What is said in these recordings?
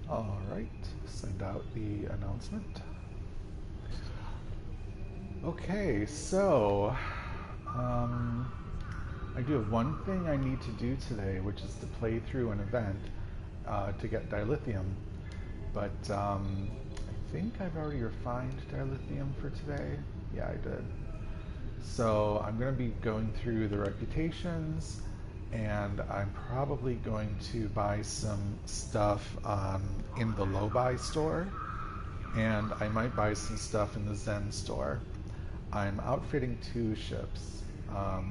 All right, send out the announcement. Okay, so um, I do have one thing I need to do today, which is to play through an event to get dilithium. But I think I've already refined dilithium for today. Yeah, I did. So I'm going to be going through the reputations, and I'm probably going to buy some stuff in the low buy store, and I might buy some stuff in the Zen store. I'm outfitting two ships.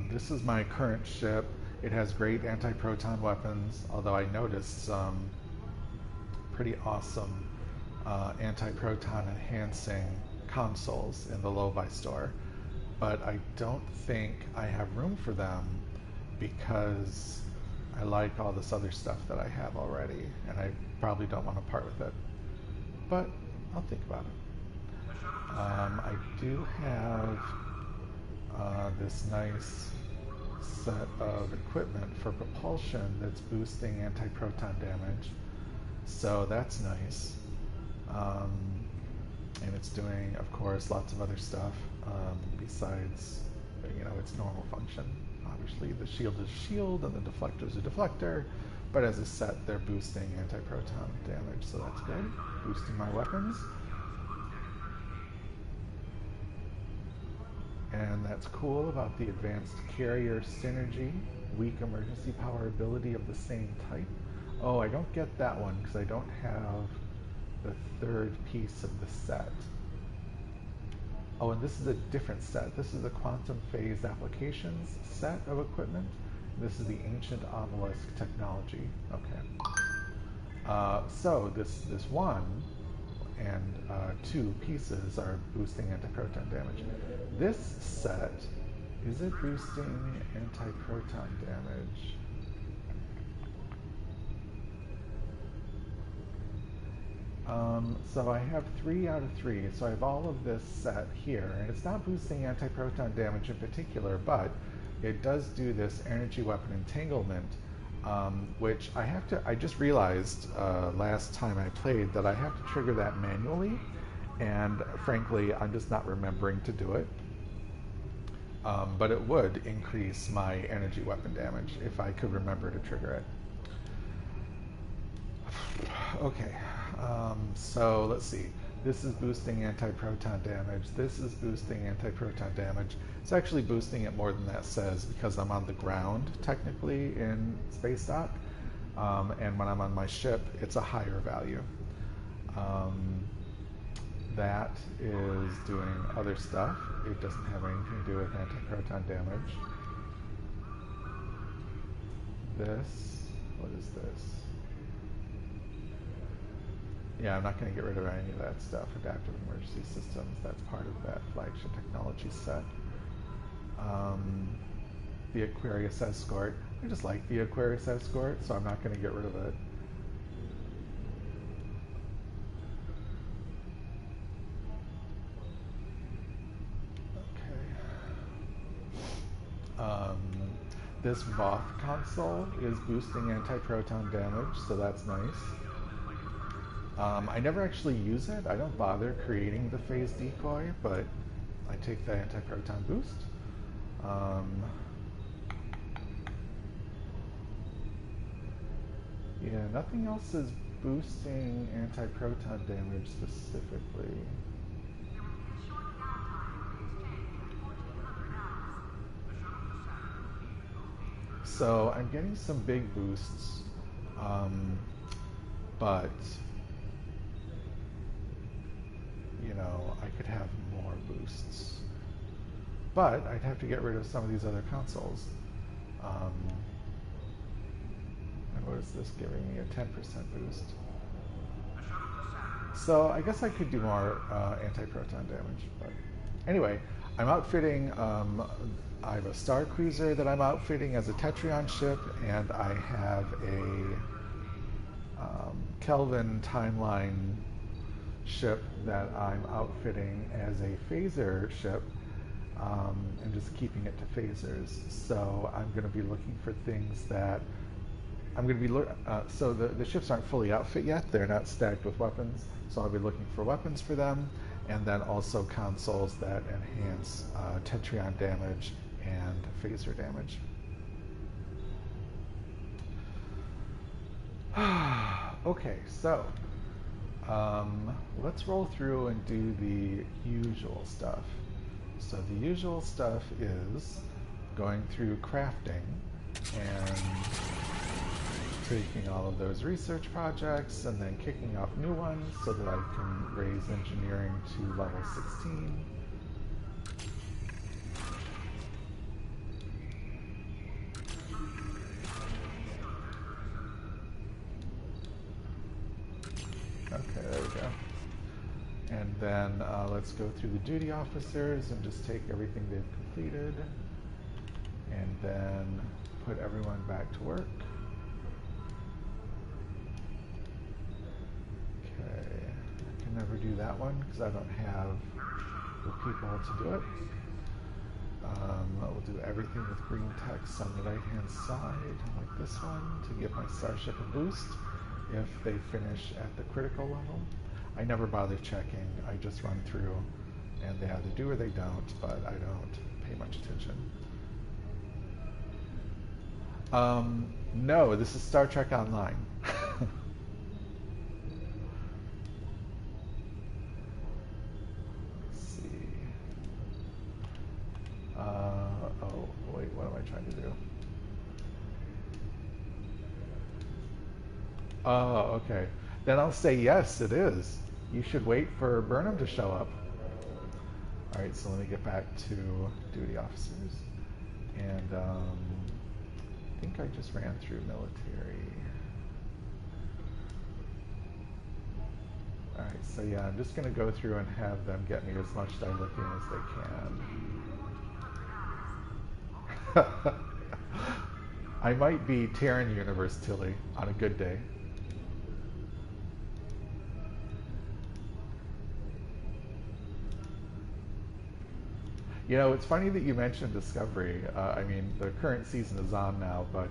This is my current ship. It has great anti-proton weapons, although I noticed some pretty awesome anti-proton enhancing consoles in the low-buy store. But I don't think I have room for them because I like all this other stuff that I have already, and I probably don't want to part with it. But I'll think about it. I do have this nice set of equipment for propulsion that's boosting anti-proton damage, so that's nice. Um, and it's doing, of course, lots of other stuff besides, its normal function. Obviously, the shield is a shield and the deflector is a deflector, but as a set, they're boosting anti-proton damage, so that's good. Boosting my weapons. And that's cool about the advanced carrier synergy, weak emergency power ability of the same type. Oh, I don't get that one because I don't have the third piece of the set. Oh, and this is a different set. This is the quantum phase applications set of equipment. This is the ancient obelisk technology. Okay. So this one and two pieces are boosting anti-proton damage. This set, is it boosting anti-proton damage? So I have 3 out of 3, so I have all of this set here, and it's not boosting anti-proton damage in particular, but it does do this energy weapon entanglement, which I just realized last time I played that I have to trigger that manually, and frankly, I'm just not remembering to do it. But it would increase my energy weapon damage if I could remember to trigger it. Okay, so let's see. This is boosting anti-proton damage. This is boosting anti-proton damage. It's actually boosting it more than that says because I'm on the ground, technically, in Space Dock. And when I'm on my ship, it's a higher value. That is doing other stuff. It doesn't have anything to do with anti-proton damage. This, what is this? Yeah, I'm not going to get rid of any of that stuff. Adaptive emergency systems, that's part of that flagship technology set. The Aquarius Escort, I just like the Aquarius Escort, so I'm not going to get rid of it. Okay. This Voth console is boosting anti-proton damage, so that's nice. I never actually use it. I don't bother creating the phase decoy, but I take the anti-proton boost. Yeah, nothing else is boosting anti-proton damage specifically. So I'm getting some big boosts, but I could have more boosts. But I'd have to get rid of some of these other consoles. And what is this giving me? A 10% boost. So I guess I could do more anti-proton damage. But anyway, I'm outfitting, I have a Star Cruiser that I'm outfitting as a Tetrion ship, and I have a Kelvin timeline ship that I'm outfitting as a phaser ship, and just keeping it to phasers. So I'm going to be looking for things that I'm going to be so the ships aren't fully outfit yet. They're not stacked with weapons, so I'll be looking for weapons for them, and then also consoles that enhance Tetrion damage and phaser damage. Okay, so let's roll through and do the usual stuff. So the usual stuff is going through crafting and taking all of those research projects and then kicking off new ones so that I can raise engineering to level 16. Okay, there we go. And then let's go through the duty officers and just take everything they've completed and then put everyone back to work. Okay, I can never do that one because I don't have the people to do it. We'll do everything with green text on the right hand side like this one to give my starship a boost if they finish at the critical level. I never bother checking, I just run through and they either do or they don't, but I don't pay much attention. No, this is Star Trek Online. Let's see. Oh, wait, what am I trying to do? Oh, okay. Then I'll say yes, it is. You should wait for Burnham to show up. Alright, so let me get back to duty officers. And I think I just ran through military. Alright, so yeah, I'm just going to go through and have them get me as much dilithium as they can. I might be Terran Universe Tilly on a good day. You know, it's funny that you mentioned Discovery. I mean, the current season is on now, but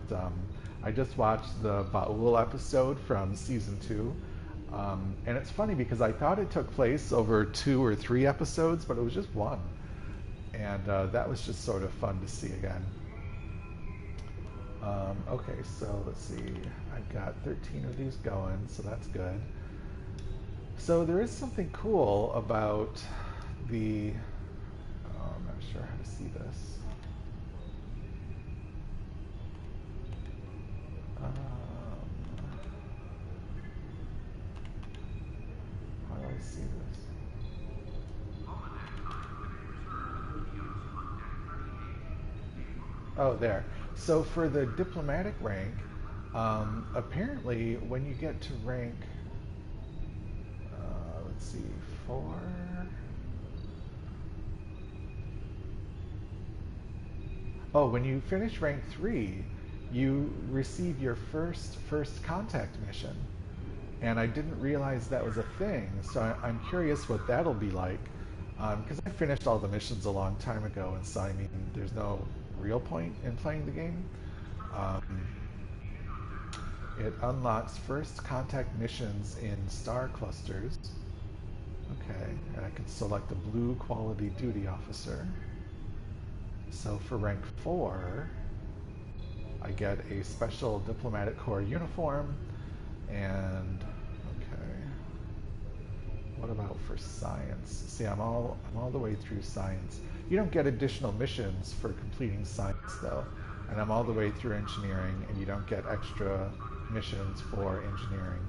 I just watched the Ba'ul episode from season 2. And it's funny because I thought it took place over 2 or 3 episodes, but it was just 1. And that was just sort of fun to see again. Okay, so let's see. I've got 13 of these going, so that's good. So there is something cool about the... I'm not sure how to see this. How do I see this? Oh, there. So for the diplomatic rank, apparently when you get to rank, let's see, 4... Oh, when you finish rank 3, you receive your first contact mission. And I didn't realize that was a thing, so I'm curious what that'll be like. Because I finished all the missions a long time ago, and so I mean, there's no real point in playing the game. It unlocks first contact missions in star clusters. Okay, and I can select a blue quality duty officer. So for rank 4, I get a special diplomatic corps uniform, and okay. What about for science? See, I'm all the way through science. You don't get additional missions for completing science though, and I'm all the way through engineering, and you don't get extra missions for engineering.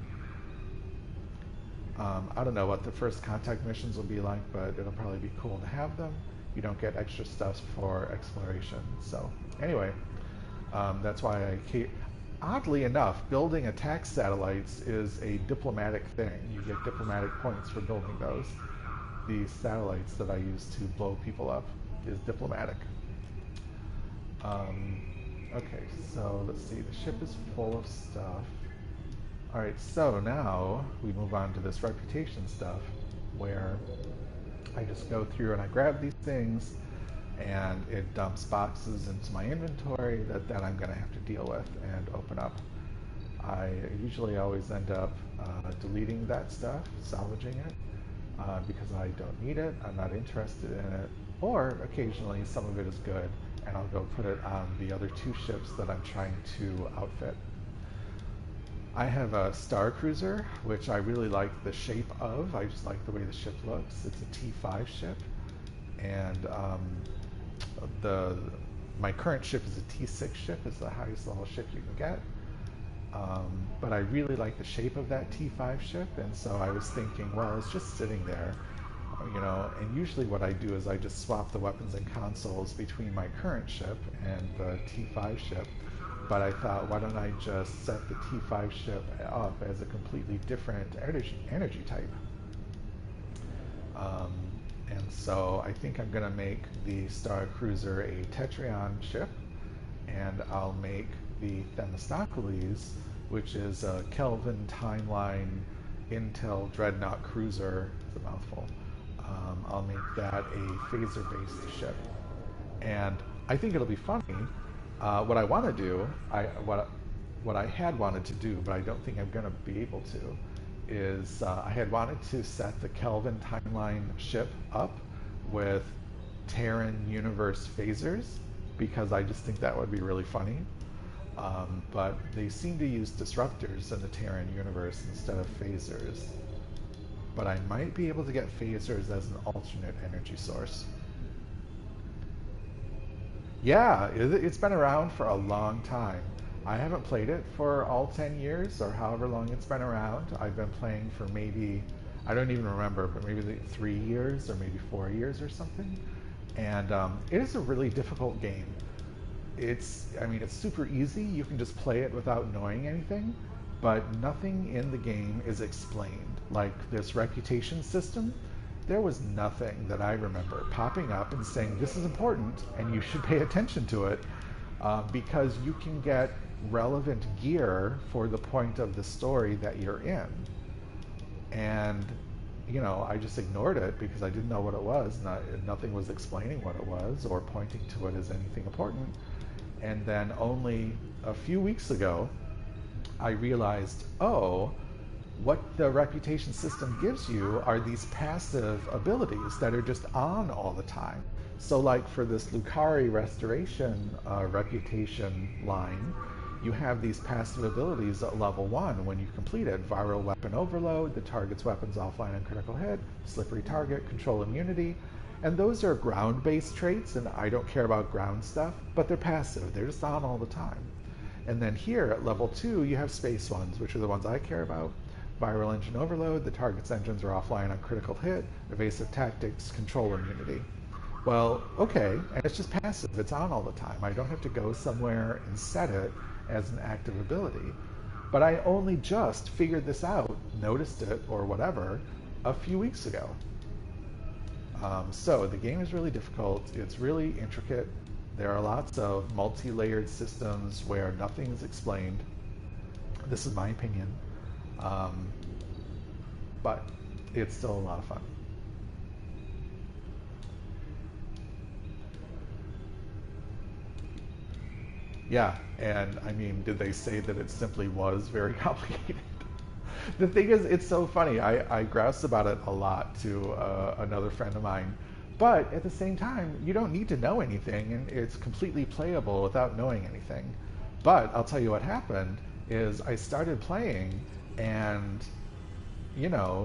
I don't know what the first contact missions will be like, but it'll probably be cool to have them. You don't get extra stuff for exploration. So anyway, that's why I keep... Oddly enough, building attack satellites is a diplomatic thing. You get diplomatic points for building those. The satellites that I use to blow people up is diplomatic. Okay, so let's see. The ship is full of stuff. Alright, so now we move on to this reputation stuff, where I just go through and I grab these things, and it dumps boxes into my inventory that then I'm going to have to deal with and open up. I usually always end up deleting that stuff, salvaging it, because I don't need it, I'm not interested in it, or occasionally some of it is good, and I'll go put it on the other two ships that I'm trying to outfit. I have a Star Cruiser, which I really like the shape of. I just like the way the ship looks. It's a T5 ship, and the my current ship is a T6 ship. It's the highest level ship you can get. But I really like the shape of that T5 ship, and so I was thinking, well, it's just sitting there, and usually what I do is I just swap the weapons and consoles between my current ship and the T5 ship. But I thought, why don't I just set the T5 ship up as a completely different energy type? Um, and so I think I'm going to make the Star Cruiser a Tetrion ship, and I'll make the Themistocles, which is a Kelvin timeline Intel Dreadnought cruiser. It's a mouthful. I'll make that a phaser-based ship, and I think it'll be funny. What I want to do, what I had wanted to do, but I don't think I'm going to be able to, is I had wanted to set the Kelvin timeline ship up with Terran universe phasers, because I just think that would be really funny. But they seem to use disruptors in the Terran universe instead of phasers. But I might be able to get phasers as an alternate energy source. Yeah, it's been around for a long time. I haven't played it for all 10 years or however long it's been around. I've been playing for maybe, I don't even remember, but maybe like 3 years or maybe 4 years or something. And it is a really difficult game. I mean, it's super easy. You can just play it without knowing anything, but nothing in the game is explained. Like this reputation system, there was nothing that I remember popping up and saying, this is important and you should pay attention to it, because you can get relevant gear for the point of the story that you're in. And, I just ignored it because I didn't know what it was. Nothing was explaining what it was or pointing to it as anything important. And then only a few weeks ago, I realized, oh, what the reputation system gives you are these passive abilities that are just on all the time. So like for this Lucari restoration reputation line, you have these passive abilities at level 1 when you complete it. Viral weapon overload, the target's weapons offline on critical hit, slippery target, control immunity. And those are ground-based traits, and I don't care about ground stuff, but they're passive. They're just on all the time. And then here at level 2, you have space ones, which are the ones I care about. Viral engine overload, the target's engines are offline on critical hit, evasive tactics, control immunity. Well, okay, and it's just passive. It's on all the time. I don't have to go somewhere and set it as an active ability. But I only just figured this out, noticed it, or whatever, a few weeks ago. So the game is really difficult. It's really intricate. There are lots of multi-layered systems where nothing is explained. This is my opinion. But it's still a lot of fun. Yeah, and I mean, did they say that it simply was very complicated? The thing is, it's so funny. I grouse about it a lot to another friend of mine. But at the same time, you don't need to know anything, and it's completely playable without knowing anything. But I'll tell you what happened is I started playing, and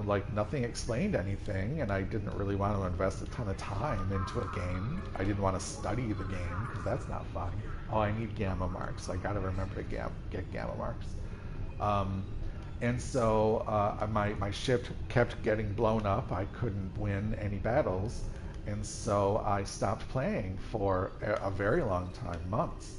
like nothing explained anything, and I didn't really want to invest a ton of time into a game. I didn't want to study the game because that's not fun. Oh, I need gamma marks. I got to remember to get gamma marks. And so my ship kept getting blown up. I couldn't win any battles. And so I stopped playing for a very long time, months.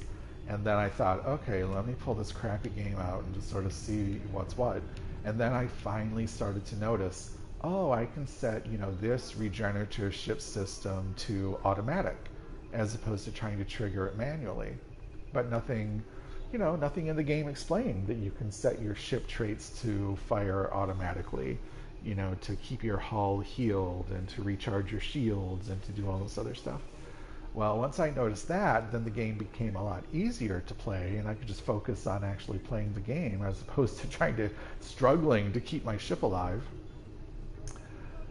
And then I thought, okay, let me pull this crappy game out and just sort of see what's what. And then I finally started to notice, oh, I can set, this regenerative ship system to automatic as opposed to trying to trigger it manually. But nothing in the game explained that you can set your ship traits to fire automatically, to keep your hull healed and to recharge your shields and to do all this other stuff. Well, once I noticed that, then the game became a lot easier to play, and I could just focus on actually playing the game as opposed to struggling to keep my ship alive.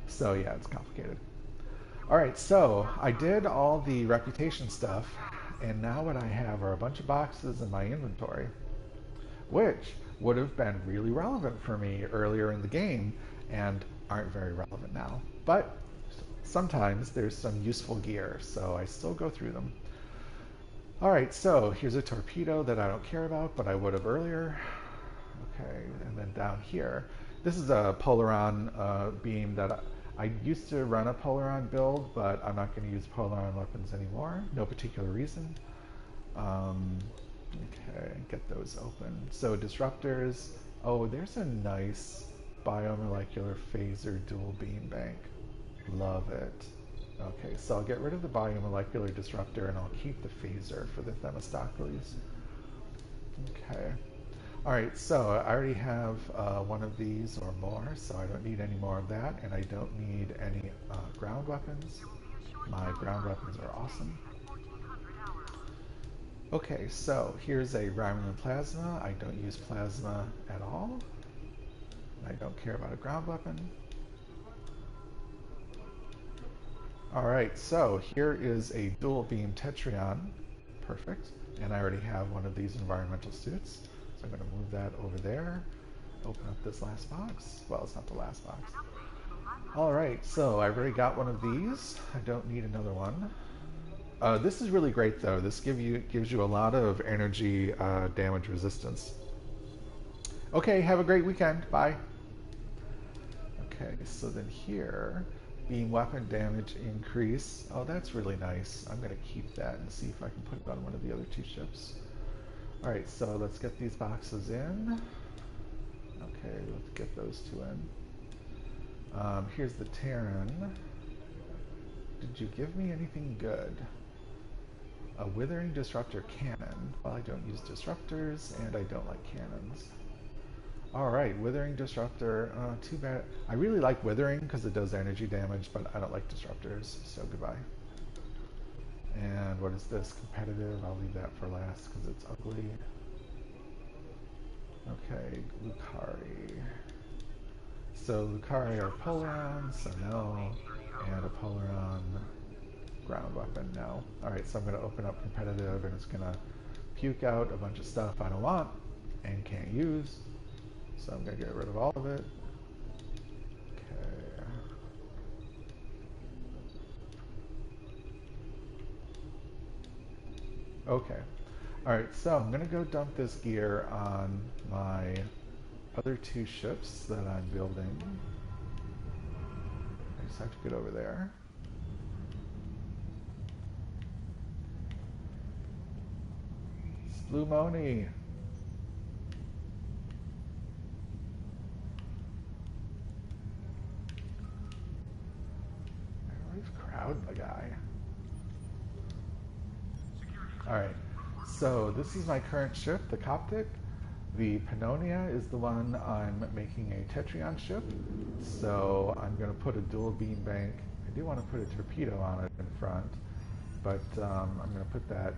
So yeah, it's complicated. All right, so I did all the reputation stuff, and now what I have are a bunch of boxes in my inventory, which would have been really relevant for me earlier in the game and aren't very relevant now. But sometimes there's some useful gear, so I still go through them. All right, so here's a torpedo that I don't care about, but I would have earlier. Okay, and then down here, this is a Polaron beam that I used to run a Polaron build, but I'm not going to use Polaron weapons anymore. No particular reason. Okay, get those open. So disruptors. Oh, there's a nice biomolecular phaser dual beam bank. Love it. Okay, so I'll get rid of the biomolecular disruptor and I'll keep the phaser for the Themistocles. Okay. Alright, so I already have one of these or more, so I don't need any more of that, and I don't need any ground weapons. My ground weapons are awesome. Okay, so here's a Romulan plasma. I don't use plasma at all. I don't care about a ground weapon. Alright, so here is a dual beam Tetrion. Perfect. And I already have one of these environmental suits. So I'm going to move that over there. Open up this last box. Well, it's not the last box. Alright, so I've already got one of these. I don't need another one. This is really great though. This gives you a lot of energy damage resistance. Okay, have a great weekend. Bye. Okay, so then here, beam weapon damage increase. Oh, that's really nice. I'm going to keep that and see if I can put it on one of the other two ships. Alright, so let's get these boxes in. Okay, let's get those two in. Here's the Terran. Did you give me anything good? A Withering Disruptor Cannon. Well, I don't use disruptors, and I don't like cannons. Alright, Withering Disruptor. Too bad. I really like Withering because it does energy damage, but I don't like disruptors, so goodbye. And what is this? Competitive. I'll leave that for last because it's ugly. Okay, Lucari. So Lucari are Polaron, so no. And a Polaron ground weapon, no. Alright, so I'm going to open up competitive and it's going to puke out a bunch of stuff I don't want and can't use. So I'm going to get rid of all of it. Okay. Okay. Alright, so I'm going to go dump this gear on my other two ships that I'm building. I just have to get over there. Splumoni! Everybody's crowding the guy. Alright, so this is my current ship, the Coptic. The Pannonia is the one I'm making a Tetrion ship. So I'm going to put a dual beam bank. I do want to put a torpedo on it in front, but I'm going to put that,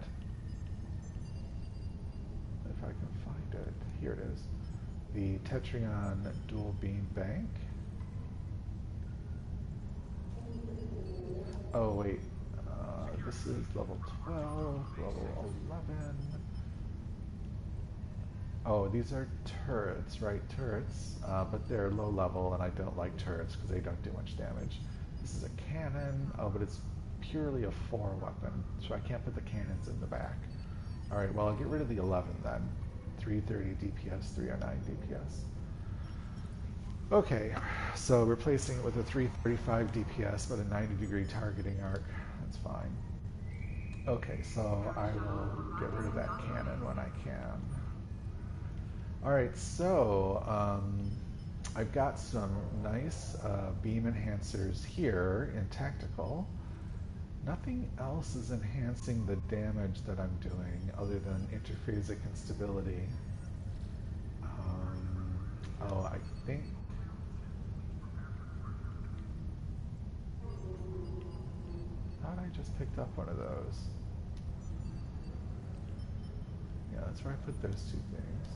if I can find it, here it is. The Tetrion dual beam bank. Oh wait, this is level 12, level 11. Oh, these are turrets, right? Turrets, but they're low level, and I don't like turrets because they don't do much damage. This is a cannon. Oh, but it's purely a 4 weapon, so I can't put the cannons in the back. All right, well, I'll get rid of the 11 then. 330 DPS, 309 DPS. Okay, so replacing it with a 335 DPS, but a 90-degree targeting arc. That's fine. Okay, so I will get rid of that cannon when I can. Alright, so I've got some nice beam enhancers here in tactical. Nothing else is enhancing the damage that I'm doing other than interphasic instability. Oh, I think... Thought I I just picked up one of those. Yeah, that's where I put those two things.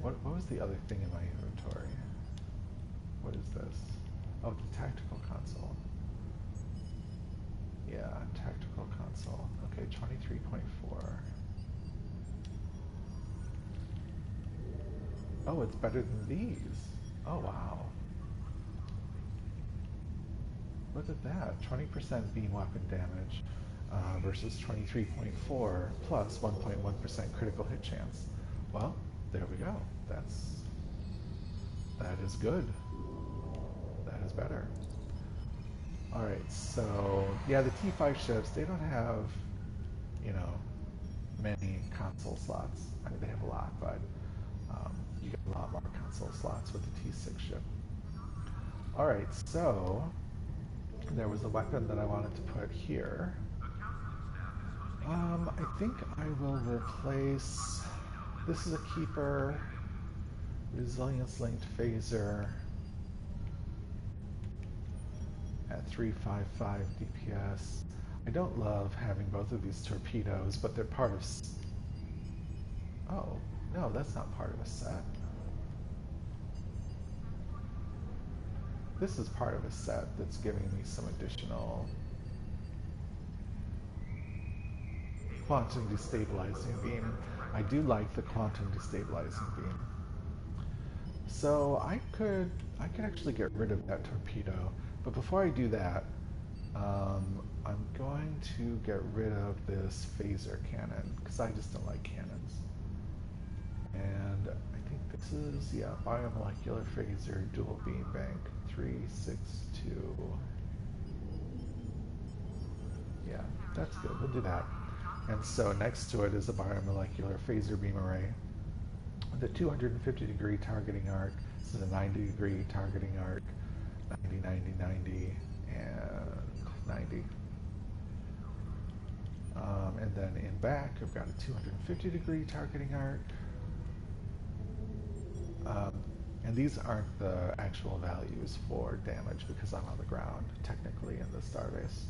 What was the other thing in my inventory? What is this? Oh, the tactical console. Yeah, tactical console. Okay, 23.4. Oh, it's better than these. Oh, wow. Look at that. 20% beam weapon damage versus 23.4 plus 1.1% critical hit chance. Well, there we go. That is good. That is better. Alright, so yeah, the T5 ships, they don't have, you know, many console slots. I mean, they have a lot, but you get a lot more console slots with the T6 ship. Alright, so there was a weapon that I wanted to put here. I think I will replace, this is a keeper, resilience linked phaser at 355 DPS. I don't love having both of these torpedoes, but they're part of... Oh, no, that's not part of a set. This is part of a set that's giving me some additional quantum destabilizing beam. I do like the quantum destabilizing beam. So I could actually get rid of that torpedo, but before I do that, I'm going to get rid of this phaser cannon because I just don't like cannons. And I think this is, yeah, biomolecular phaser dual beam bank 362. Yeah, that's good. We'll do that. And so next to it is a biomolecular phaser beam array with a 250 degree targeting arc. This is a 90 degree targeting arc, 90, 90, 90, and 90. And then in back, I've got a 250 degree targeting arc. And these aren't the actual values for damage because I'm on the ground, technically, in the starbase.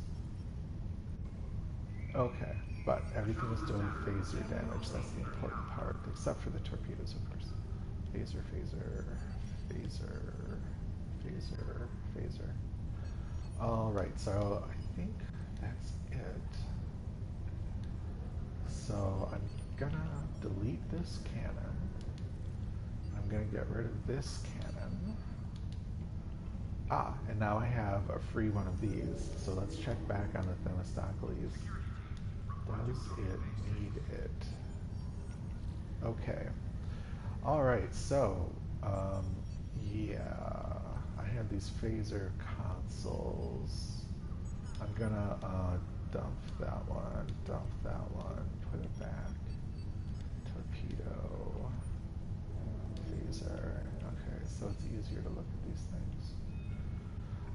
Okay, but everything is doing phaser damage. That's the important part, except for the torpedoes, of course. Phaser, phaser, phaser, phaser, phaser. All right, so I think that's it. So I'm gonna delete this cannon. I'm gonna get rid of this cannon. Ah, and now I have a free one of these. So let's check back on the Themistocles. Does it need it? Okay. All right, so, yeah, I have these phaser consoles. I'm gonna dump that one, put it back. Torpedo, phaser. Okay, so it's easier to look at these things.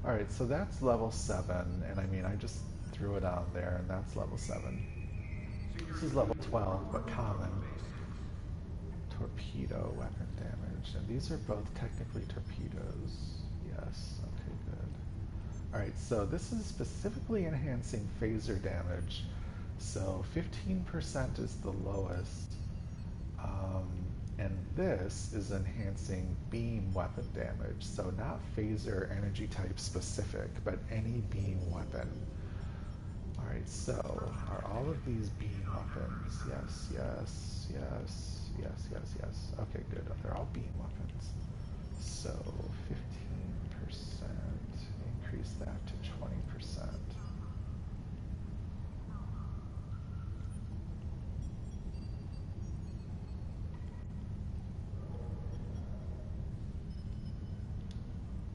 All right, so that's level 7, and I mean, I just threw it on there, and that's level 7. This is level 12, but common. Torpedo weapon damage, and these are both technically torpedoes. Yes, okay, good. Alright, so this is specifically enhancing phaser damage. So 15% is the lowest. And this is enhancing beam weapon damage. So not phaser energy type specific, but any beam weapon. Alright, so are all of these beam weapons? Yes, yes, yes, yes, yes, yes. Okay, good. They're all beam weapons. So 15%, increase that to 20%.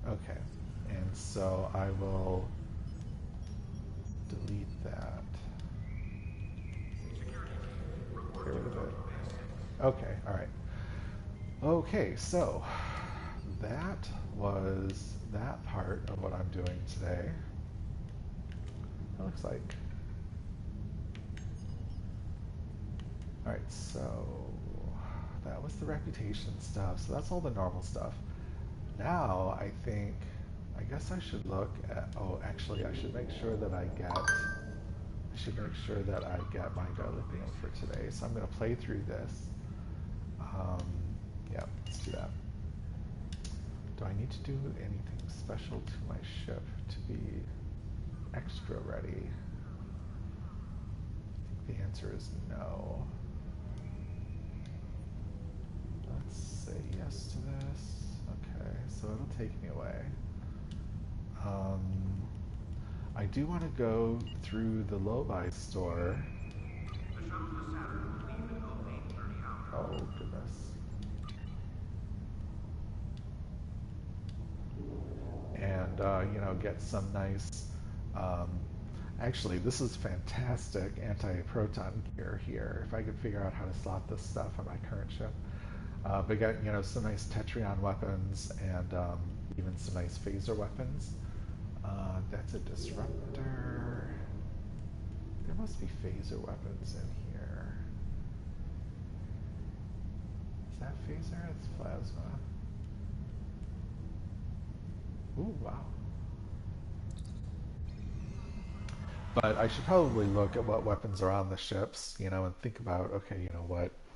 Okay, and so I will delete that. Get rid of it. Okay, alright. Okay, so that was that part of what I'm doing today. It looks like. Alright, so that was the reputation stuff. So that's all the normal stuff. Now I guess I should look at, oh, actually I should make sure that I get should make sure that I get my dilithium for today. So I'm going to play through this. Um, yeah, let's do that. Do I need to do anything special to my ship to be extra ready? I think the answer is no. Let's say yes to this. Okay, so it'll take me away. I do want to go through the Lobi store. Oh, goodness. And, you know, get some nice, actually, this is fantastic anti-proton gear here. If I could figure out how to slot this stuff on my current ship. But got, you know, some nice Tetrion weapons and even some nice phaser weapons. That's a disruptor. There must be phaser weapons in here. Is that phaser? It's plasma. Ooh, wow. But I should probably look at what weapons are on the ships, you know, and think about, okay, you know,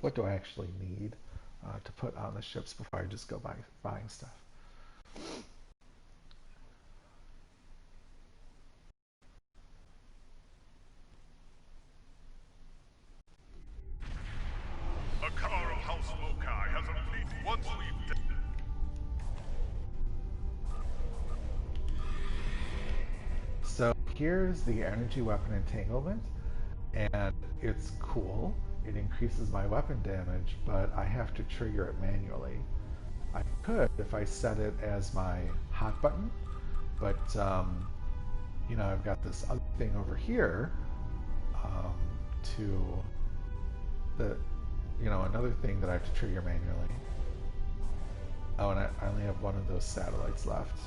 what do I actually need to put on the ships before I just go buying stuff. A car of House Lokai has a fleet once we've... So here's the energy weapon entanglement, and it's cool. It increases my weapon damage, but I have to trigger it manually. I could if I set it as my hot button, but you know, I've got this other thing over here to the, you know, another thing that I have to trigger manually. Oh, and I only have one of those satellites left.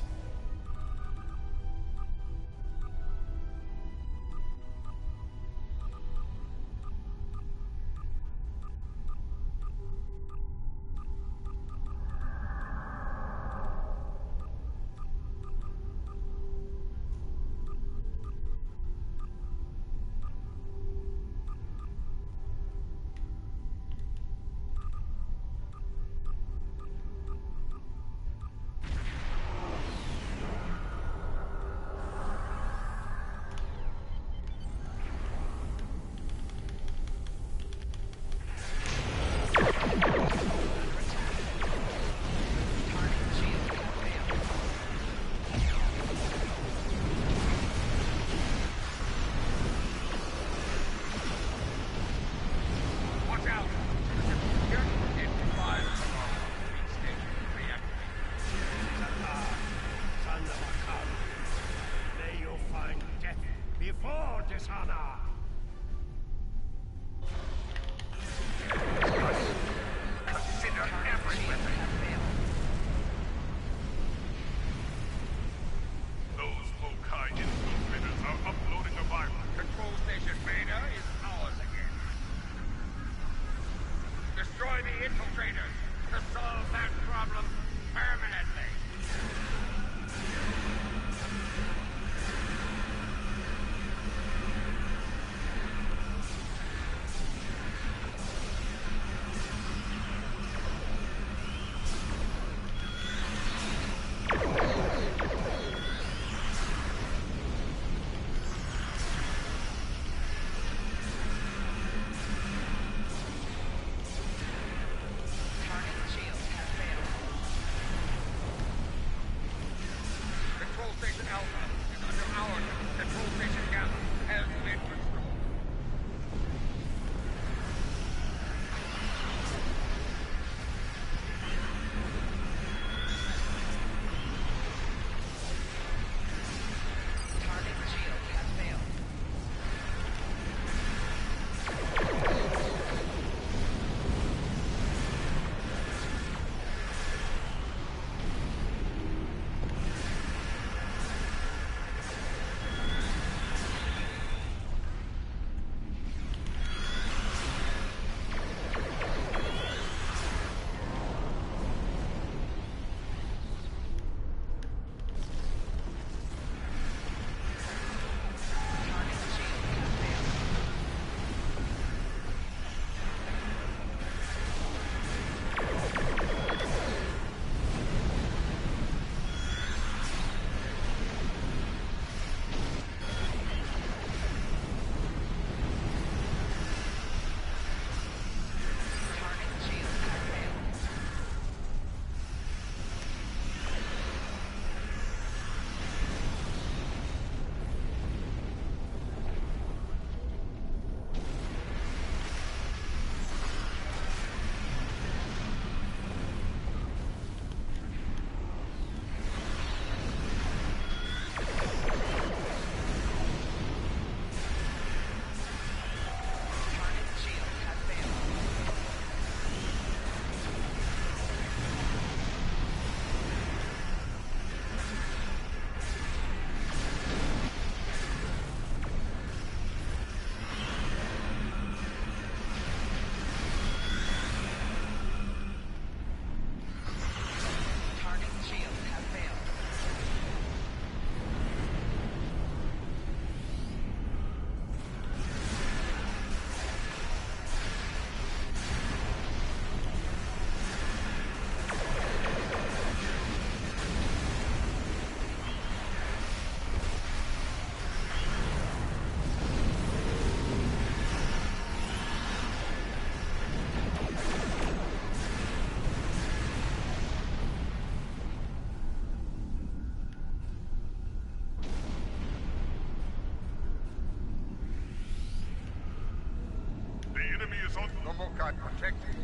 objectives.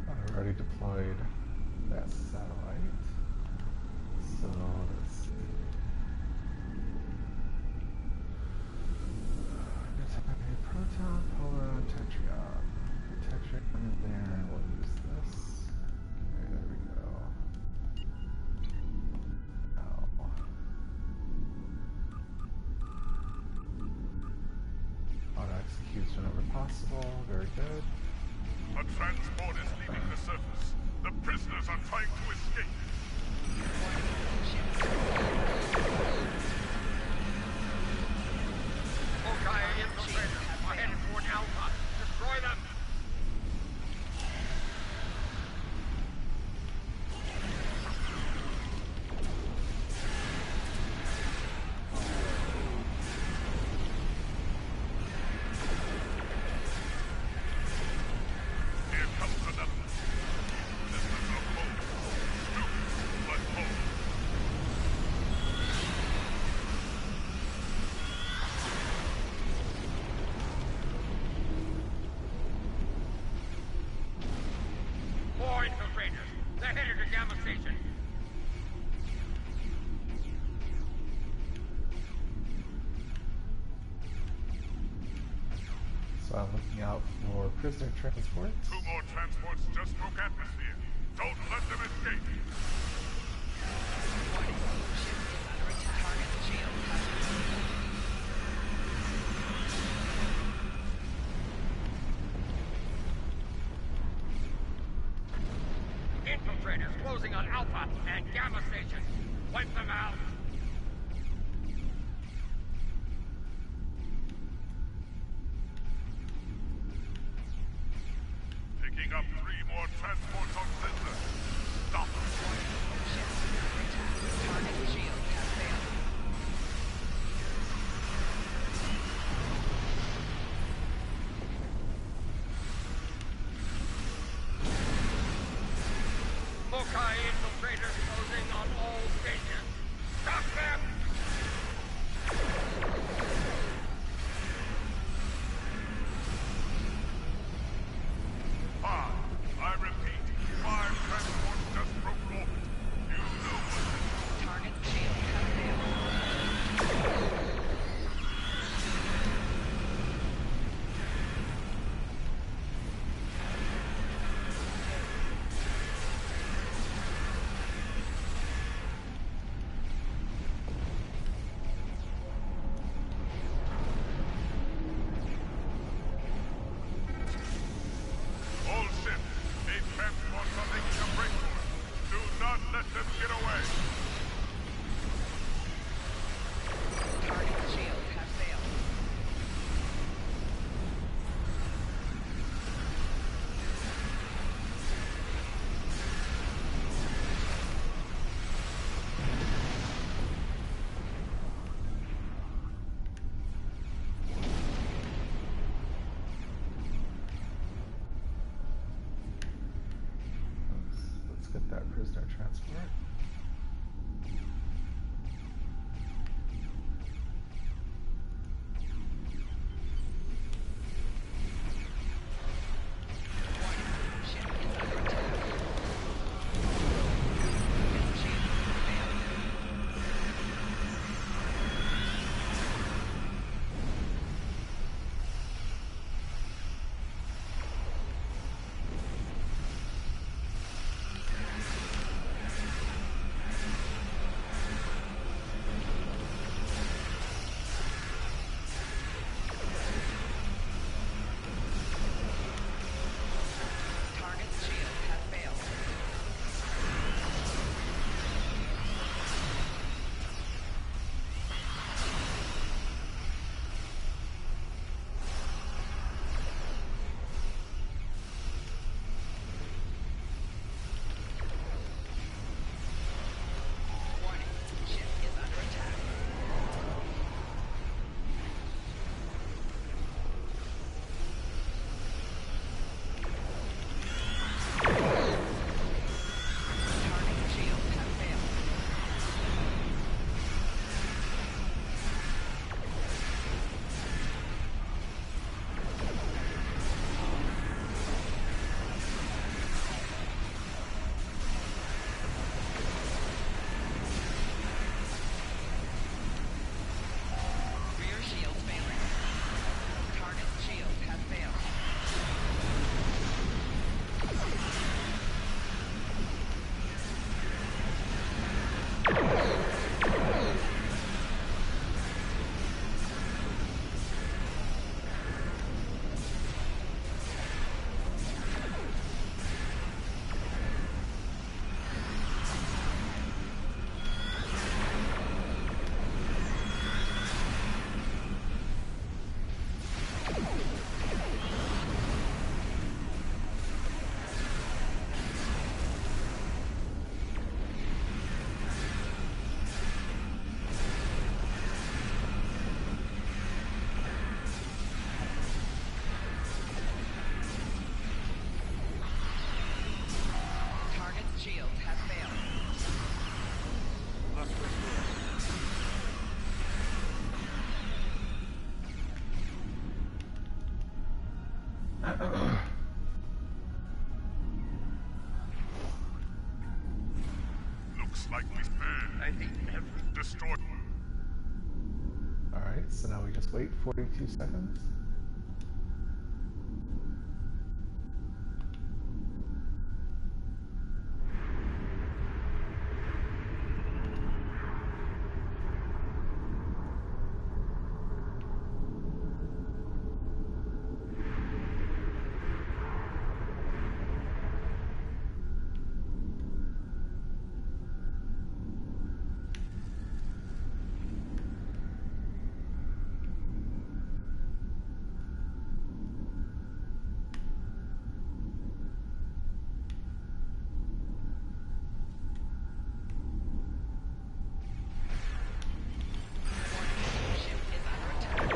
I've already deployed that satellite. So let's see. Proton, Polaron, Tetrion. Tetrion in there, and we'll use this. Okay, there we go. Now. Auto executes whenever possible. Very good. A transport is leaving the surface. The prisoners are trying to escape. Hawkeye infiltrators are headed toward Alpha. Destroy them! Here comes another. This is a boat. Shoot, but hold. More infiltrators. They're headed to Gamma Station. So I'm looking out for prisoner transports. 2 more transports just broke atmosphere. Don't let them escape. Infiltrators closing on Alpha and Gamma Station. Wipe them out. Picking up 3 more transports on sensor. Stop. Hawkeye infiltrators closing on all stations. Stop them! 5. I repeat, 5 transports just broke orbit. You know what to do. Target shield has failed. All ships, 8 transports are making a break for it. Do not let them get away. Target shield has failed. Let's get that prisoner transport. Ship is under attack. Its shield has failed. shields have failed. Must restore. Looks like we failed. I think every Destroy. Alright, so now we just wait 42 seconds. Ship is under attack.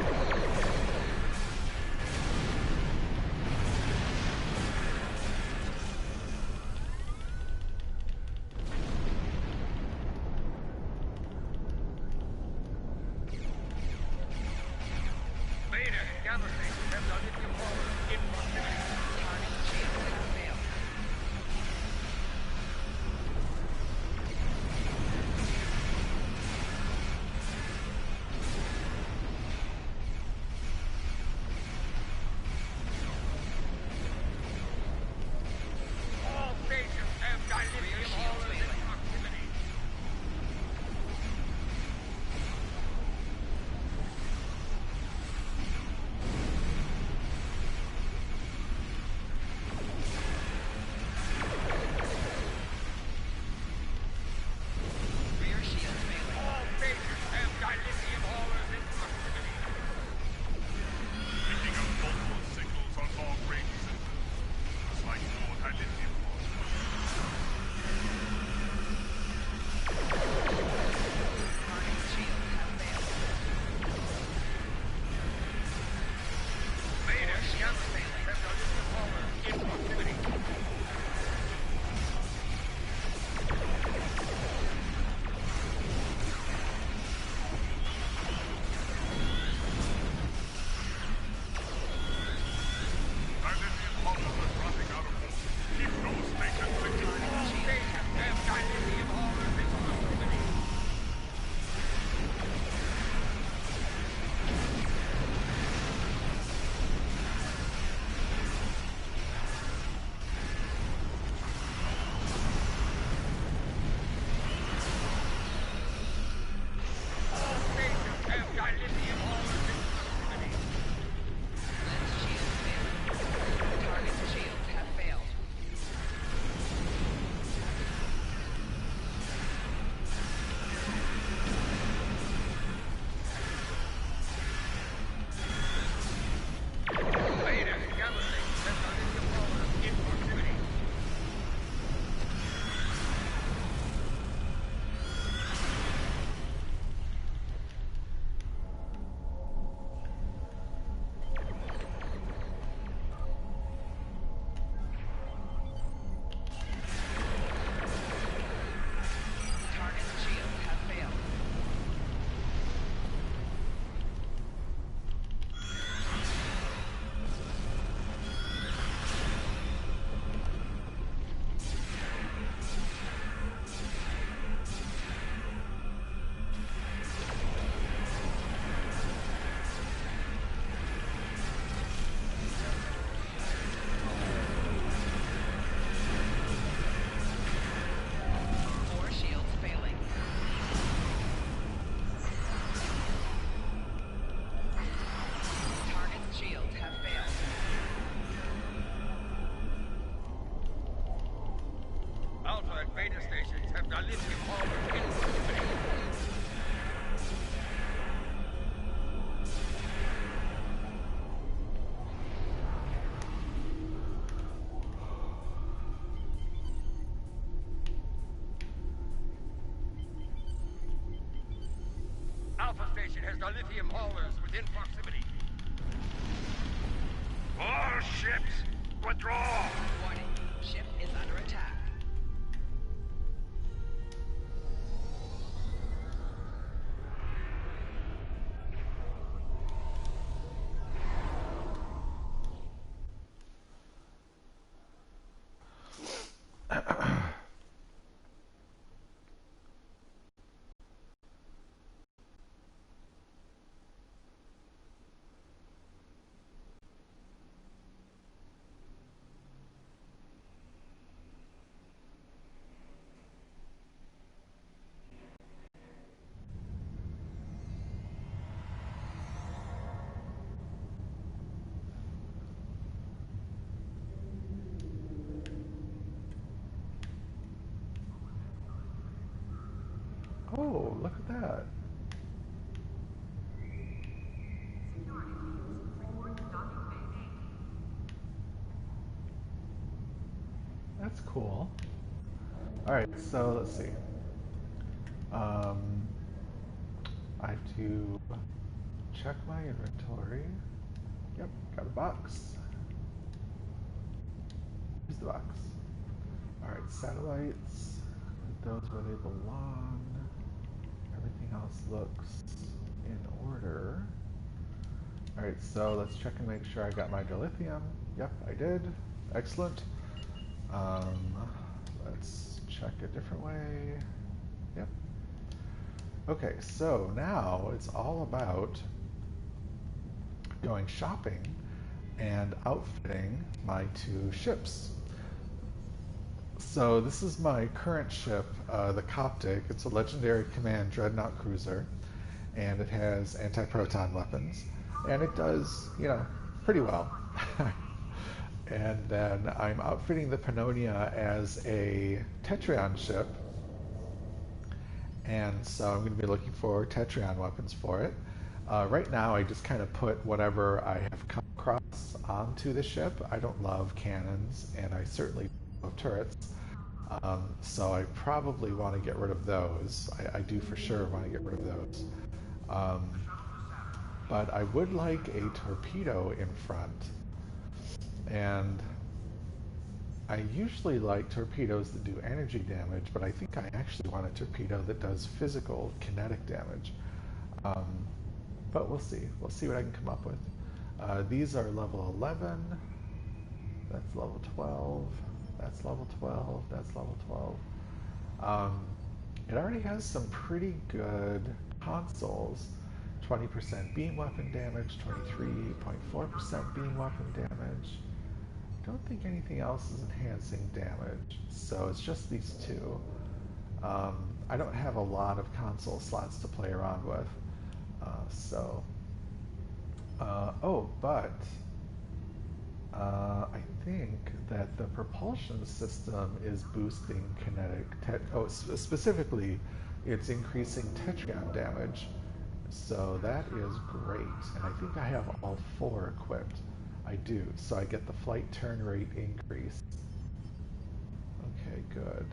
Vader, gather stations have done lithium haulers in proximity. Target shields have failed. All stations have dilithium haulers in proximity. Rear shields failing. All stations have dilithium haulers in proximity. Picking up multiple signals on long range systems. Looks like more dilithium. Target shields have failed. Vader, gather stations have done lithium haulers in proximity. Dilithium haulers are dropping out of order. Keep those stations secure. All stations have dilithium haulers in proximity. All stations have dilithium haulers in proximity. Lens shields failing. Target shields have failed. Vader, gather stations have dilithium haulers in proximity. Target shields have failed. Four shields failing. Target shields have failed. Alpha and Beta stations have dilithium haulers in proximity. Alpha station has dilithium haulers within proximity. All ships, withdraw! Warning. Ship is under attack. Oh, look at that. That's cool. Alright, so let's see. Um, I have to check my inventory. Yep, got a box. Here's the box. Alright, satellites. Put those where they belong. Everything else looks in order. Alright, so let's check and make sure I got my dilithium. Yep, I did. Excellent. Let's check a different way. Yep. Okay, so now it's all about going shopping and outfitting my two ships. So this is my current ship, the Coptic. It's a legendary command dreadnought cruiser, and it has anti-proton weapons, and it does, you know, pretty well. And then I'm outfitting the Pannonia as a Tetrion ship, and so I'm going to be looking for Tetrion weapons for it. Right now I just kind of put whatever I have come across onto the ship. I don't love cannons, and I certainly don't love turrets. So I probably want to get rid of those. I do for sure want to get rid of those. But I would like a torpedo in front. And I usually like torpedoes that do energy damage, but I think I actually want a torpedo that does physical, kinetic damage. But we'll see. We'll see what I can come up with. These are level 11. That's level 12. That's level 12. That's level 12. It already has some pretty good consoles. 20% beam weapon damage, 23.4% beam weapon damage. Don't think anything else is enhancing damage, so it's just these two. I don't have a lot of console slots to play around with, but I think that the propulsion system is boosting specifically it's increasing Tetrion damage, so that is great, and I think I have all four equipped. I do, so I get the flight turn rate increase. Okay, good.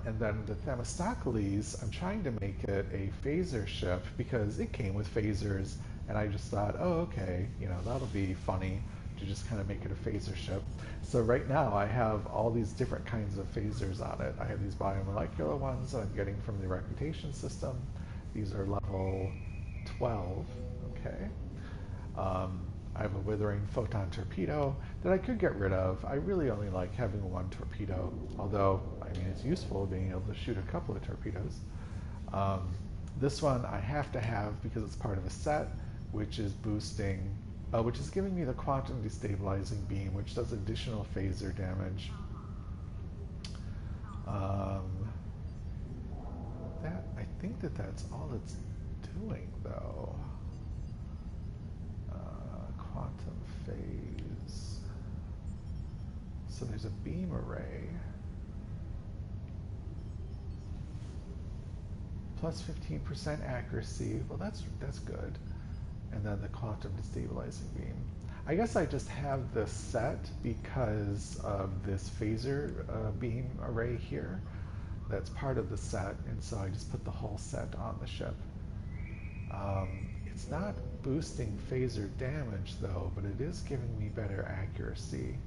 And then the Themistocles, I'm trying to make it a phaser ship because it came with phasers, and I just thought, oh, okay, you know, that'll be funny to just kind of make it a phaser ship. So right now I have all these different kinds of phasers on it. I have these biomolecular ones that I'm getting from the reputation system. These are level 12, okay. I have a withering photon torpedo that I could get rid of. I really only like having one torpedo, although, I mean, it's useful being able to shoot a couple of torpedoes. This one I have to have because it's part of a set, which is which is giving me the quantum destabilizing beam, which does additional phaser damage. I think that's all it's doing, though. Quantum phase. So there's a beam array. Plus 15% accuracy. Well, that's good. And then the quantum destabilizing beam. I guess I just have this set because of this phaser beam array here. That's part of the set, and so I just put the whole set on the ship. It's not boosting phaser damage though, but it is giving me better accuracy.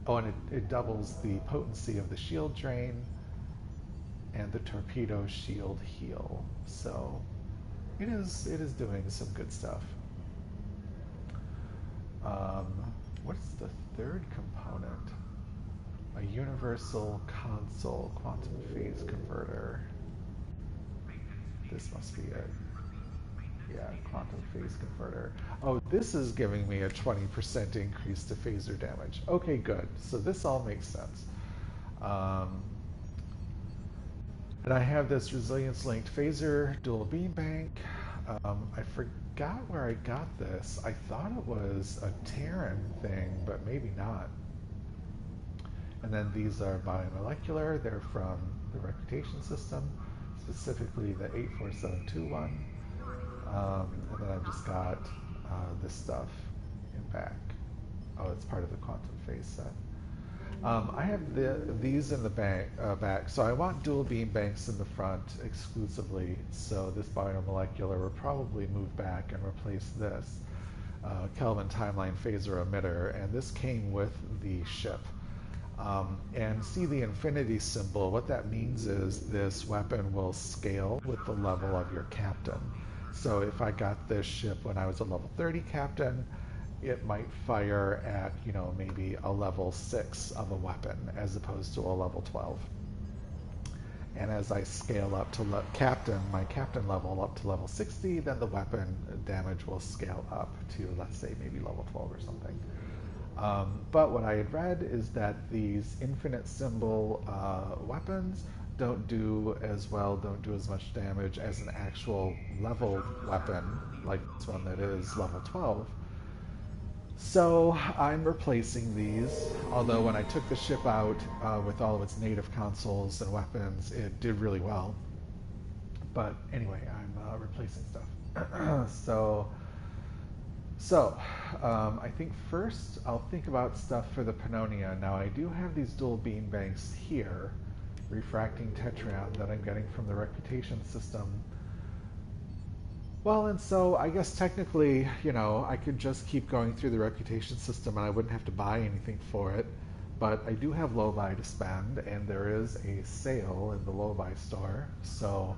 Oh, and it doubles the potency of the shield drain and the torpedo shield heal. So it is doing some good stuff. What's the third component? A universal console quantum phase converter. This must be it. Yeah, quantum phase converter. Oh, this is giving me a 20% increase to phaser damage. Okay, good. So this all makes sense. And I have this resilience-linked phaser dual beam bank. I forgot where I got this. I thought it was a Terran thing, but maybe not. And then these are biomolecular. They're from the reputation system, specifically the 84721. And then I've just got this stuff in back. Oh, it's part of the quantum phase set. I have these in the back, so I want dual beam banks in the front exclusively, so this biomolecular will probably move back and replace this Kelvin timeline phaser emitter, and this came with the ship. And see the infinity symbol, what that means is this weapon will scale with the level of your captain. So if I got this ship when I was a level 30 captain, it might fire at, you know, maybe a level 6 of a weapon as opposed to a level 12. And as I scale up to my captain level up to level 60, then the weapon damage will scale up to, let's say, maybe level 12 or something. But what I had read is that these infinite symbol weapons don't do as well, don't do as much damage as an actual leveled weapon, like this one that is level 12. So I'm replacing these, although when I took the ship out with all of its native consoles and weapons, it did really well. But anyway, I'm replacing stuff. So I think first I'll think about stuff for the Pannonia. Now I do have these dual beam banks here, refracting tetryon that I'm getting from the reputation system. Well, and so I guess technically, you know, I could just keep going through the reputation system and I wouldn't have to buy anything for it. But I do have low-buy to spend, and there is a sale in the low-buy store. So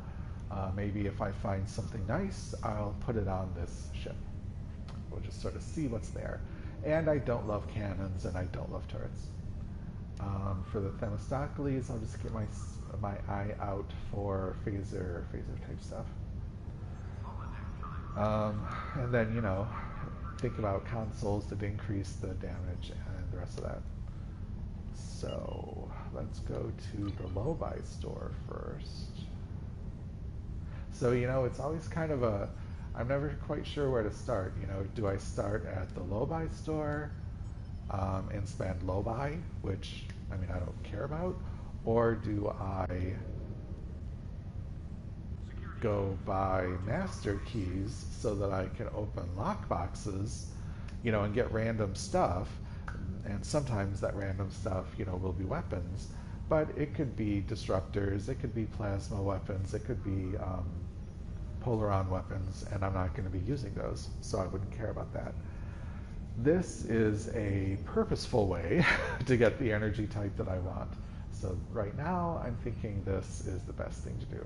maybe if I find something nice, I'll put it on this ship. We'll just sort of see what's there. And I don't love cannons, and I don't love turrets. For the Themistocles, I'll just get my eye out for phaser type stuff. And then, you know, think about consoles that increase the damage and the rest of that. So let's go to the low-buy store first. So, you know, it's always kind of I'm never quite sure where to start. You know, do I start at the low-buy store and spend low-buy, which, I mean, I don't care about, or do I go buy master keys so that I can open lockboxes, you know, and get random stuff? And sometimes that random stuff, you know, will be weapons, but it could be disruptors, it could be plasma weapons, it could be Polaron weapons, and I'm not going to be using those, so I wouldn't care about that. This is a purposeful way to get the energy type that I want. So right now, I'm thinking this is the best thing to do.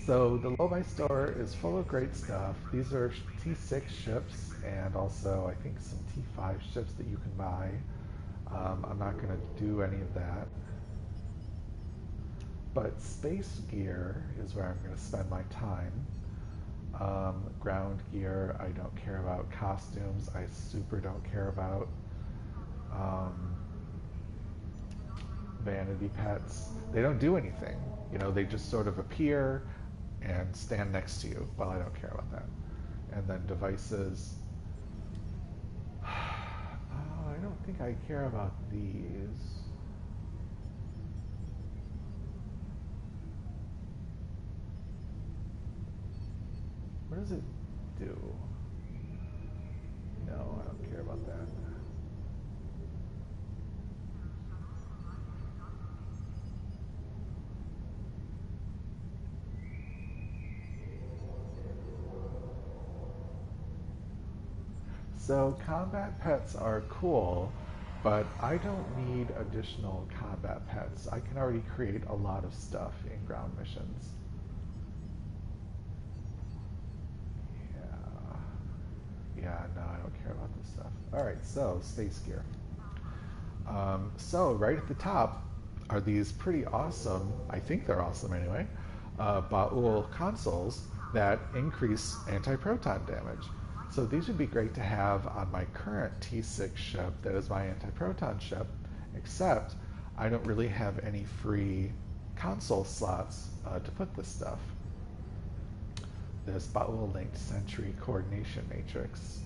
So the low-buy store is full of great stuff. These are T6 ships, and also I think some T5 ships that you can buy. I'm not going to do any of that. But space gear is where I'm going to spend my time. Ground gear, I don't care about. Costumes, I super don't care about. Vanity pets, they don't do anything. You know, they just sort of appear and stand next to you. Well, I don't care about that. And then devices. I don't think I care about these. What does it do? No, I don't care about that. So combat pets are cool, but I don't need additional combat pets. I can already create a lot of stuff in ground missions. Yeah, no, I don't care about this stuff. All right, so space gear. So right at the top are these pretty awesome, I think they're awesome anyway, Ba'ul consoles that increase anti-proton damage. So these would be great to have on my current T6 ship that is my anti-proton ship, except I don't really have any free console slots to put this stuff. This Ba'ul linked Sentry Coordination Matrix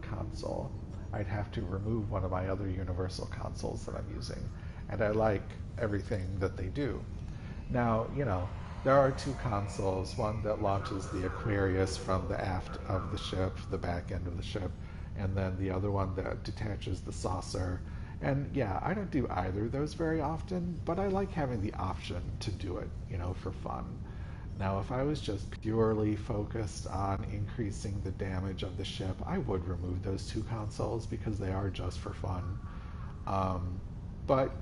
console. I'd have to remove one of my other universal consoles that I'm using. And I like everything that they do. Now, there are two consoles, one that launches the Aquarius from the aft of the ship, the back end of the ship, and then the other one that detaches the saucer. And yeah, I don't do either of those very often, but I like having the option to do it, for fun. Now, if I was just purely focused on increasing the damage of the ship, I would remove those two consoles because they are just for fun. But,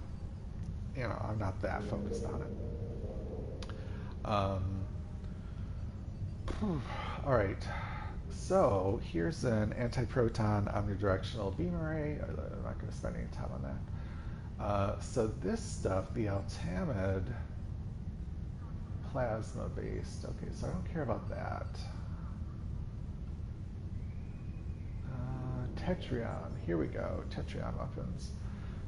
I'm not that focused on it. All right. So here's an anti-proton omnidirectional beam array. I'm not going to spend any time on that. So this stuff, the Altamid plasma based. Okay, so I don't care about that. Tetrion. Here we go. Tetrion weapons.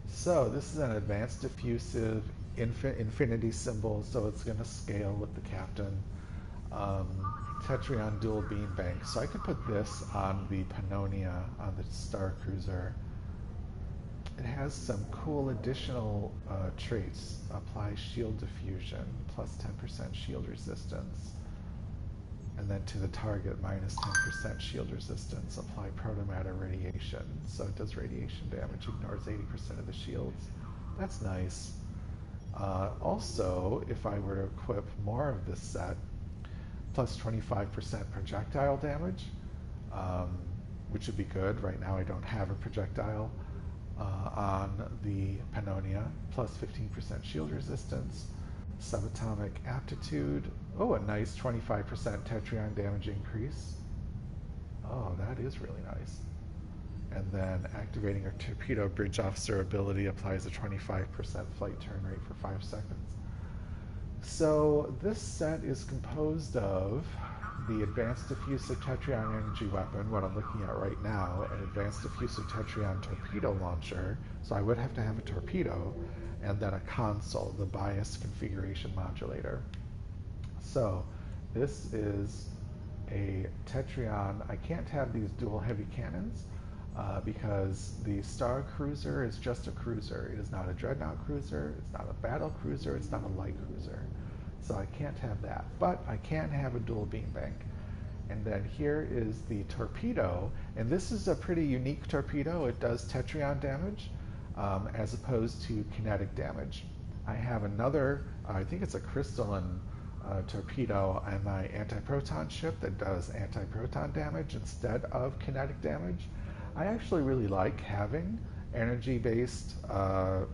So this is an advanced diffusive infinity symbol, so it's going to scale with the captain. Tetrion dual beam bank. So I could put this on the Pannonia, on the Star Cruiser. It has some cool additional traits. Apply shield diffusion, plus 10% shield resistance. And then to the target, minus 10% shield resistance. Apply protomatter radiation. So it does radiation damage, ignores 80% of the shields. That's nice. Also, if I were to equip more of this set, plus 25% projectile damage, which would be good. Right now I don't have a projectile. On the Pannonia, plus 15% shield resistance, subatomic aptitude. Oh, a nice 25% Tetrion damage increase. Oh, that is really nice. And then activating a torpedo bridge officer ability applies a 25% flight turn rate for 5 seconds. So this set is composed of the Advanced Diffusive Tetrion Energy Weapon, what I'm looking at right now, an Advanced Diffusive Tetrion Torpedo Launcher, so I would have to have a torpedo, and then a console, the Bias Configuration Modulator. So this is a Tetrion. I can't have these dual heavy cannons because the Star Cruiser is just a cruiser. It is not a dreadnought cruiser, it's not a battle cruiser, it's not a light cruiser. So I can't have that, but I can have a dual beam bank. And then here is the torpedo, and this is a pretty unique torpedo. It does Tetrion damage as opposed to kinetic damage. I have another, I think it's a crystalline torpedo on my anti-proton ship that does anti-proton damage instead of kinetic damage. I actually really like having energy-based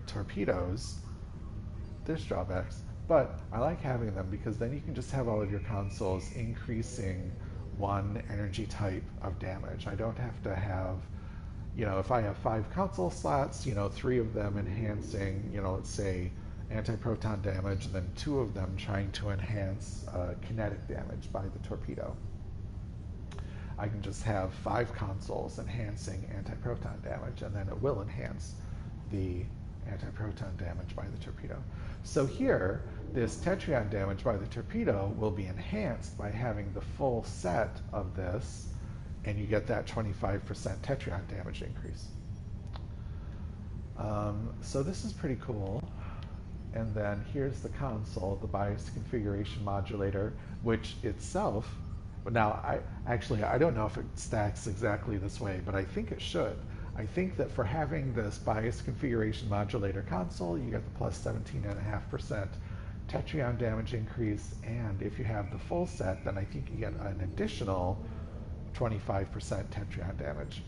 torpedoes. There's drawbacks. But I like having them because then you can just have all of your consoles increasing one energy type of damage. I don't have to have, if I have 5 console slots, 3 of them enhancing, let's say anti-proton damage, and then 2 of them trying to enhance kinetic damage by the torpedo. I can just have 5 consoles enhancing anti-proton damage, and then it will enhance the anti-proton damage by the torpedo. So here, this Tetrion damage by the torpedo will be enhanced by having the full set of this, and you get that 25% Tetrion damage increase. So this is pretty cool. And then here's the console, the Bias Configuration Modulator, which itself, now I don't know if it stacks exactly this way, but I think it should. I think that for having this Bias Configuration Modulator console, you get the plus 17.5% Tetrion damage increase, and if you have the full set, then I think you get an additional 25% Tetrion damage.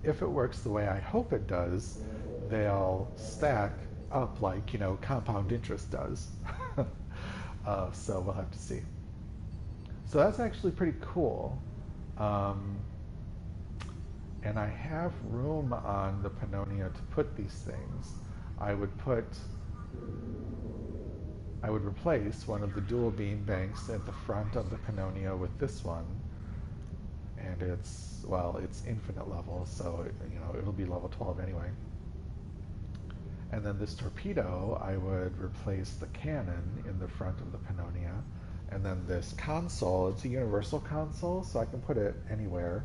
If it works the way I hope it does, they'll stack up like, compound interest does. So we'll have to see. So that's actually pretty cool. And I have room on the Pannonia to put these things. I would replace one of the dual beam banks at the front of the Pannonia with this one. And it's infinite level, so it'll be level 12 anyway. And then this torpedo, I would replace the cannon in the front of the Pannonia. And then this console, it's a universal console, so I can put it anywhere.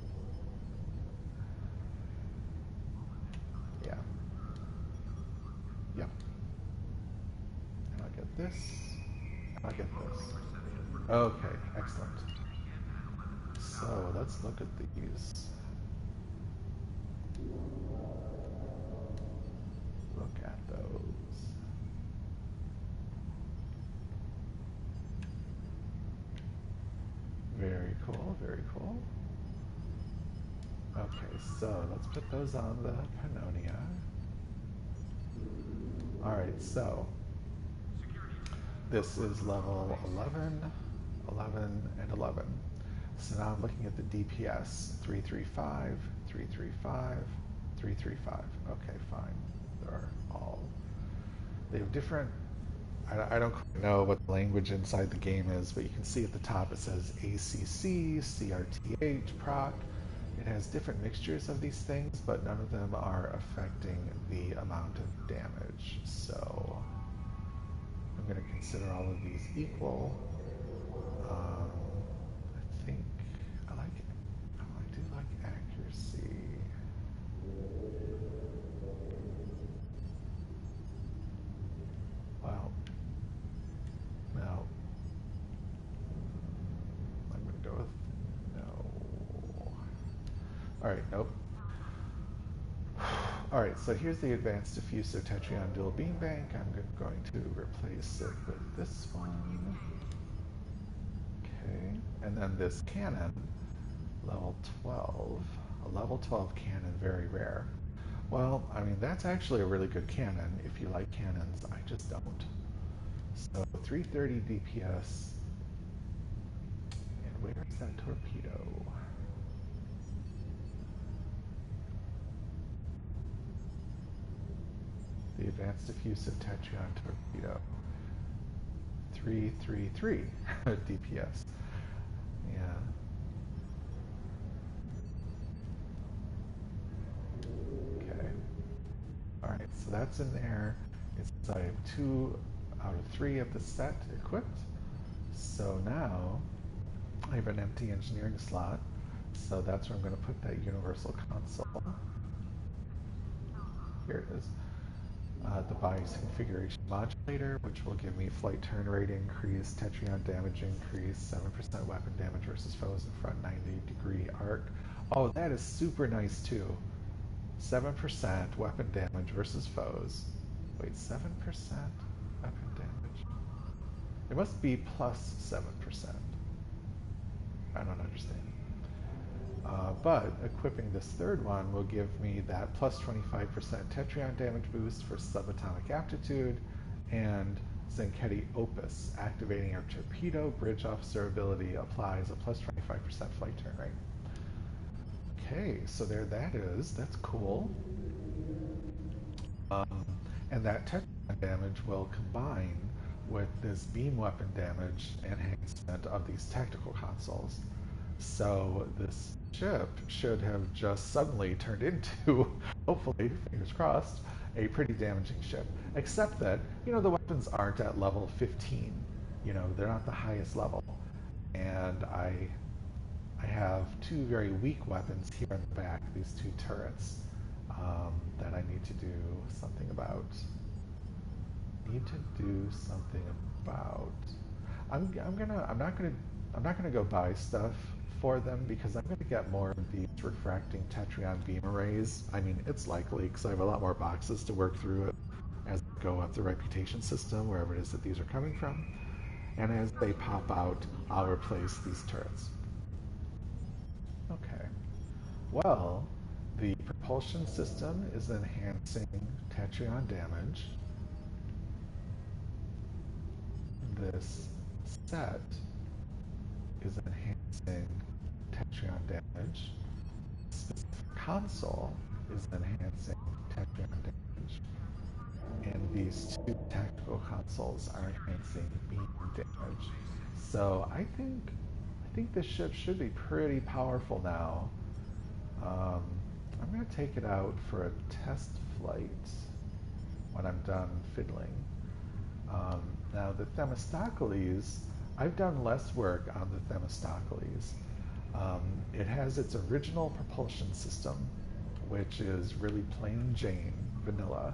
Okay, excellent. So let's look at these. Look at those. Very cool, very cool. Okay, so let's put those on the Pannonia. Alright, so this is level 11, 11, and 11. So now I'm looking at the DPS, 335, 335, 335. Okay, fine. They're all, they have different, I don't quite know what the language inside the game is, but you can see at the top it says ACC, CRTH, proc. It has different mixtures of these things, but none of them are affecting the amount of damage. So I'm going to consider all of these equal. I think I like it. Oh, I do like accuracy. Well, no. I'm going to go with no. All right, nope. All right, so here's the advanced diffuser Tetrion dual beam bank. I'm going to replace it with this one. Okay, and then this cannon, level 12. A level 12 cannon, very rare. Well, I mean, that's actually a really good cannon if you like cannons. I just don't. So 330 DPS. And where is that torpedo? The advanced diffusive Tetrion torpedo. 333 DPS. Yeah. Okay. Alright, so that's in there. It's, I have 2 out of 3 of the set equipped. So now I have an empty engineering slot. So that's where I'm going to put that universal console. Here it is. The body's configuration modulator, which will give me flight turn rate increase, Tetrion damage increase, 7% weapon damage versus foes in front, 90-degree arc. Oh, that is super nice too. 7% weapon damage versus foes. Wait, 7% weapon damage? It must be plus 7%. I don't understand. But equipping this third one will give me that plus 25% Tetrion damage boost for subatomic aptitude, and Zenketti Opus, activating a torpedo bridge officer ability, applies a plus 25% flight turn rate. Okay, so there that is. That's cool. And that Tetrion damage will combine with this beam weapon damage enhancement of these tactical consoles. So this ship should have just suddenly turned into, hopefully, fingers crossed, a pretty damaging ship. Except that, you know, the weapons aren't at level 15. You know, they're not the highest level. And I have 2 very weak weapons here in the back, these 2 turrets, that I need to do something about. I'm not gonna go buy stuff for them because I'm gonna get more of these refracting Tetrion beam arrays. I mean, it's likely because I have a lot more boxes to work through it as I go up the reputation system, wherever it is that these are coming from. And as they pop out, I'll replace these turrets. Okay. Well, the propulsion system is enhancing Tetrion damage. This set is enhancing Tetrion damage. Specific console is enhancing Tetrion damage. And these 2 tactical consoles are enhancing beam damage. So I think this ship should be pretty powerful now. I'm going to take it out for a test flight when I'm done fiddling. Now the Themistocles, I've done less work on the Themistocles. It has its original propulsion system, which is really plain Jane, vanilla.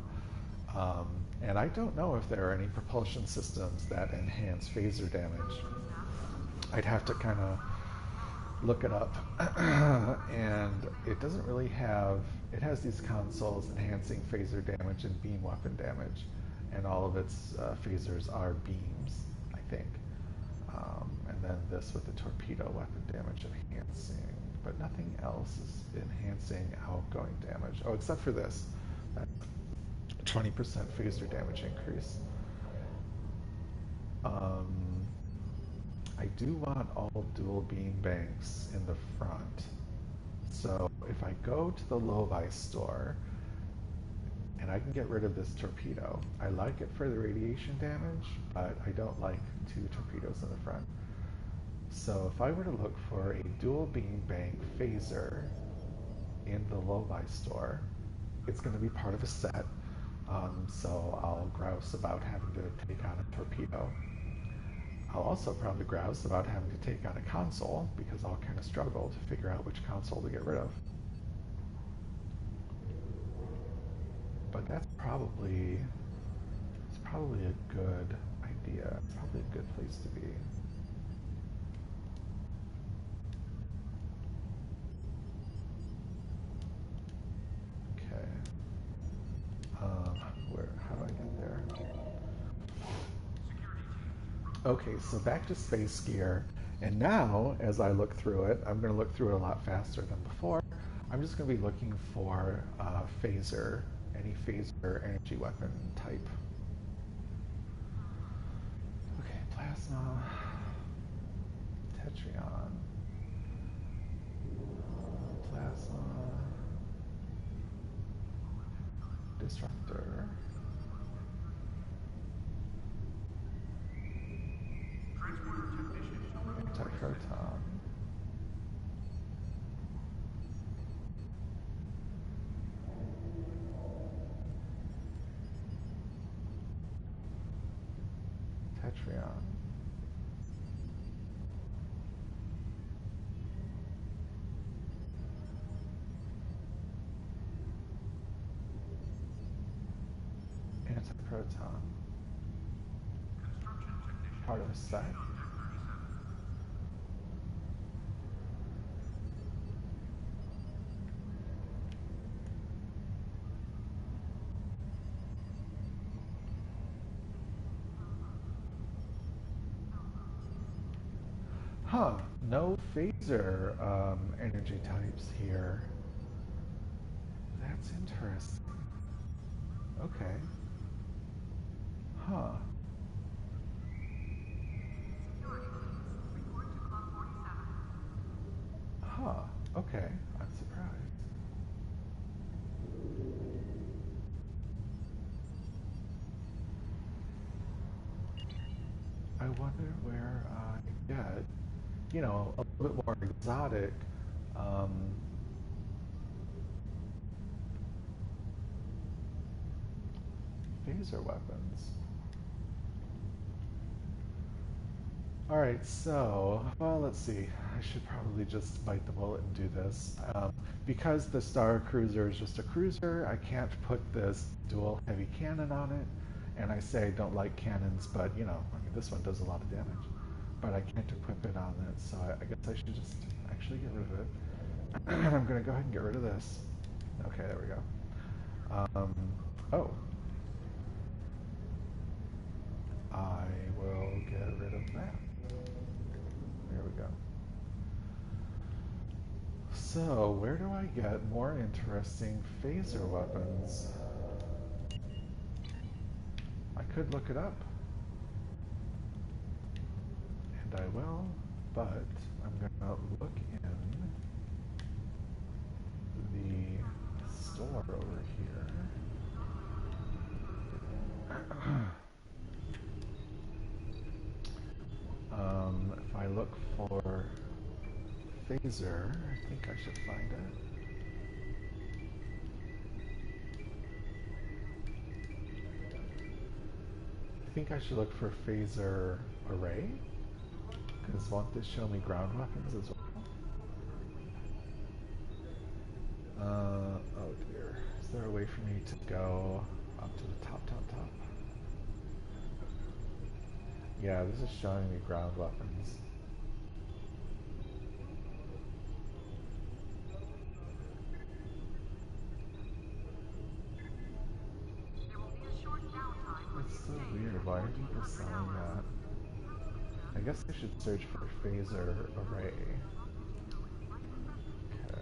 And I don't know if there are any propulsion systems that enhance phaser damage. I'd have to kind of look it up. And it doesn't really have, it has these consoles enhancing phaser damage and beam weapon damage, and all of its phasers are beams, I think. And then this with the torpedo weapon damage enhancing, but nothing else is enhancing outgoing damage. Oh, except for this, that 20% phaser damage increase. I do want all dual beam banks in the front. So if I go to the Lovi store and I can get rid of this torpedo, I like it for the radiation damage, but I don't like two torpedoes in the front. So if I were to look for a dual beam bank phaser in the Lovi store, it's going to be part of a set. So I'll grouse about having to take on a torpedo. I'll also probably grouse about having to take on a console, because I'll kind of struggle to figure out which console to get rid of. But it's probably a good idea. It's probably a good place to be. Okay. How do I get there? Okay, so back to space gear. And now, as I look through it, I'm going to look through it a lot faster than before. I'm just going to be looking for phaser, any phaser energy weapon type. Okay, plasma, Tetrion, plasma, disruptor, antiproton, Tetrion, antiproton, part of a set. Huh, no phaser energy types here. That's interesting. Okay. Huh. Huh. Okay. I'm surprised. I wonder where I get, a little bit more exotic phaser weapons. All right, so, well, let's see. I should probably just bite the bullet and do this. Because the Star Cruiser is just a cruiser, I can't put this dual heavy cannon on it. And I say I don't like cannons, but, I mean, this one does a lot of damage. But I can't equip it on it, so I guess I should just actually get rid of it. I'm going to go ahead and get rid of this. Okay, there we go. Oh. I will get rid of that. There we go. So, where do I get more interesting phaser weapons? I could look it up. And I will, but I'm going to look in the store over here. If I look for phaser, I think I should find it. I think I should look for phaser array, because won't this show me ground weapons as well? Oh dear. Is there a way for me to go up to the top? Yeah, this is showing me ground weapons. why are people selling that? I guess I should search for phaser array. Okay.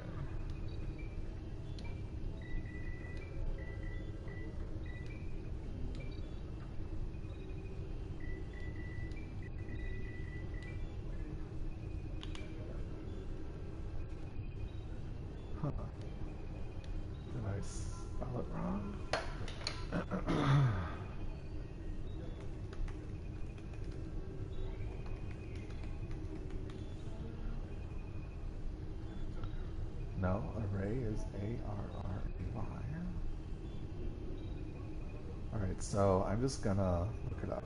Huh. Did I spell it wrong? No, array is A-R-R-A-Y. Alright, so I'm just gonna look it up.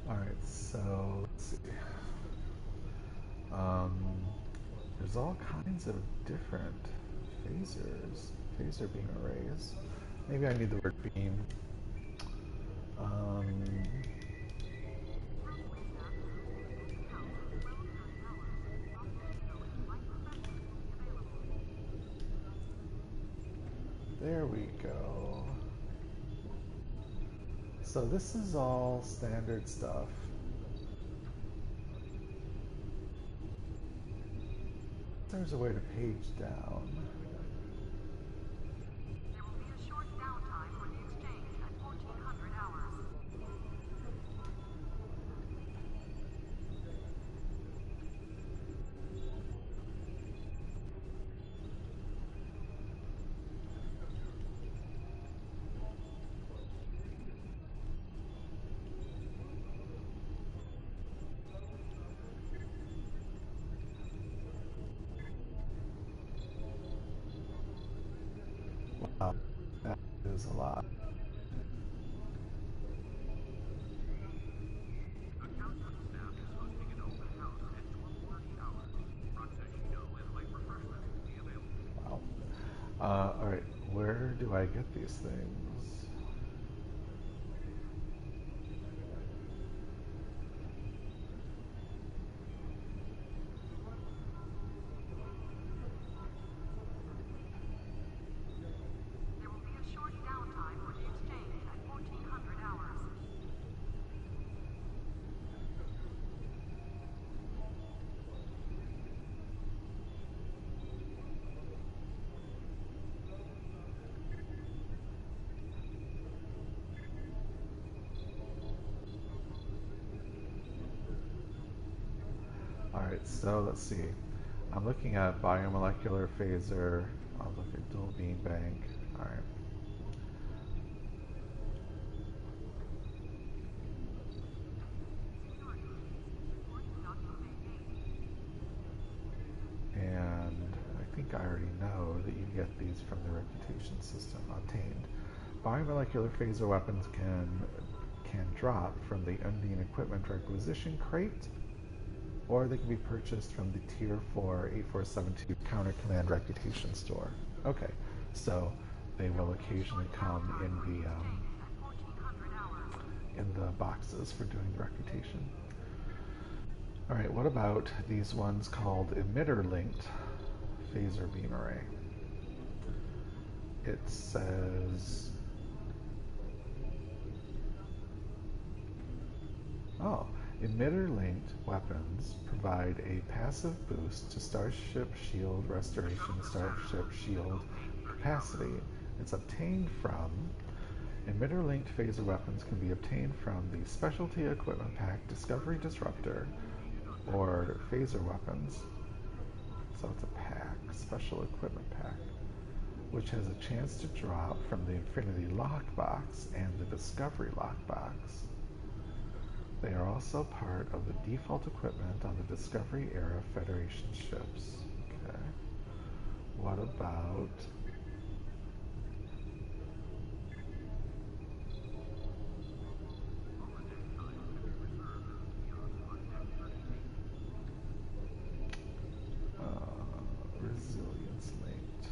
Alright, so let's see. There's all kinds of different phasers, phaser beam arrays. Maybe I need the word beam. There we go. So this is all standard stuff. There's a way to page down. There will be a short downtime for the exchange at 1400 hours. Wow, that is a lot. Wow. Alright, where do I get these things? There will be a short downtime for the exchange at 1400 hours. Alright, so let's see. I'm looking at biomolecular phaser. I'll look at dual beam bank. Alright. And I think I already know that you get these from the reputation system obtained. Biomolecular phaser weapons can drop from the Undine Equipment Requisition Crate, or they can be purchased from the Tier 4 8472 Counter Command Reputation Store. Okay, so they will occasionally come in in the boxes for doing the reputation. Alright, what about these ones called emitter-linked phaser beam array? It says... Oh, emitter-linked weapons provide a passive boost to Starship Shield Restoration Starship Shield capacity. It's obtained from... Emitter-linked phaser weapons can be obtained from the Specialty Equipment Pack Discovery Disruptor or phaser weapons. So it's a pack, Special Equipment Pack, which has a chance to drop from the Infinity Lockbox and the Discovery Lockbox. They are also part of the default equipment on the Discovery era Federation ships. Okay. What about... resilience linked.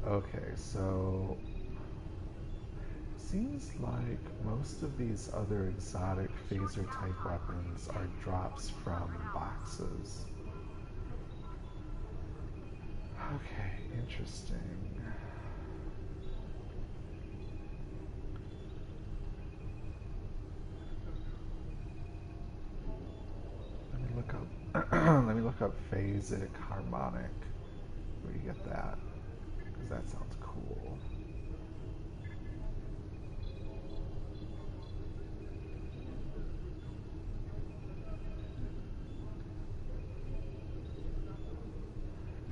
Okay, so seems like most of these other exotic phaser type weapons are drops from boxes. Okay, interesting. Let me look up let me look up phasic harmonic. Where do you get that? Because that sounds cool.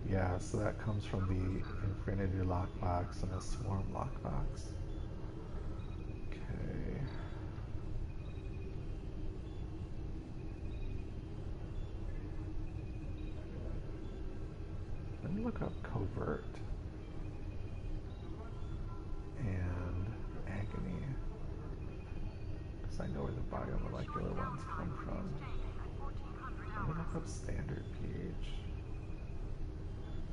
Yeah, so that comes from the Infinity Lockbox and the Swarm Lockbox. Okay. Let me look up Covert and Agony, because I know where the biomolecular ones come from. Let me look up Standard pH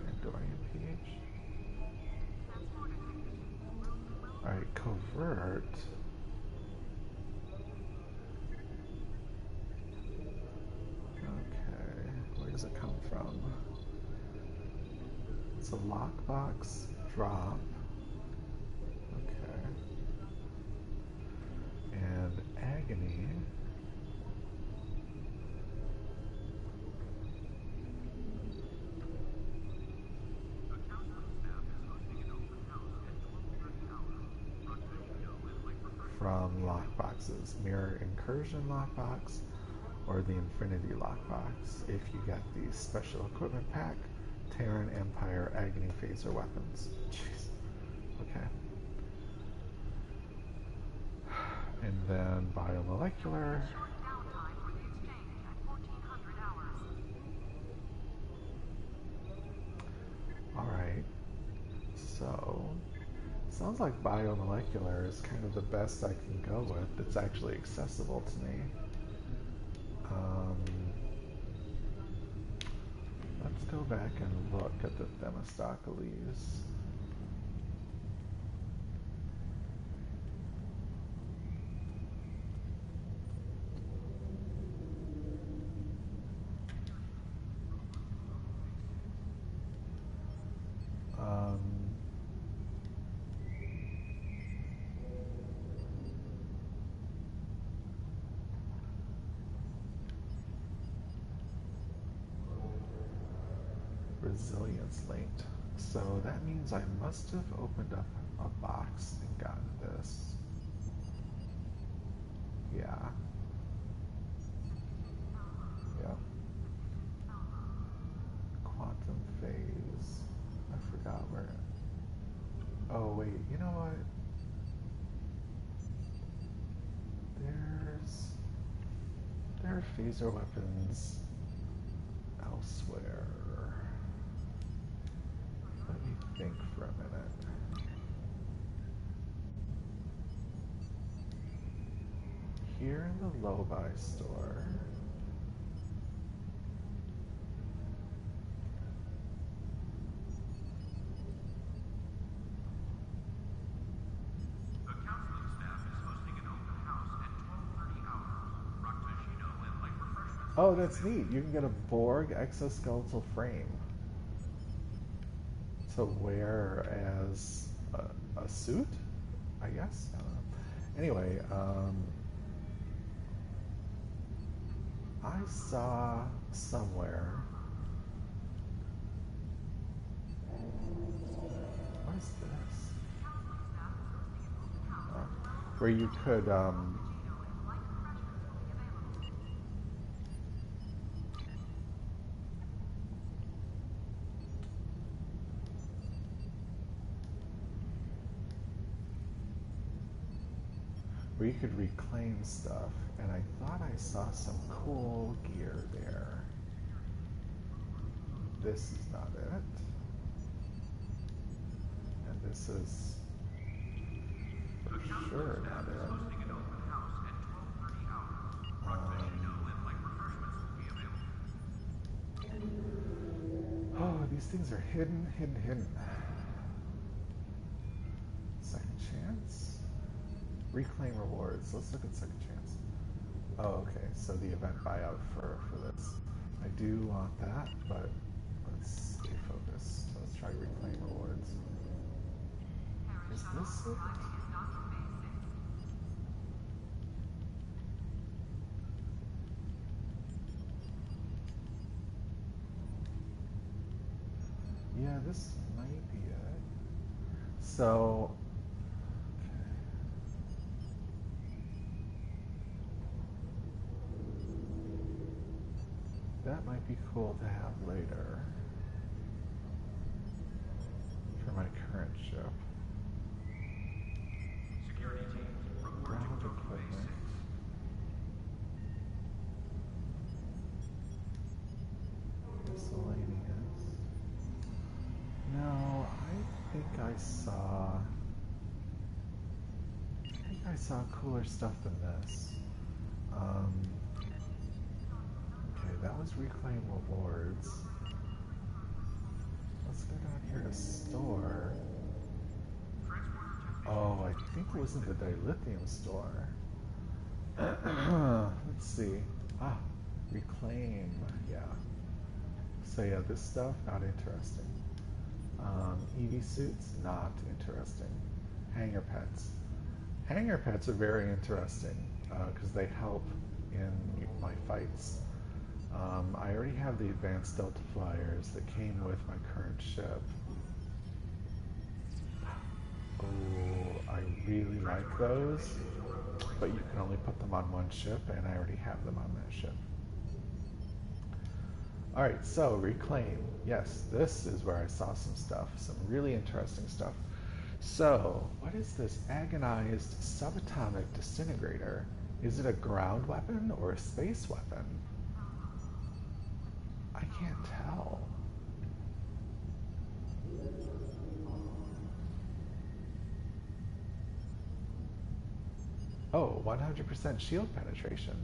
and Dorian pH. Alright, Covert. Okay, where does it come from? It's a lockbox drop. Okay. And Agony. From lockboxes, Mirror Incursion lockbox or the Infinity lockbox if you get the Special Equipment Pack, Terran Empire Agony Phaser weapons. Jeez. Okay. And then biomolecular. Alright. So sounds like biomolecular is kind of the best I can go with. It's actually accessible to me. Let's go back and look at the Themistocles. Resilience linked. So that means I must have opened up a box and gotten this. Yeah. Yep. Quantum phase. I forgot where. Oh wait, you know what? There are phaser weapons elsewhere. Let me think for a minute. Here in the Lobi store. Oh, that's neat. You can get a Borg exoskeletal frame to wear as a suit, I guess. I don't know. Anyway, I saw somewhere. What is this? Oh, where you could reclaim stuff, and I thought I saw some cool gear there. This is not it. And this is for sure not it. Oh, these things are hidden, hidden, hidden. Second chance? Reclaim rewards. Let's look at second chance. Oh, okay. So the event buyout for this. I do want that, but let's stay focused. Let's try reclaim rewards. Is this it? Yeah, this might be it. So, that might be cool to have later for my current ship. Security teams, Ground equipment. Miscellaneous. No, I think I saw cooler stuff than this. Okay, that was reclaim rewards. Let's go down here to store. Oh, I think it was in the dilithium store. Let's see. Ah, reclaim. Yeah. So yeah, this stuff, not interesting. EV suits, not interesting. Hanger pets. Hanger pets are very interesting because they help in my fights. I already have the advanced Delta flyers that came with my current ship. Oh, I really like those, but you can only put them on one ship, and I already have them on that ship. Alright, so reclaim. Yes, this is where I saw some stuff, some really interesting stuff. So, what is this agonized subatomic disintegrator? Is it a ground weapon or a space weapon? I can't tell. Oh, 100% shield penetration.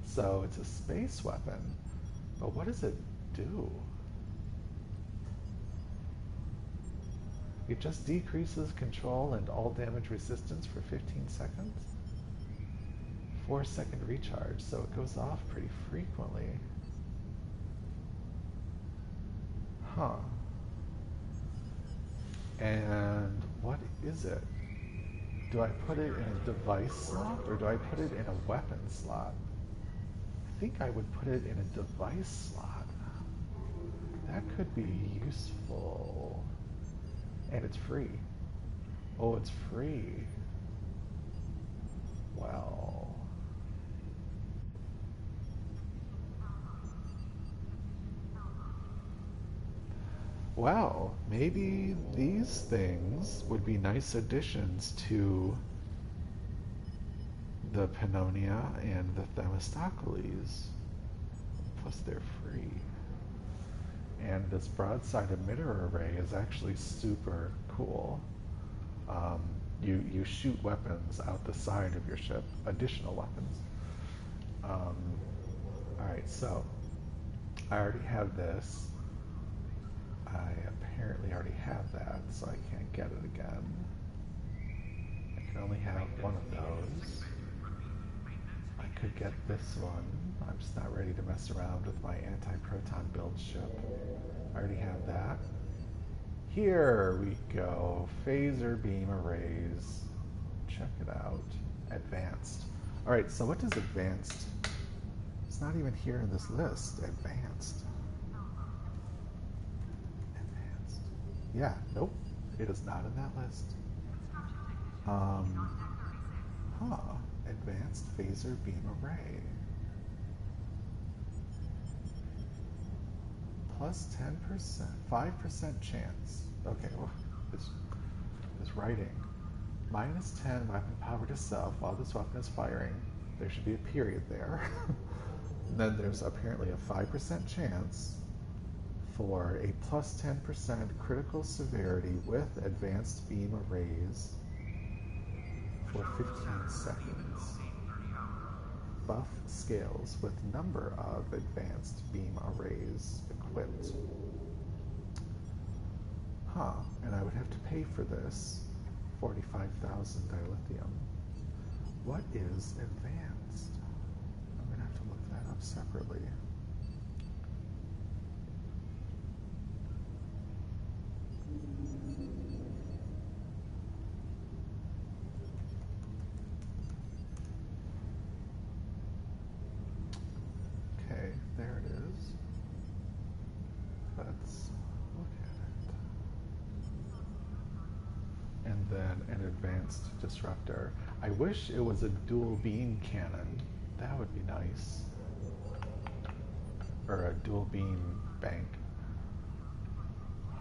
So it's a space weapon. But what does it do? It just decreases control and all damage resistance for 15 seconds. 4-second recharge, so it goes off pretty frequently. Huh. And what is it? Do I put it in a device slot or do I put it in a weapon slot? I think I would put it in a device slot. That could be useful. And it's free. Oh, it's free. Well. Well, maybe these things would be nice additions to the Pannonia and the Themistocles. Plus they're free. And this broadside emitter array is actually super cool. You shoot weapons out the side of your ship, additional weapons. Alright, so I already have this. I apparently already have that, so I can't get it again. I can only have one of those. I could get this one. I'm just not ready to mess around with my anti-proton build ship. I already have that. Here we go. Phaser beam arrays. Check it out. Advanced. Alright, so what does advanced? It's not even here in this list. Advanced. Advanced. Yeah, nope. It is not in that list. Advanced phaser beam array. Plus 10%, 5% chance. Okay, well, this writing. Minus 10 weapon power to self while this weapon is firing. There should be a period there. And then there's apparently a 5% chance for a plus 10% critical severity with advanced beam arrays for 15 seconds. Buff scales with number of advanced beam arrays equipped. Huh, and I would have to pay for this 45,000 dilithium. What is advanced? I'm gonna have to look that up separately. Okay, there it is. Let's look at it. And then an advanced disruptor. I wish it was a dual beam cannon. That would be nice. Or a dual beam bank.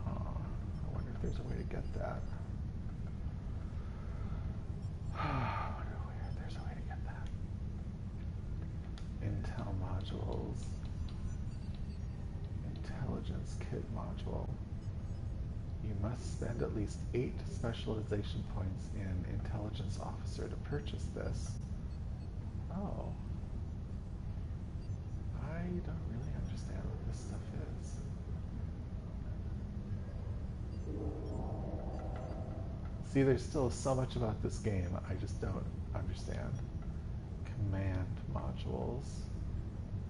Huh. I wonder if there's a way to get that. I wonder if there's a way to get that. Intel modules. Intelligence kit module. You must spend at least 8 specialization points in Intelligence Officer to purchase this. Oh. I don't really understand what this stuff is. See, there's still so much about this game I just don't understand. Command modules.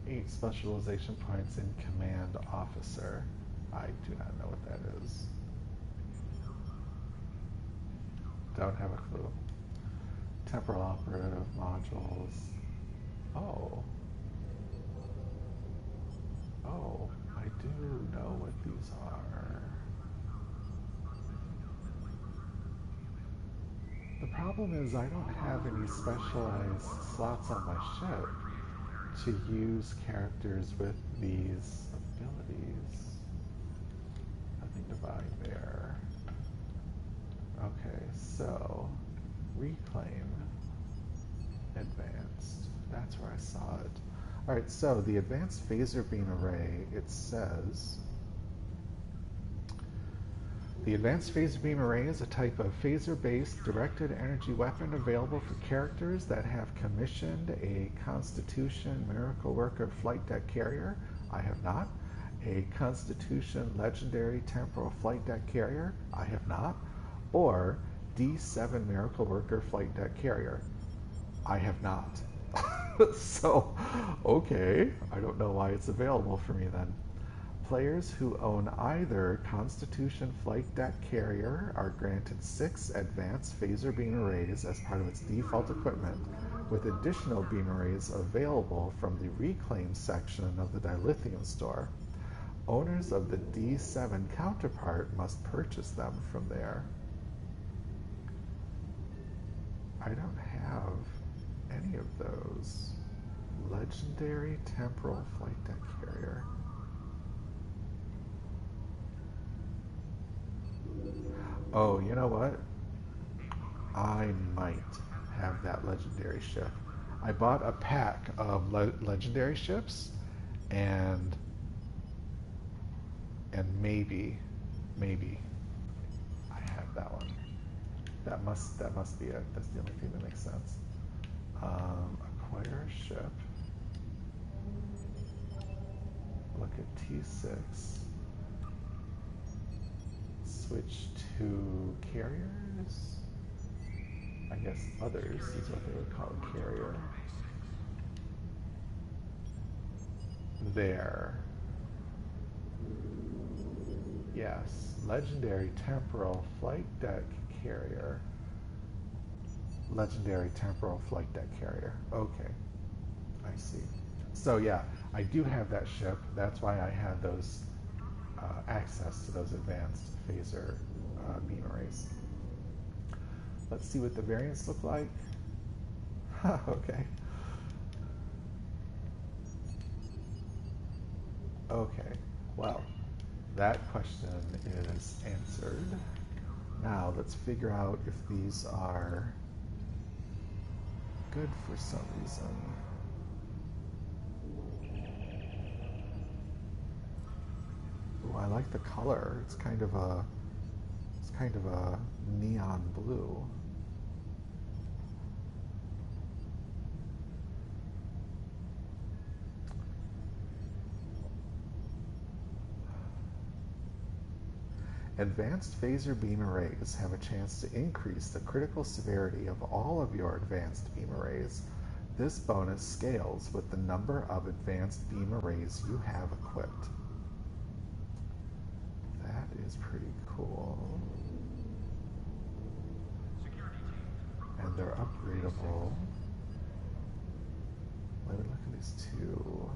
8 specialization points in Command Officer. I do not know what that is. Don't have a clue. Temporal operative modules. Oh. Oh, I do know what these are. The problem is I don't have any specialized slots on my ship to use characters with these abilities. Nothing to buy there. Okay, so reclaim advanced. That's where I saw it. Alright, so the advanced phaser beam array, it says the advanced phaser beam array is a type of phaser-based directed energy weapon available for characters that have commissioned a Constitution Miracle Worker flight deck carrier. I have not. A Constitution Legendary Temporal Flight Deck Carrier. I have not. Or D7 Miracle Worker flight deck carrier. I have not. So, okay, I don't know why it's available for me then. Players who own either Constitution flight deck carrier are granted 6 advanced phaser beam arrays as part of its default equipment, with additional beam arrays available from the reclaim section of the dilithium store. Owners of the D7 counterpart must purchase them from there. I don't have any of those. Legendary Temporal Flight Deck Carrier. Oh, you know what? I might have that legendary ship. I bought a pack of legendary ships, and maybe I have that one. That must be it. That's the only thing that makes sense. Acquire ship. Look at T6. Switch to carriers. I guess others is what they would call a carrier. there. Yes, legendary temporal flight deck carrier. Legendary temporal flight deck carrier. Okay, I see. So yeah, I do have that ship. That's why I had those access to those advanced phaser beam arrays. Let's see what the variants look like. Okay. Okay. Well, that question is answered. Now let's figure out if these are good for some reason. Ooh, I like the color. It's kind of a neon blue. Advanced phaser beam arrays have a chance to increase the critical severity of all of your advanced beam arrays. This bonus scales with the number of advanced beam arrays you have equipped. That is pretty cool. And they're upgradable. Let me look at these two.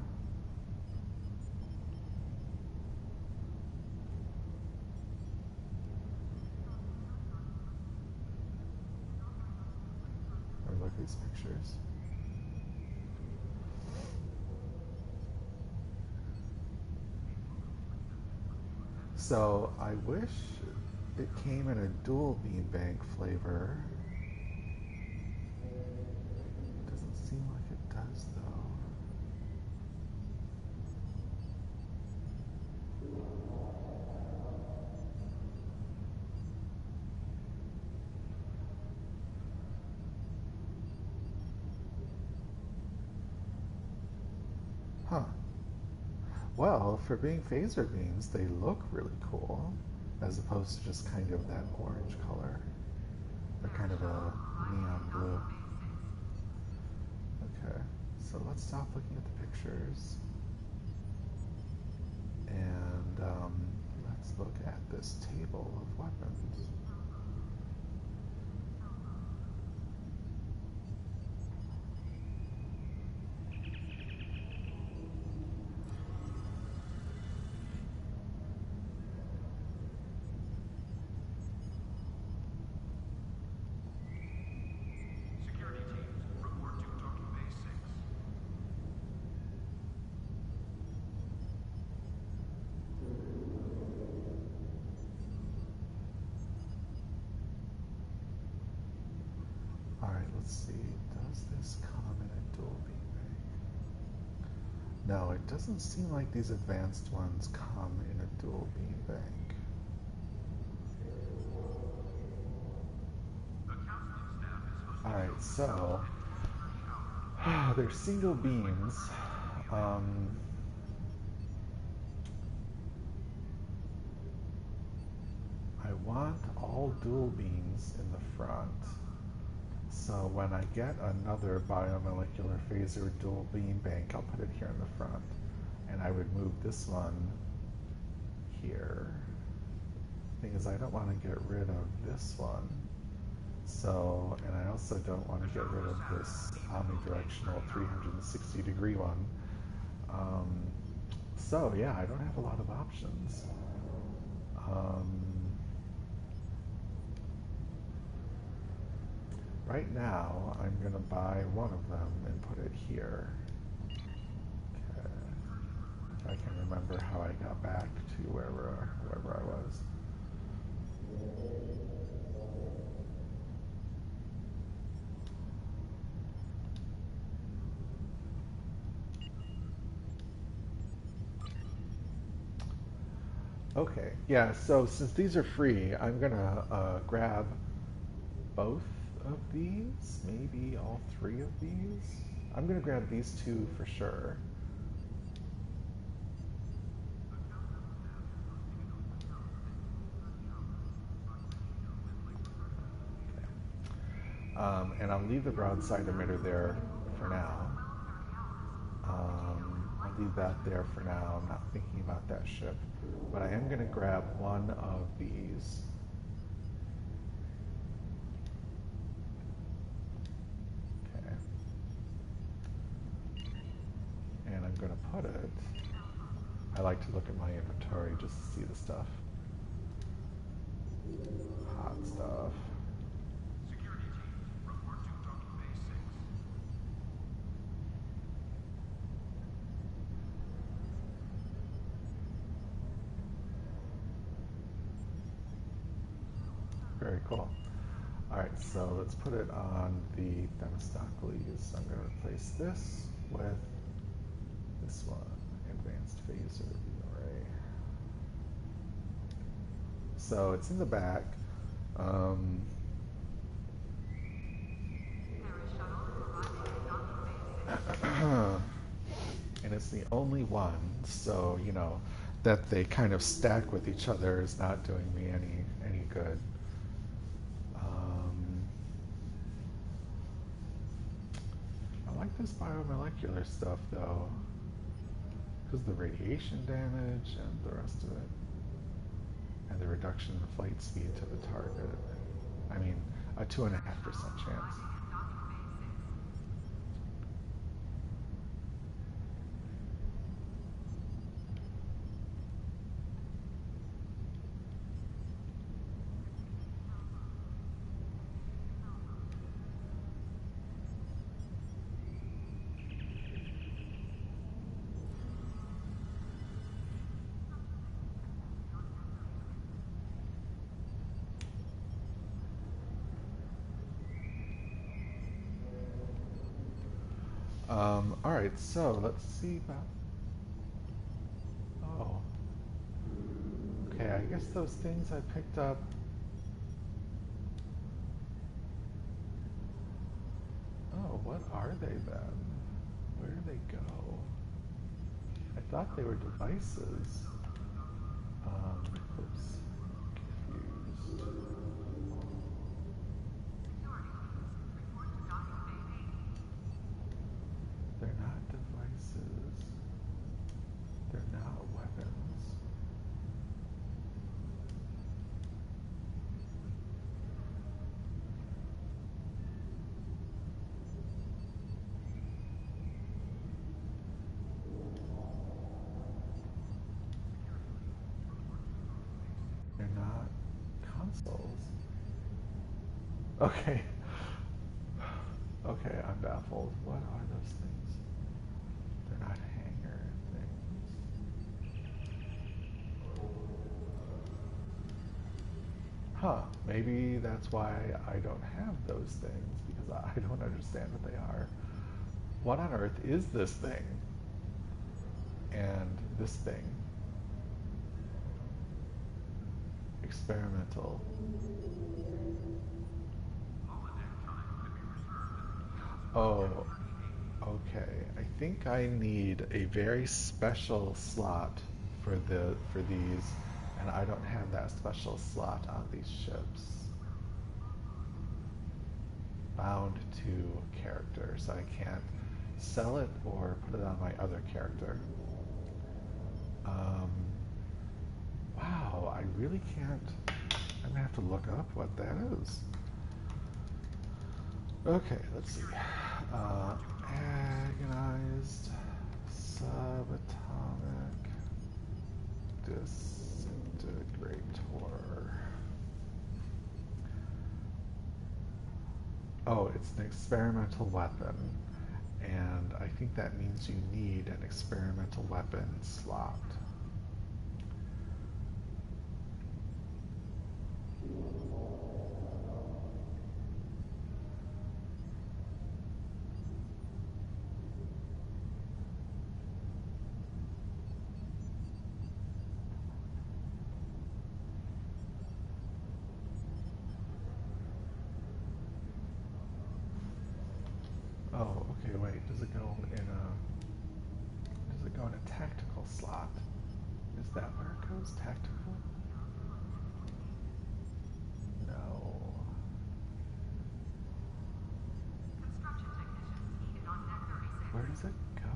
Let me look at these pictures. So I wish it came in a dual beanbag flavor. Doesn't seem like it does though. Huh. Well, for being phaser beams, they look really cool, as opposed to just kind of that orange color. They're kind of a neon blue. Okay, so let's stop looking at the pictures. And let's look at this table of weapons. Security teams, report to Talking Base 6. Alright, let's see. Does this come in a dual beanbag? No, it doesn't seem like these advanced ones come in a dual beanbag. Alright, so they're single beams. I want all dual beams in the front. So when I get another biomolecular phaser dual beam bank, I'll put it here in the front. And I would move this one here. Thing is, I don't want to get rid of this one. So, and I also don't want to get rid of this omnidirectional 360-degree one. So yeah, I don't have a lot of options. Right now, I'm going to buy one of them and put it here. Okay. If I can remember how I got back to wherever I was. Okay, yeah, so since these are free, I'm gonna grab both of these, maybe all three of these. I'm gonna grab these two for sure. And I'll leave the broadside emitter there for now. Let's leave that there for now. I'm not thinking about that ship. But I am going to grab one of these. Okay. And I'm going to put it... I like to look at my inventory just to see the stuff. Hot stuff. Security team, report to docking bay 6. Very cool. Alright, so let's put it on the Themistocles. I'm going to replace this with this one. Advanced phaser array. So it's in the back. And it's the only one, so you know that they kind of stack with each other is not doing me any good. I like this biomolecular stuff though, because the radiation damage and the rest of it, and the reduction in flight speed to the target. I mean, a 2.5% chance. Alright, so let's see about... Oh. Okay, I guess those things I picked up... Oh, what are they then? Where do they go? I thought they were devices. Oops. Confused. They're not devices. They're not weapons. They're not consoles. Okay. Okay, I'm baffled. What are those things? They're not hangar things. Huh, maybe that's why I don't have those things, because I don't understand what they are. What on earth is this thing? And this thing? Experimental. Oh, okay. I think I need a very special slot for these, and I don't have that special slot on these ships. Bound to character, so I can't sell it or put it on my other character. Wow, I really can't. I'm gonna have to look up what that is. Okay, let's see. Agonized subatomic disintegrator. Oh, it's an experimental weapon, and I think that means you need an experimental weapon slot. Oh, okay, wait, does it go in a tactical slot? Is that where it goes? Tactical? No. Construction technicians needed on deck 36. Where does it go?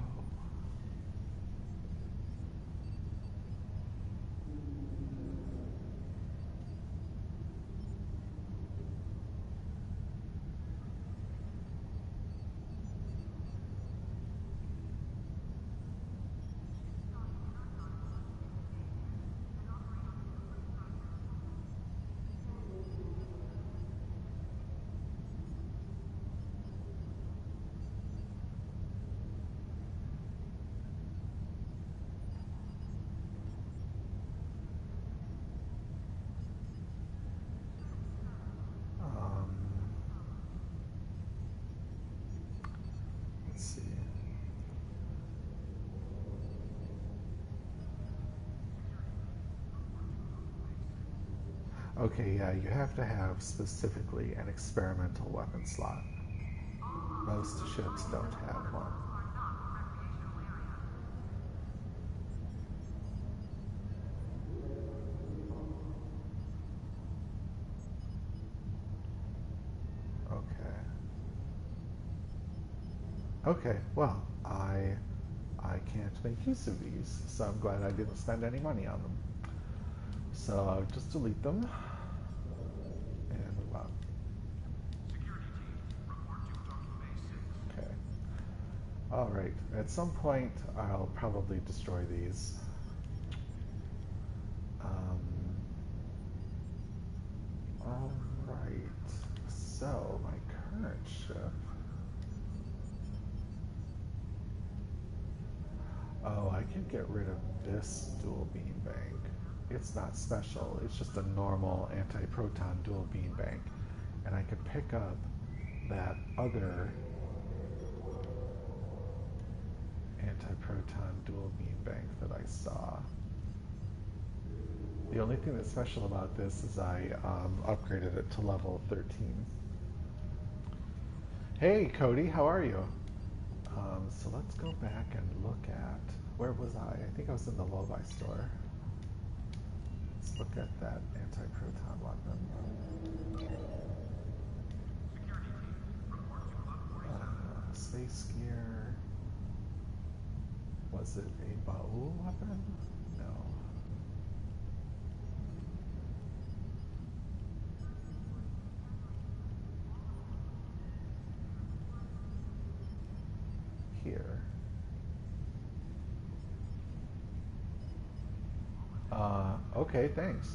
Okay, yeah, you have to have specifically an experimental weapon slot. Most ships don't have one. Okay. Okay, well, I can't make use of these, so I'm glad I didn't spend any money on them. So I'll just delete them and move on. Okay. All right. At some point, I'll probably destroy these. Um, all right. So my current ship. Oh, I can get rid of this dual beam bank. It's not special. It's just a normal anti-proton dual beam bank, and I could pick up that other anti-proton dual beam bank that I saw. The only thing that's special about this is I upgraded it to level 13. Hey Cody, how are you? So let's go back and look at, where was I? I think I was in the Lobi store. Let's look at that anti-proton weapon. Space gear. Was it a Baul weapon? No. Here. Okay, thanks.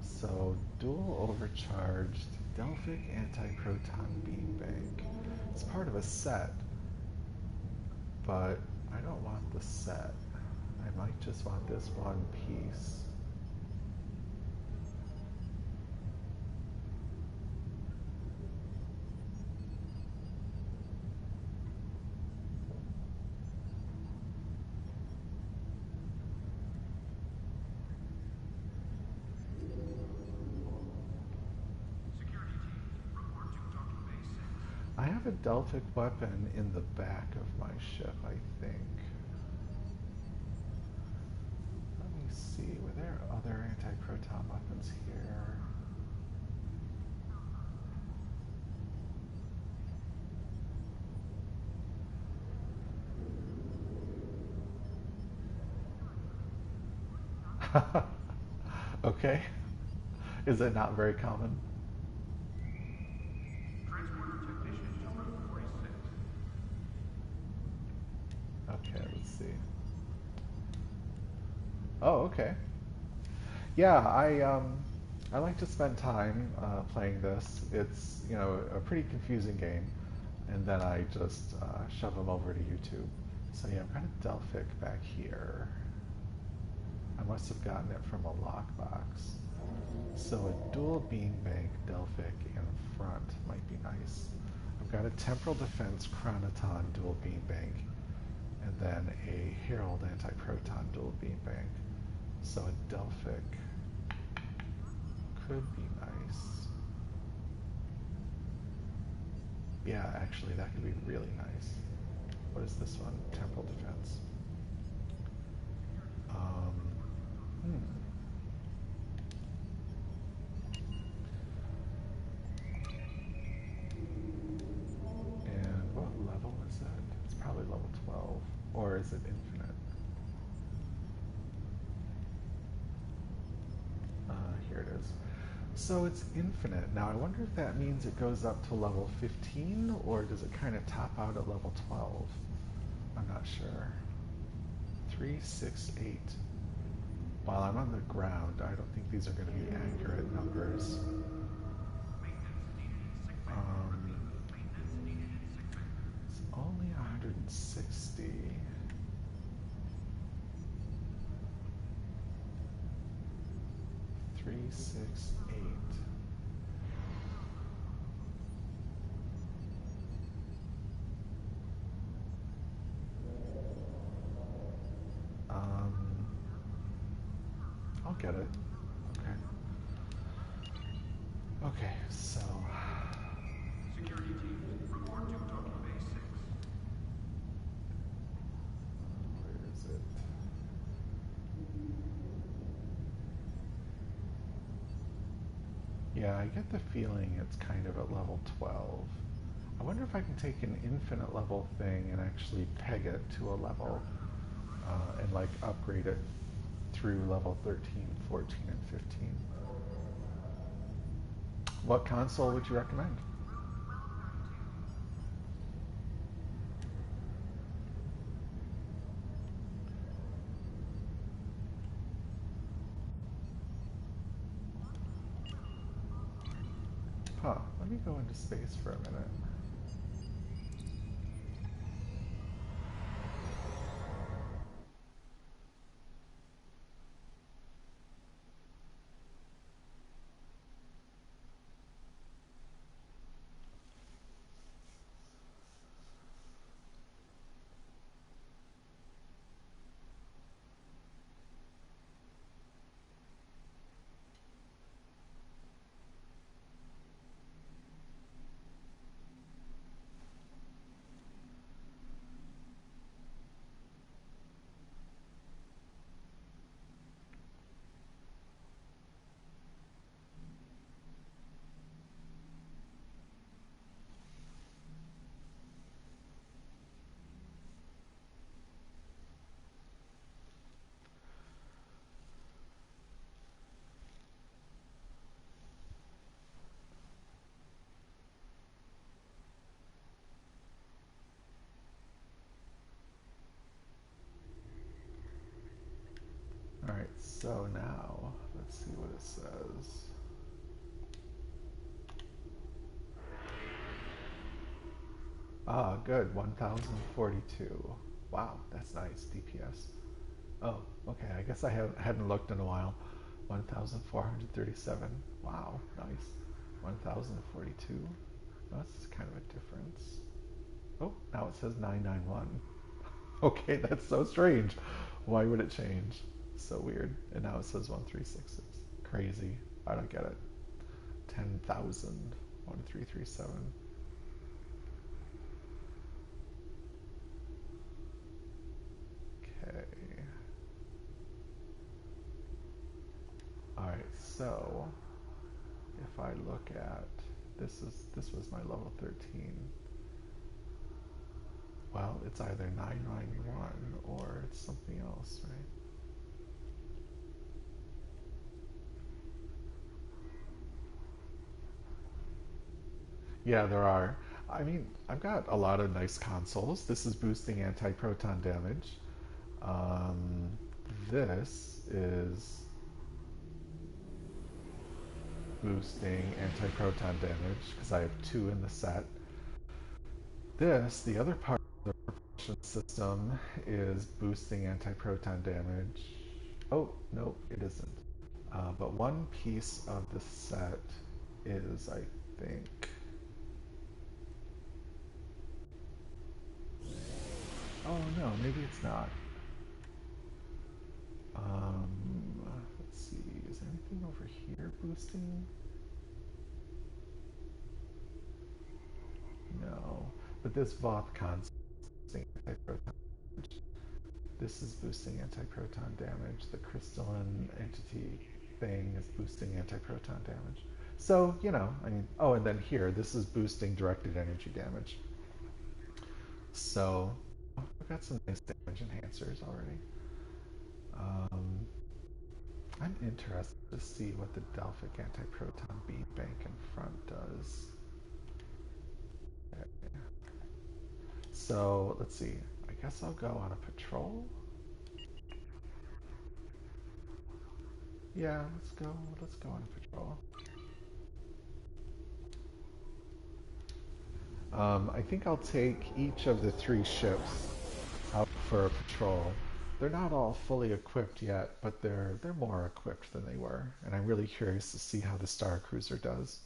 So dual overcharged Delphic anti-proton beam bank. It's part of a set, but I don't want the set. I might just want this one piece. I have a Delphic weapon in the back of my ship, I think. Let me see, were there other anti-proton weapons here? Okay. Is it not very common? Okay, let's see. Oh, okay. Yeah, I like to spend time playing this. It's a pretty confusing game, and then I just shove them over to YouTube. So yeah, I've got a Delphic back here. I must have gotten it from a lockbox. So a dual beam bank Delphic in front might be nice. I've got a temporal defense Chronoton dual beam bank, and then a Herald anti-proton dual beam bank. So a Delphic could be nice. Yeah, actually, that could be really nice. What is this one? Temporal defense. Hmm. And what level is it? It's probably level 12. Or is it infinite? Here it is. So it's infinite. Now I wonder if that means it goes up to level 15, or does it kind of top out at level 12? I'm not sure. 3, 6, 8. While I'm on the ground, I don't think these are going to be accurate numbers. It's only 160. 3, 6, 8. I'll get it. Yeah, I get the feeling it's kind of at level 12. I wonder if I can take an infinite level thing and actually peg it to a level and like upgrade it through level 13, 14, and 15. What console would you recommend? Huh, let me go into space for a minute. Alright, so now, let's see what it says. Ah, good, 1042. Wow, that's nice, DPS. Oh, okay, I guess I hadn't looked in a while. 1437. Wow, nice. 1042. That's kind of a difference. Oh, now it says 991. Okay, that's so strange. Why would it change? So weird. And now it says 1366. Crazy. I don't get it. 10,000. 1337. Okay. Alright, so if I look at this was my level 13. Well, it's either 991 or it's something else, right? Yeah, there are. I mean, I've got a lot of nice consoles. This is boosting anti-proton damage. Um, this is boosting anti-proton damage because I have two in the set. This, the other part of the propulsion system, is boosting anti-proton damage. Oh, no, it isn't. But one piece of the set is, I think... Oh, no, maybe it's not. Let's see, is anything over here boosting? No, but this VOTCon is boosting anti-proton damage. This is boosting anti-proton damage. The crystalline entity thing is boosting anti-proton damage. So, you know, I mean, oh, and then here, this is boosting directed energy damage. So, I've got some nice damage enhancers already. I'm interested to see what the Delphic anti-proton beam bank in front does. Okay. So, let's see. I guess I'll go on a patrol. Yeah, let's go on a patrol. I think I'll take each of the 3 ships out for a patrol. They're not all fully equipped yet, but they're more equipped than they were, and I'm really curious to see how the Star Cruiser does.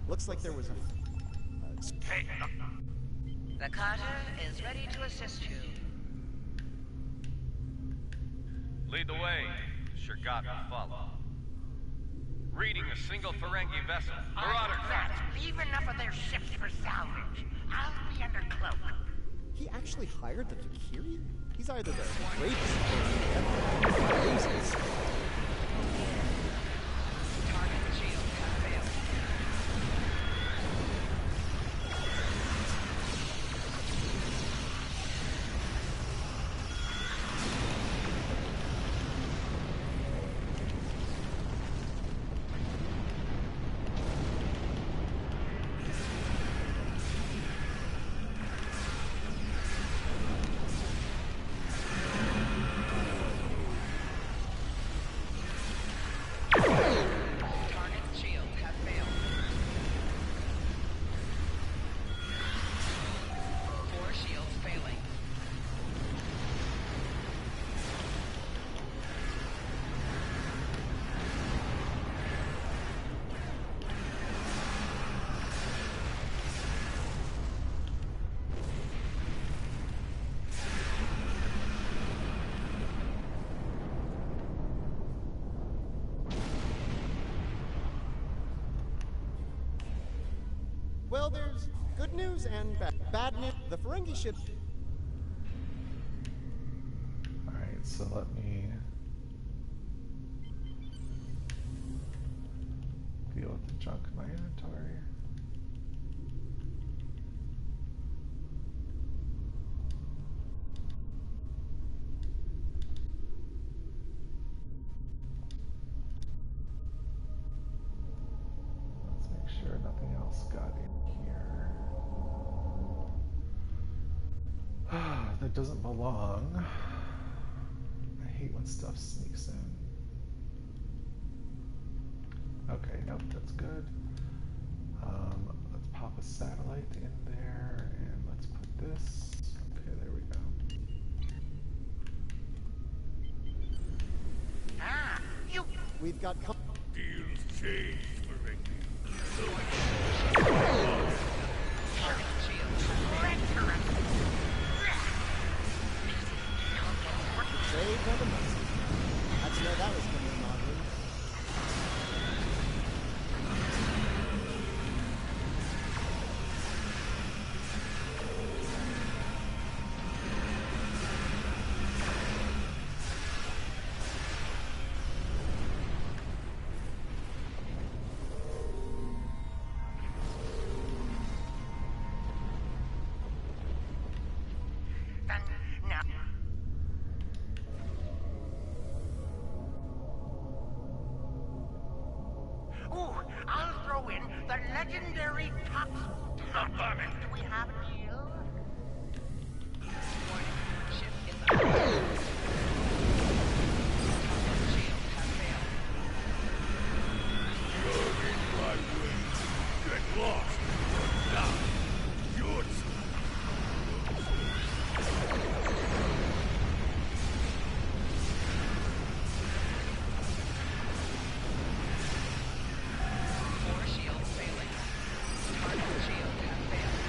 Looks like there was a... Hey, The Carter is ready to assist you. Lead the way. Shurgat will follow. Reading a single Ferengi vessel. Marauder craft. Leave enough of their ships for salvage. I'll be under cloak. He actually hired the Valkyrie? He's either the greatest or the loses. Target shields have failed. Target shields have failed. 4 shields failing. Well, there's good news and bad news. The Ferengi ship. Alright, so let me deal with the junk in my inventory. Let's make sure nothing else got in here. That doesn't belong. I hate when stuff sneaks in. Okay, nope, that's good. Let's pop a satellite in there and let's put this. Okay, there we go. Ah, you. We've got. Deals changed, Ferengi. Target shields. Save for the mercy. That's where that was coming in, Audrey. Then now. Ooh, I'll throw in the legendary tox. Do we have a deal? Warning, ship is under attack. Shields have failed. You're in my way. Get lost. Now, yours. Four shields failing. Target shields have failed.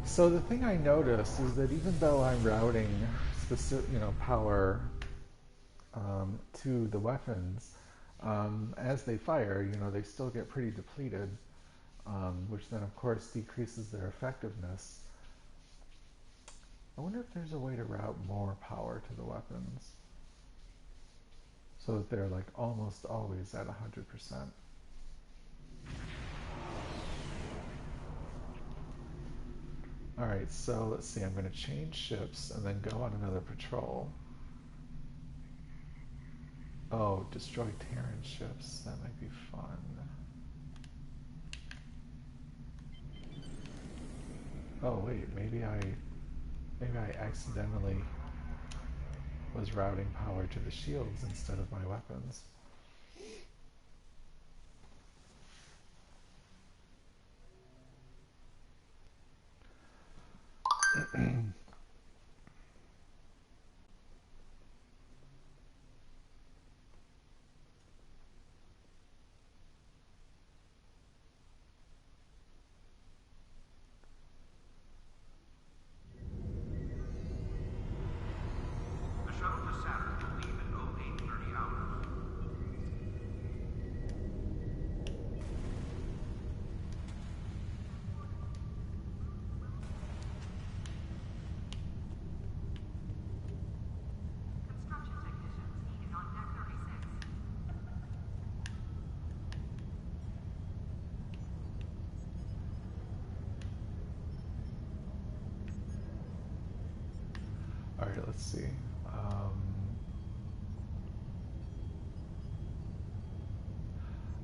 So the thing I noticed is that even though I'm routing specific, power to the weapons, as they fire, they still get pretty depleted, which then of course decreases their effectiveness. I wonder if there's a way to route more power to the weapons so that they're like almost always at 100%. Alright, so let's see, I'm going to change ships and then go on another patrol. Oh, destroy Terran ships. That might be fun. Oh wait, maybe I accidentally was routing power to the shields instead of my weapons. The shuttle to Saturn will leave in 0830 hours. Construction technicians needed on deck 36. Alright, let's see.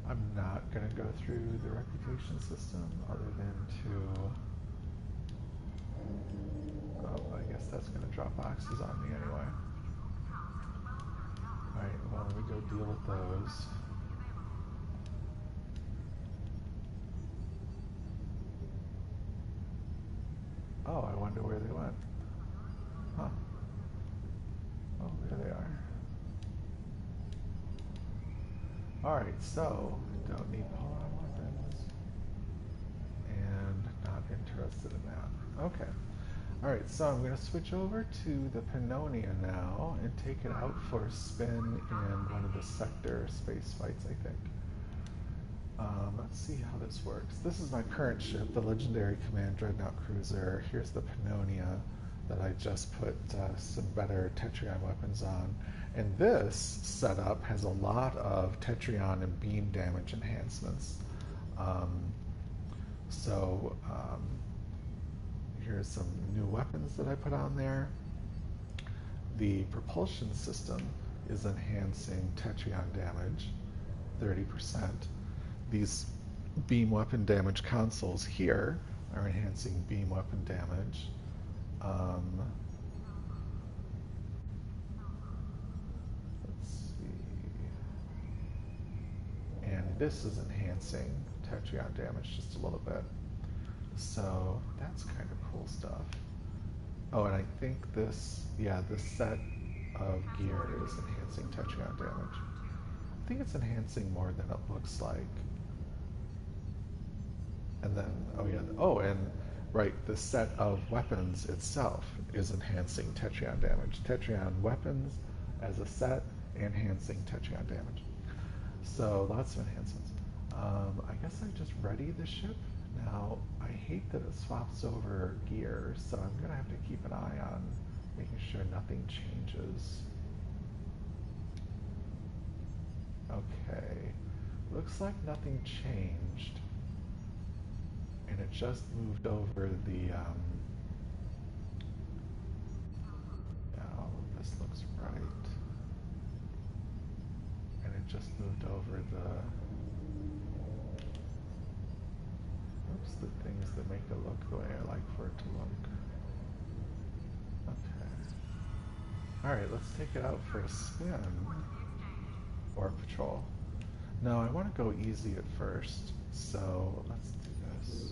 I'm not going to go through the reputation system other than to... Oh, I guess that's going to drop boxes on me anyway. Alright, well, let me go deal with those. Oh, I wonder where they went. Huh. Oh, there they are. Alright, so, don't need polearm weapons. And not interested in that. Okay. Alright, so I'm going to switch over to the Pannonia now and take it out for a spin in one of the sector space fights, I think. Let's see how this works. This is my current ship, the Legendary Command Dreadnought Cruiser. Here's the Pannonia that I just put some better Tetrion weapons on. And this setup has a lot of Tetrion and beam damage enhancements. Here's some new weapons that I put on there. The propulsion system is enhancing Tetrion damage, 30%. These beam weapon damage consoles here are enhancing beam weapon damage. Let's see. And this is enhancing Tetrion damage just a little bit. So that's kind of cool stuff. Oh, and I think this set of gear is enhancing Tetrion damage. I think it's enhancing more than it looks like. And then, the set of weapons itself is enhancing Tetrion damage. Tetrion weapons as a set, enhancing Tetrion damage. So lots of enhancements. I guess I just ready the ship. Now, I hate that it swaps over gear, so I'm going to have to keep an eye on making sure nothing changes. Okay, looks like nothing changed. And it just moved over the, this looks right. And it just moved over the things that make it look the way I like for it to look. Okay. Alright, let's take it out for a spin. Or patrol. No, I want to go easy at first, so let's do this.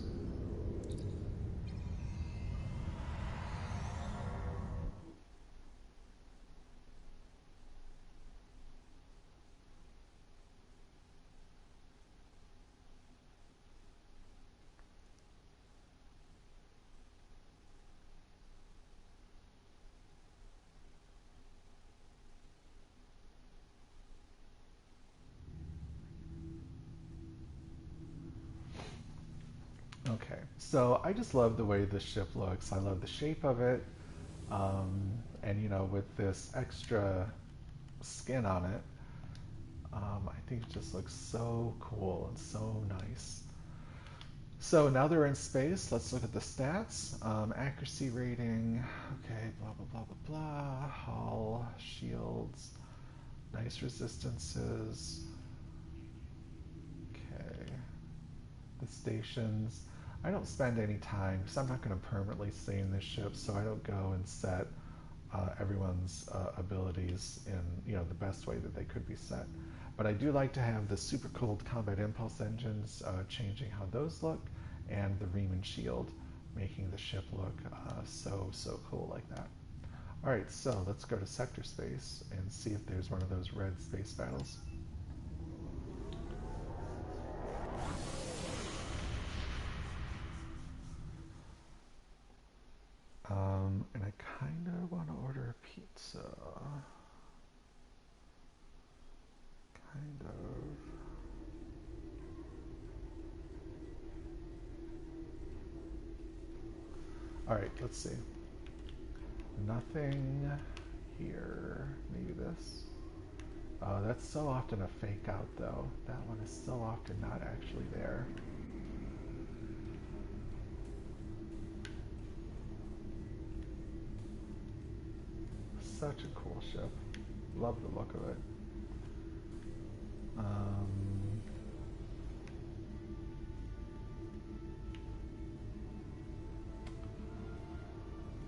So I just love the way this ship looks. I love the shape of it. And you know, with this extra skin on it, I think it just looks so cool and so nice. So now they're in space. Let's look at the stats. Accuracy rating. Okay, blah, blah, blah, blah, blah. Hull, shields, nice resistances. Okay. The stations. I don't spend any time because I'm not going to permanently stay in this ship, so I don't go and set everyone's abilities in the best way that they could be set. But I do like to have the super cooled combat impulse engines changing how those look, and the Riemann shield making the ship look so cool like that. All right, so let's go to sector space and see if there's one of those red space battles. And I kind of want to order a pizza. Kind of. All right, let's see. Nothing here. Maybe this. That's so often a fake out, though. That one is so often not actually there. Such a cool ship. Love the look of it.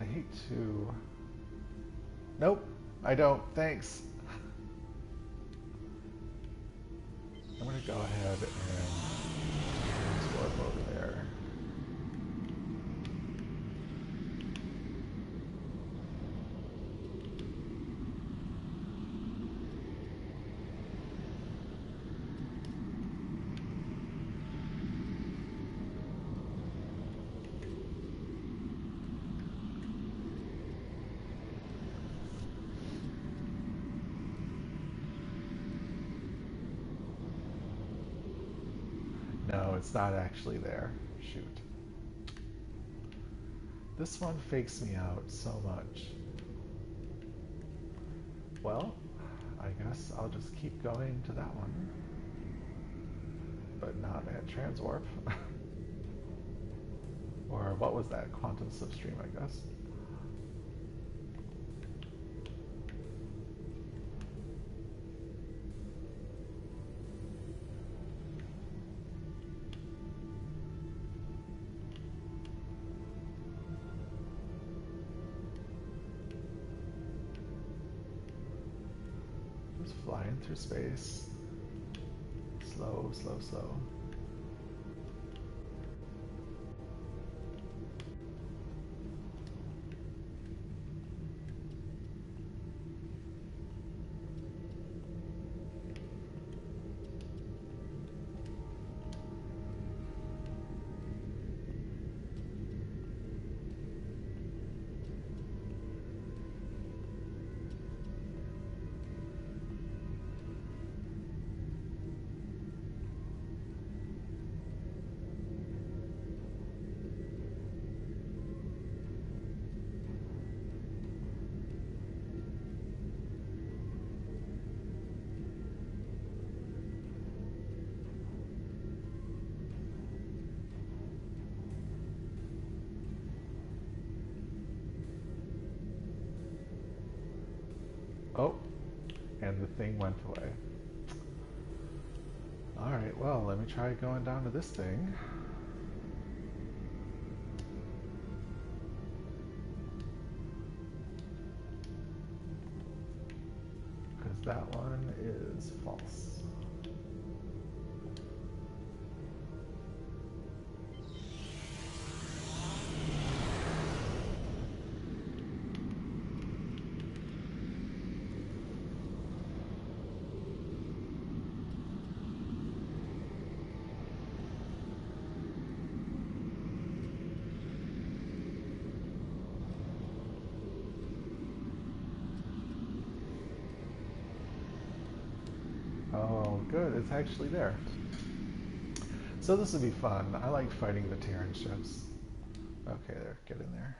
I hate to... Nope, I don't. Thanks. I'm going to go ahead and warp over there. No, it's not actually there. Shoot. This one fakes me out so much. Well, I guess I'll just keep going to that one. But not at Transwarp. Or what was that? Quantum Slipstream, I guess. Just flying through space. Slow, slow, slow. Oh, and the thing went away. Alright, well, let me try going down to this thing. Because that one is false. Oh, good. It's actually there. So this will be fun. I like fighting the Terran ships. Okay, there, get in there.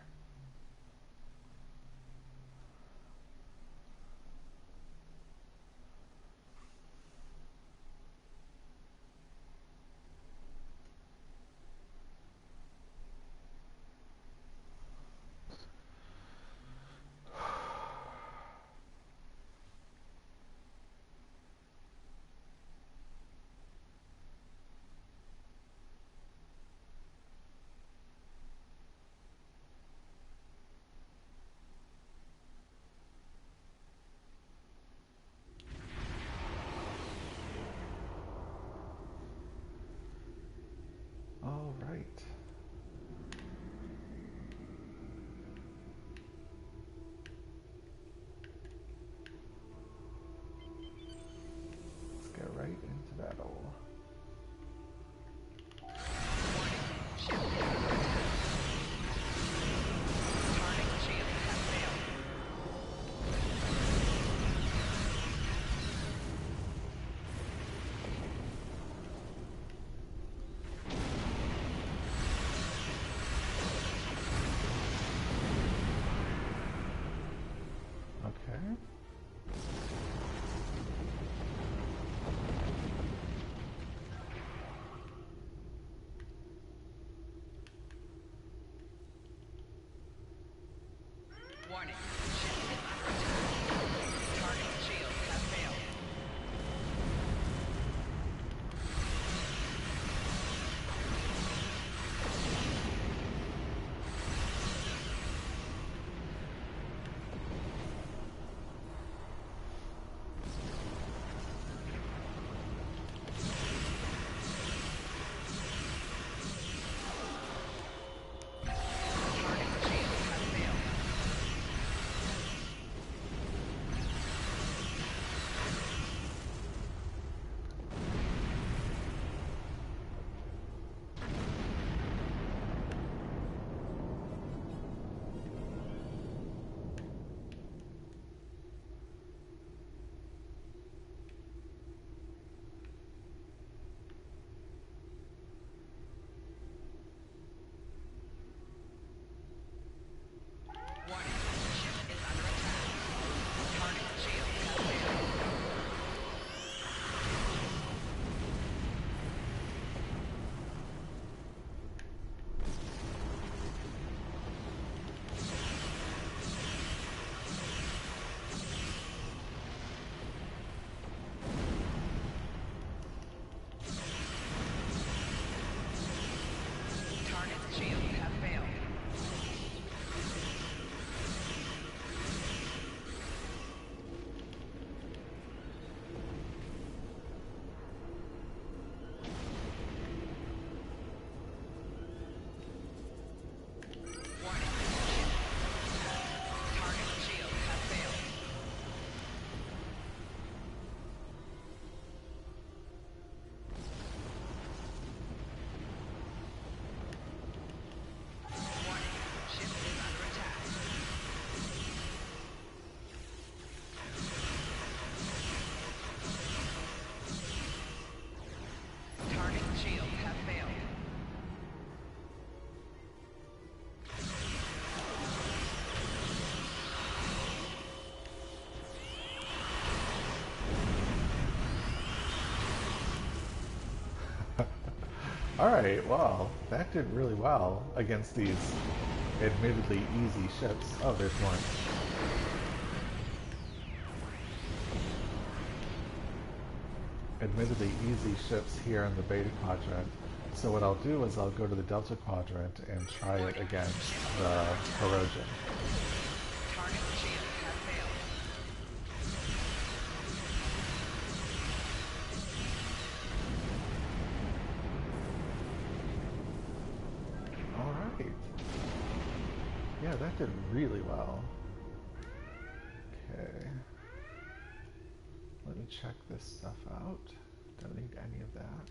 All right. Let's get right into battle. Okay. Warning. Ship is under attack. Target shields have failed. Target shields have failed. Warning. Ship is under attack. Target shields have failed. Target shields have failed. Warning. Target shields have failed. Warning. Ship is under attack. Target shields have failed. Alright, well, that did really well against these admittedly easy ships. Oh, there's one. Admittedly easy ships here in the Beta Quadrant. So what I'll do is I'll go to the Delta Quadrant and try it against the Corrosion. Target shields have failed. Alright. Yeah, that did really well. Okay. Let me check this stuff out. Don't need any of that.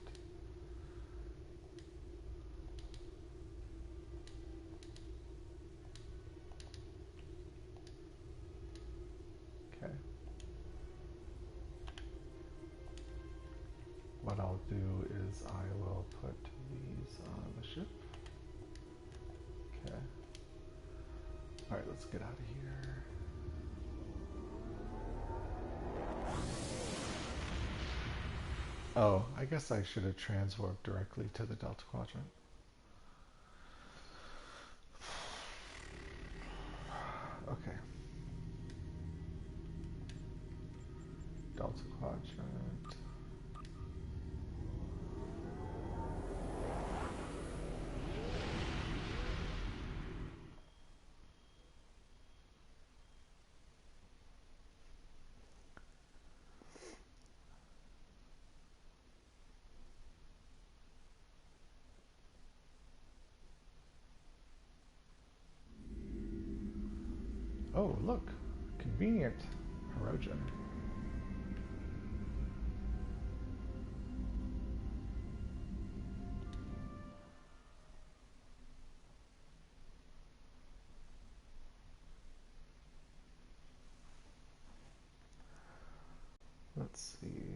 Okay. What I'll do is I will put these on the ship. Okay. Alright, let's get out of here. Oh, I guess I should have transwarped directly to the Delta Quadrant. Okay. Delta Quadrant. Oh, look. Convenient. Erosion. Let's see.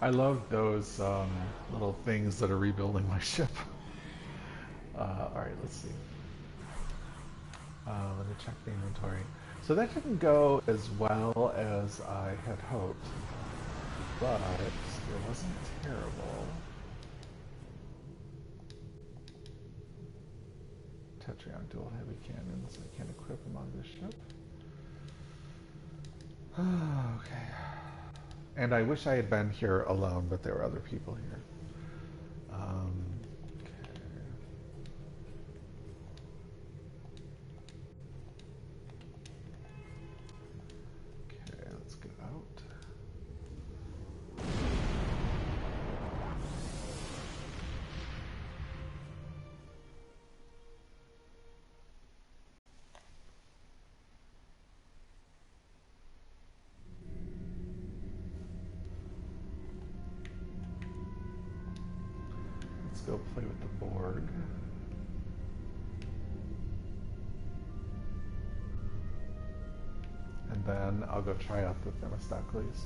I love those little things that are rebuilding my ship. Alright, let's see. Let me check the inventory. So that didn't go as well as I had hoped, but it wasn't terrible. Tetrion dual heavy cannons. I can't equip them on this ship. Okay. And I wish I had been here alone, but there were other people here. Okay, let's get out. Let's go play with the board. And then I'll go try out the Themistocles.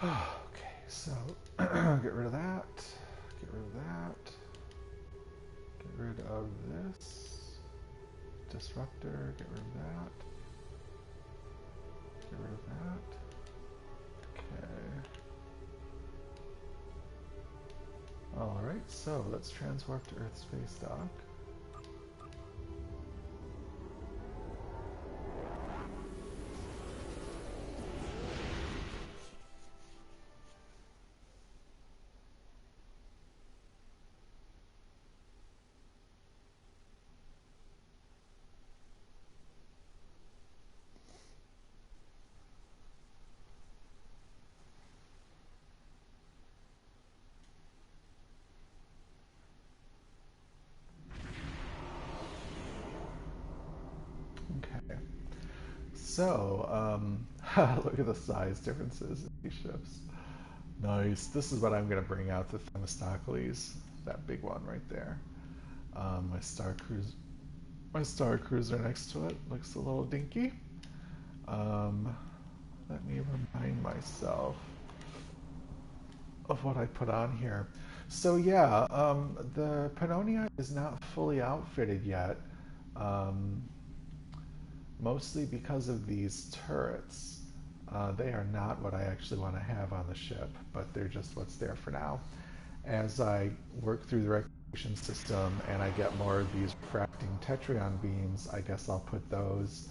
Okay, so get rid of that. Get rid of that. Get rid of this. Disruptor, get rid of that. Get rid of that. Okay. Alright, so let's transwarp to Earth Space Dock. Okay. So, look at the size differences in these ships. Nice. This is what I'm going to bring out, the Themistocles, that big one right there. My Star Cruiser next to it looks a little dinky. Let me remind myself of what I put on here. So yeah, the Pannonia is not fully outfitted yet, mostly because of these turrets. They are not what I actually want to have on the ship, but they're just what's there for now. As I work through the recreation system and I get more of these refracting Tetrion beams, I guess I'll put those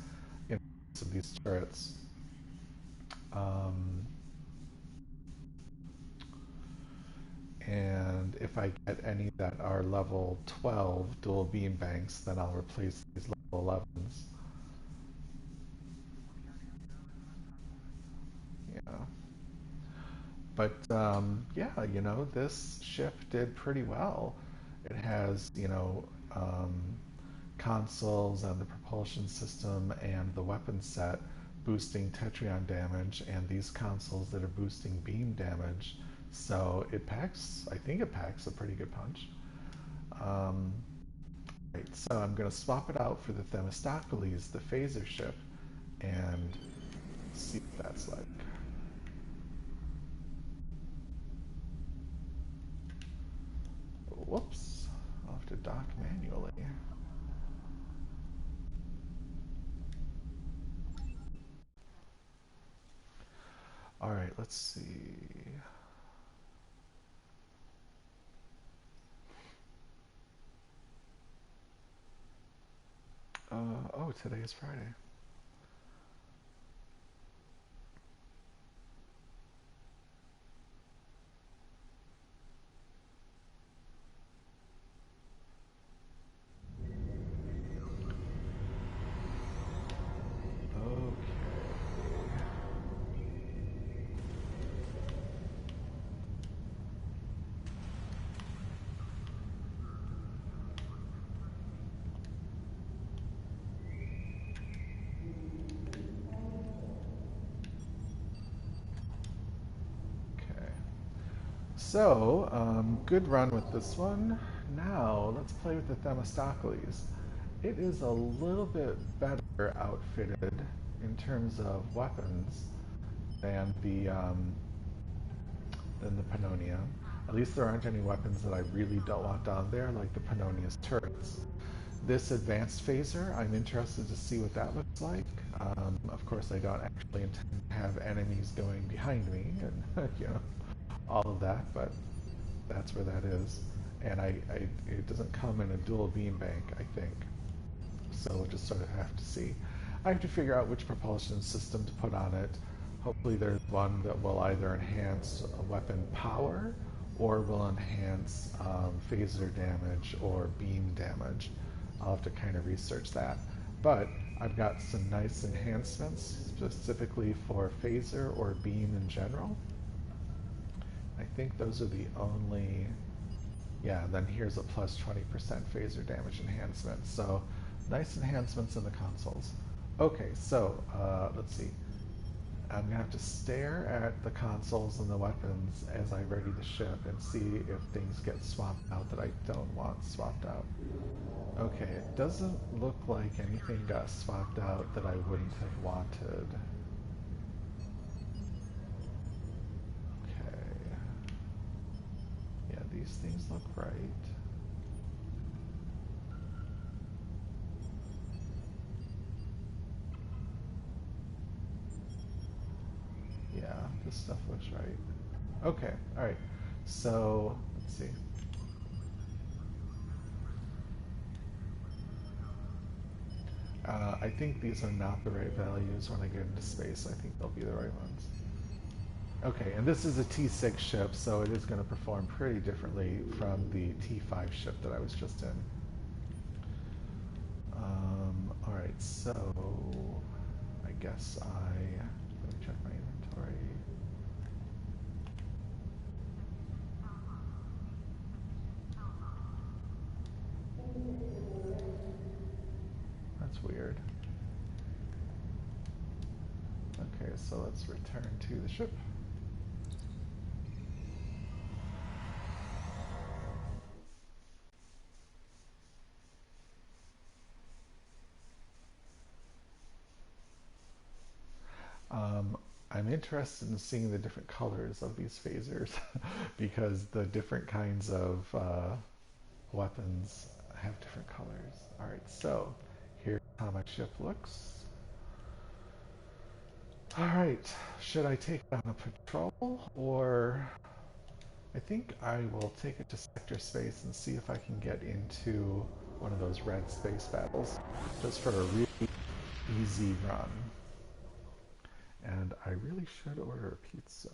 in place of these turrets. And if I get any that are level 12 dual beam banks, then I'll replace these level 11s. Yeah. But yeah, you know, this ship did pretty well. It has, you know, consoles and the propulsion system and the weapon set boosting Tetrion damage, and these consoles that are boosting beam damage. So it packs, I think it packs a pretty good punch. Right, so I'm going to swap it out for the Themistocles, the phaser ship, and see what that's like. Whoops, I'll have to dock manually. All right, let's see. Oh, today is Friday. Okay. So, good run with this one. Now, let's play with the Themistocles. It is a little bit better outfitted in terms of weapons than the Pannonia. At least there aren't any weapons that I really don't want down there, like the Pannonia's turrets. This advanced phaser, I'm interested to see what that looks like. Of course, I don't actually intend to have enemies going behind me and you know, all of that, but that's where that is. And it doesn't come in a dual beam bank, I think. So we'll just sort of have to see. I have to figure out which propulsion system to put on it. Hopefully there's one that will either enhance weapon power or will enhance phaser damage or beam damage. I'll have to kind of research that. But I've got some nice enhancements specifically for phaser or beam in general. I think those are the only, yeah, then here's a plus 20% phaser damage enhancement. So nice enhancements in the consoles. Okay, so let's see. I'm gonna have to stare at the consoles and the weapons as I ready the ship and see if things get swapped out that I don't want swapped out. Okay, it doesn't look like anything got swapped out that I wouldn't have wanted. these things look right? Yeah, this stuff looks right. Okay, alright. So, let's see. I think these are not the right values when I get into space. I think they'll be the right ones. Okay, and this is a T6 ship, so it is going to perform pretty differently from the T5 ship that I was just in. Alright, so I guess let me check my inventory. That's weird. Okay, so let's return to the ship. I'm interested in seeing the different colors of these phasers because the different kinds of weapons have different colors. Alright, so here's how my ship looks. Alright, should I take it on a patrol, or I think I will take it to sector space and see if I can get into one of those red space battles just for a really easy run. And I really should order a pizza.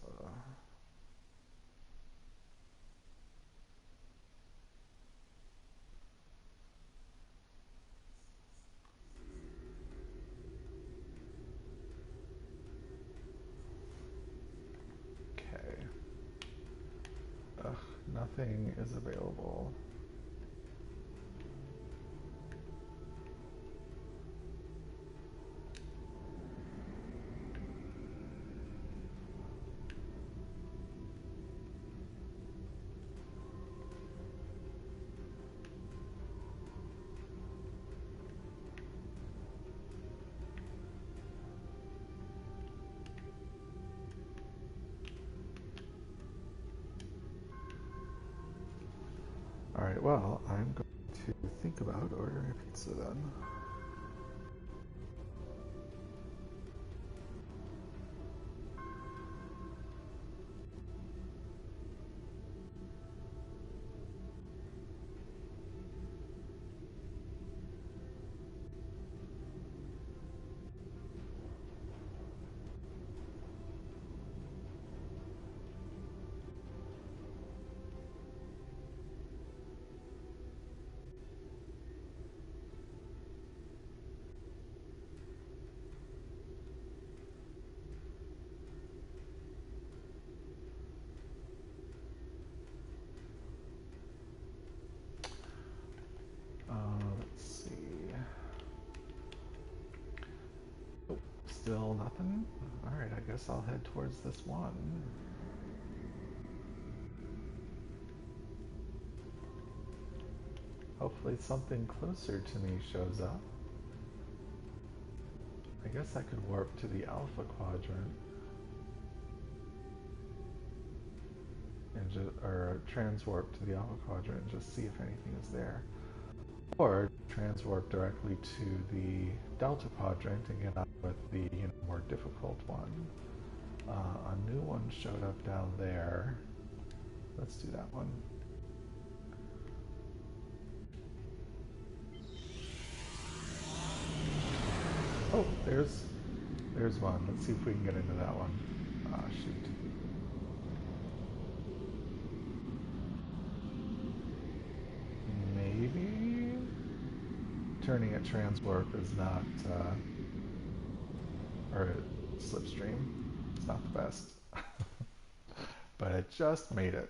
Okay. Ugh, nothing is available. Alright, well, I'm going to think about ordering a pizza then. Let's see. Oh, still nothing? Alright, I guess I'll head towards this one. Hopefully something closer to me shows up. I guess I could warp to the Alpha Quadrant. And or transwarp to the Alpha Quadrant and just see if anything is there. Or transwarp directly to the Delta Quadrant and get out with the more difficult one. A new one showed up down there. Let's do that one. Oh, there's one. Let's see if we can get into that one. Ah, shoot. Maybe turning at transwarp is not, or slipstream. It's not the best. But it just made it.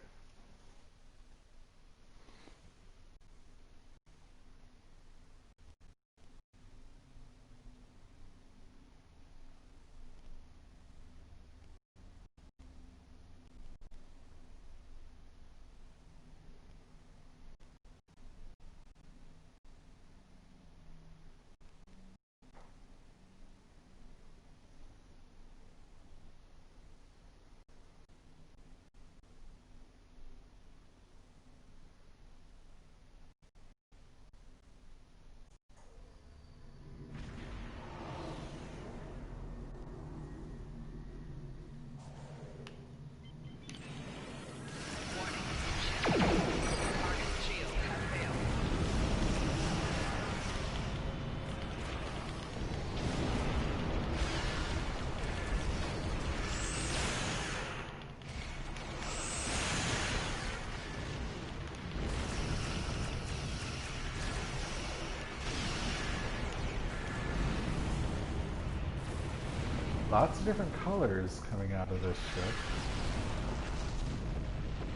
Lots of different colors coming out of this ship.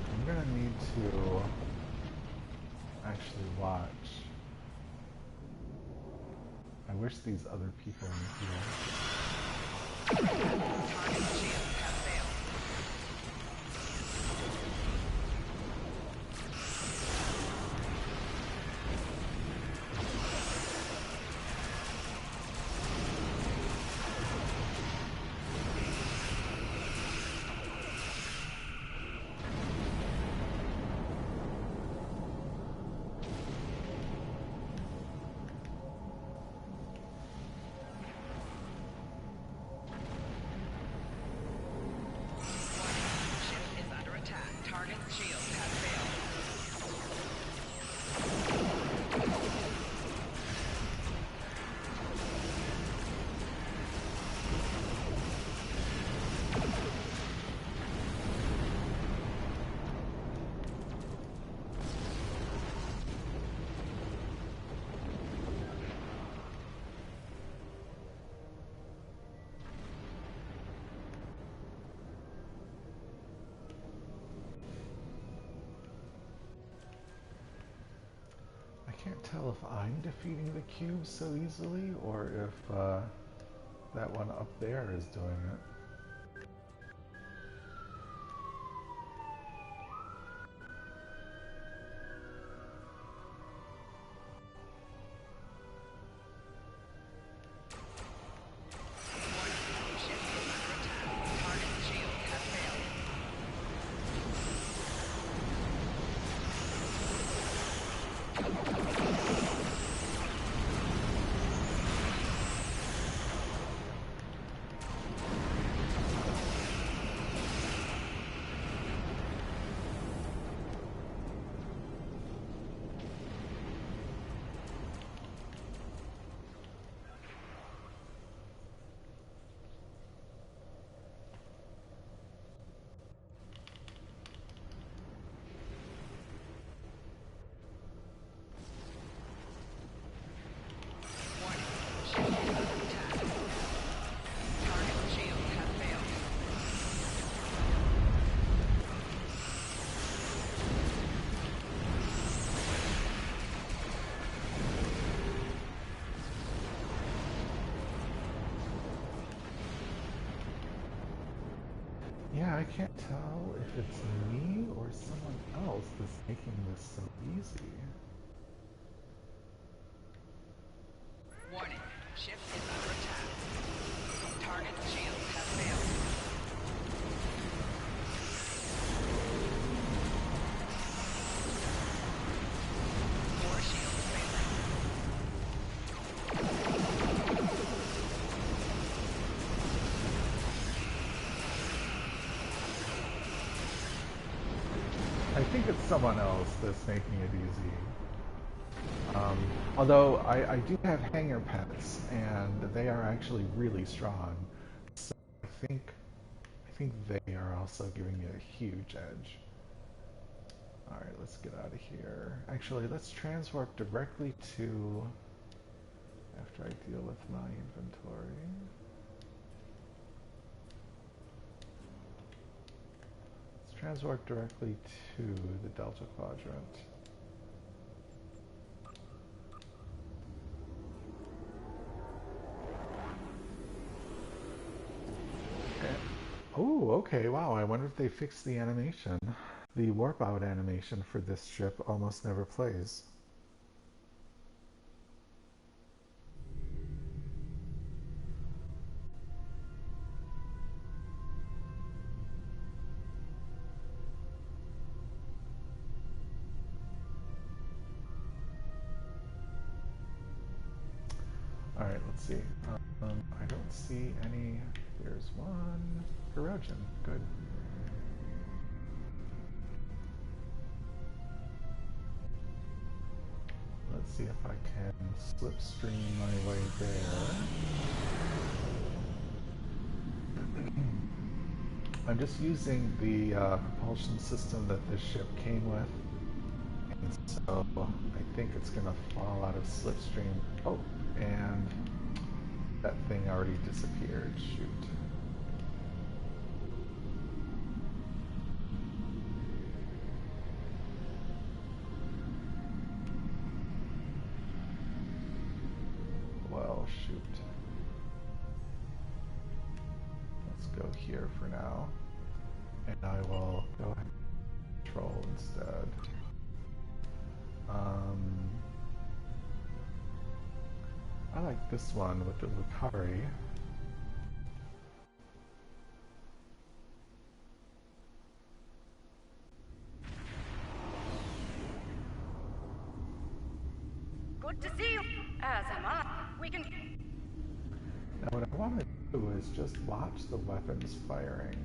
I'm gonna need to actually watch. I wish these other people were here. Target shield has failed. I can't tell if I'm defeating the cube so easily or if that one up there is doing it. Yeah, I can't tell if it's me or someone else that's making this so easy. Warning. Ship is under attack. Target shield has failed. Core shield failing. I think it's someone else that's making it easy. Although I do have hanger pets, and they are actually really strong. So I think they are also giving me a huge edge. Alright, let's get out of here. Actually, let's transwarp directly to... after I deal with my inventory. Let's transwarp directly to the Delta Quadrant. Oh, okay, wow, I wonder if they fixed the animation. The warp out animation for this ship almost never plays. Alright, let's see. I don't see any... There's one... Corrosion. Good. Let's see if I can slipstream my way there. I'm just using the propulsion system that this ship came with. And so I think it's going to fall out of slipstream. Oh, and that thing already disappeared. Shoot. instead. I like this one with the Lucari. Good to see you. As am I. We can... Now what I want to do is just watch the weapons firing.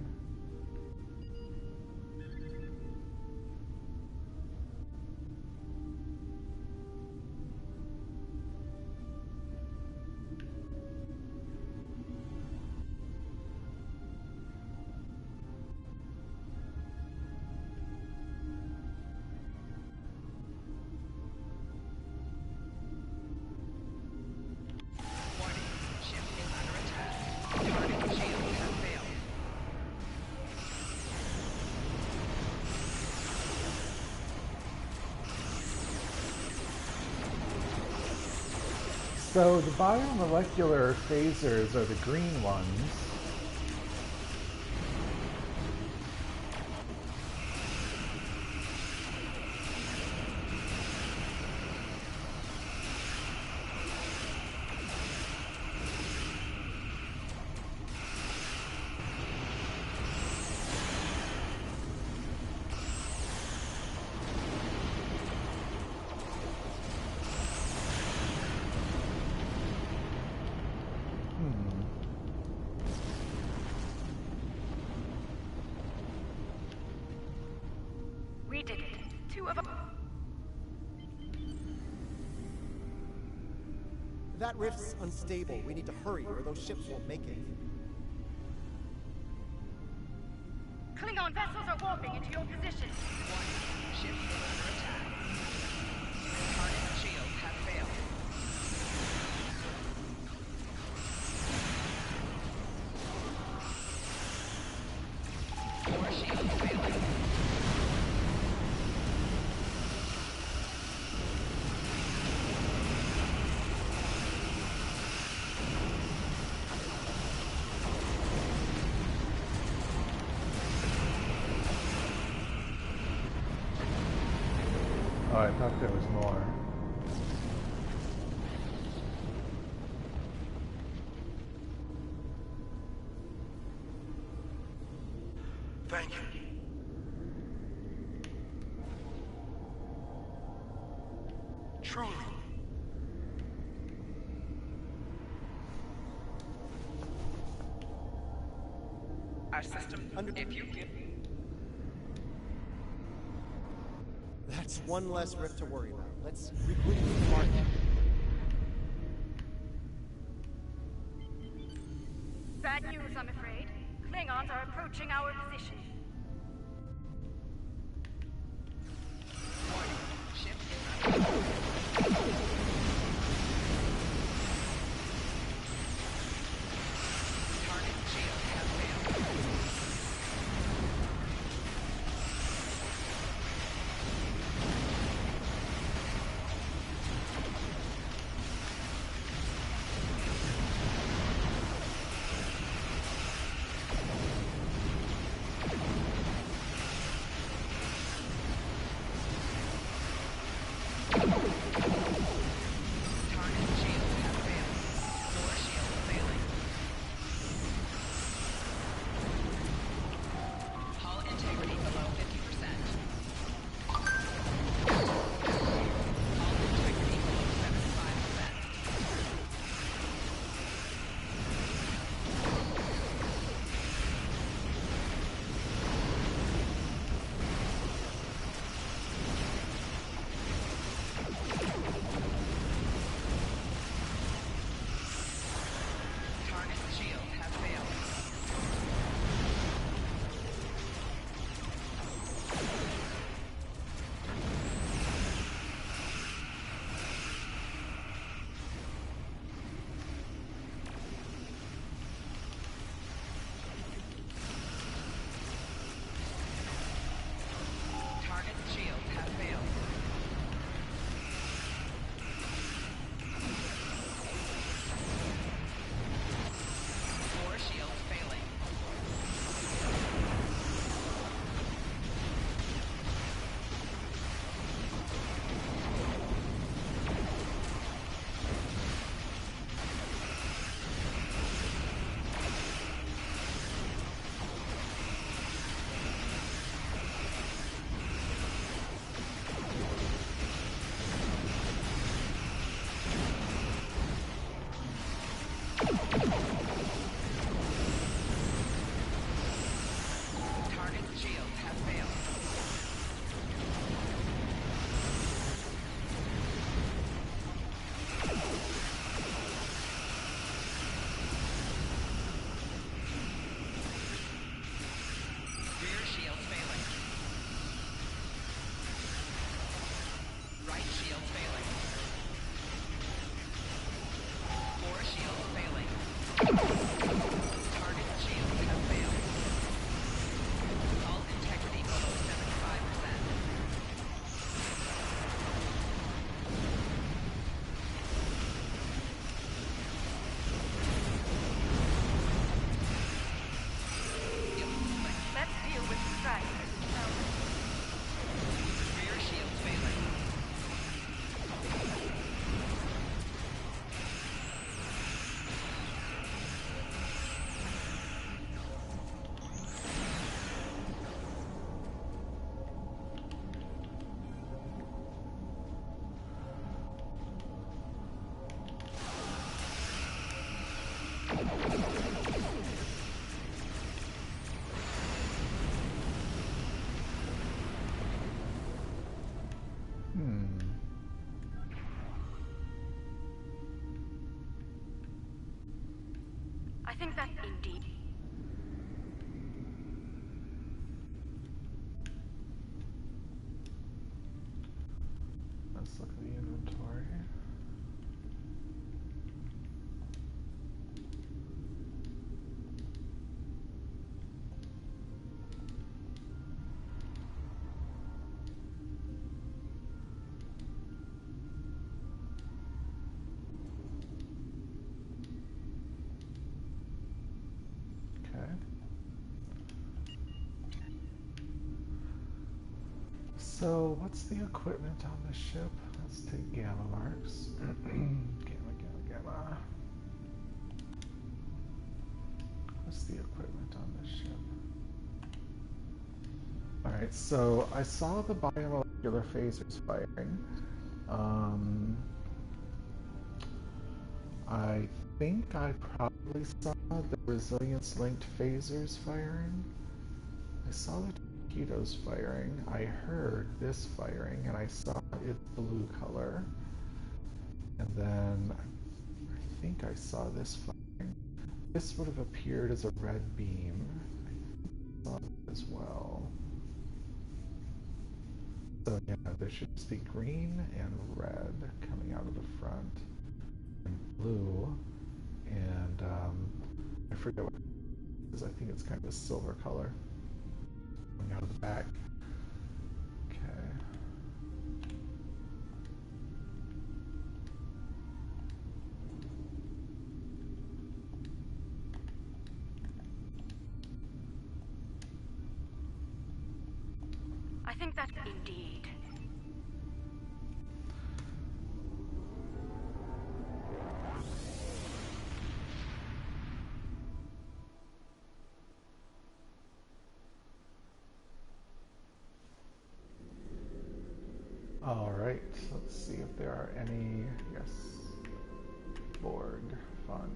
Warning. Ship is under attack. Target shields have failed. So the biomolecular phasers are the green ones. We did it. Two of us. That rift's unstable. We need to hurry or those ships won't make it. Klingon vessels are warping into your position. Warning. Ship is under attack. Target shields have failed. Core shields failing. Oh, I thought there was more. Thank you. Truly. Our system, if you give... That's one less rift to worry about. Let's regroup the market. Bad news, I'm afraid. Klingons are approaching our position. Warning. Ship is under attack. Target shields have failed. Let's look at the inventory. Okay. So, what's the equipment on the ship? Let's take gamma marks. Gamma. What's the equipment on this ship? Alright, so I saw the biomolecular phasers firing. I think I probably saw the resilience-linked phasers firing. I saw the torpedoes firing. I heard this firing, and I saw its blue color. And then I think I saw this firing. This would have appeared as a red beam. I saw it as well. So yeah, there should just be green and red coming out of the front, and blue, and I forget what it is. I think it's kind of a silver color coming out of the back. Okay. I think that indeed. All right, let's see if there are any. Yes. Borg. Fun.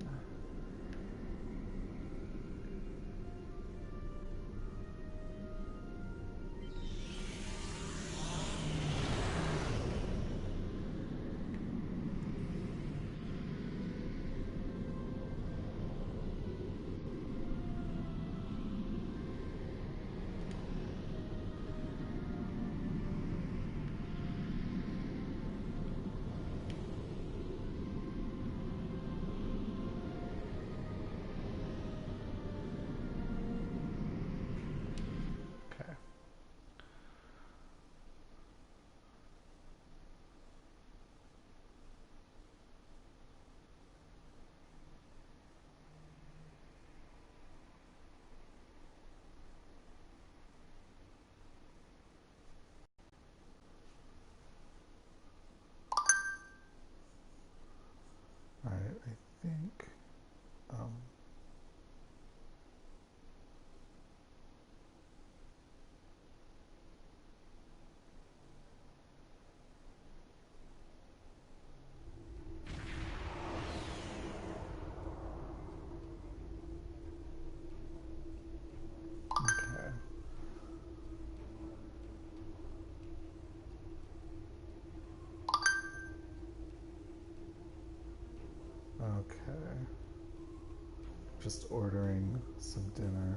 Okay. All right, I think. Um, okay. Okay. Just ordering some dinner.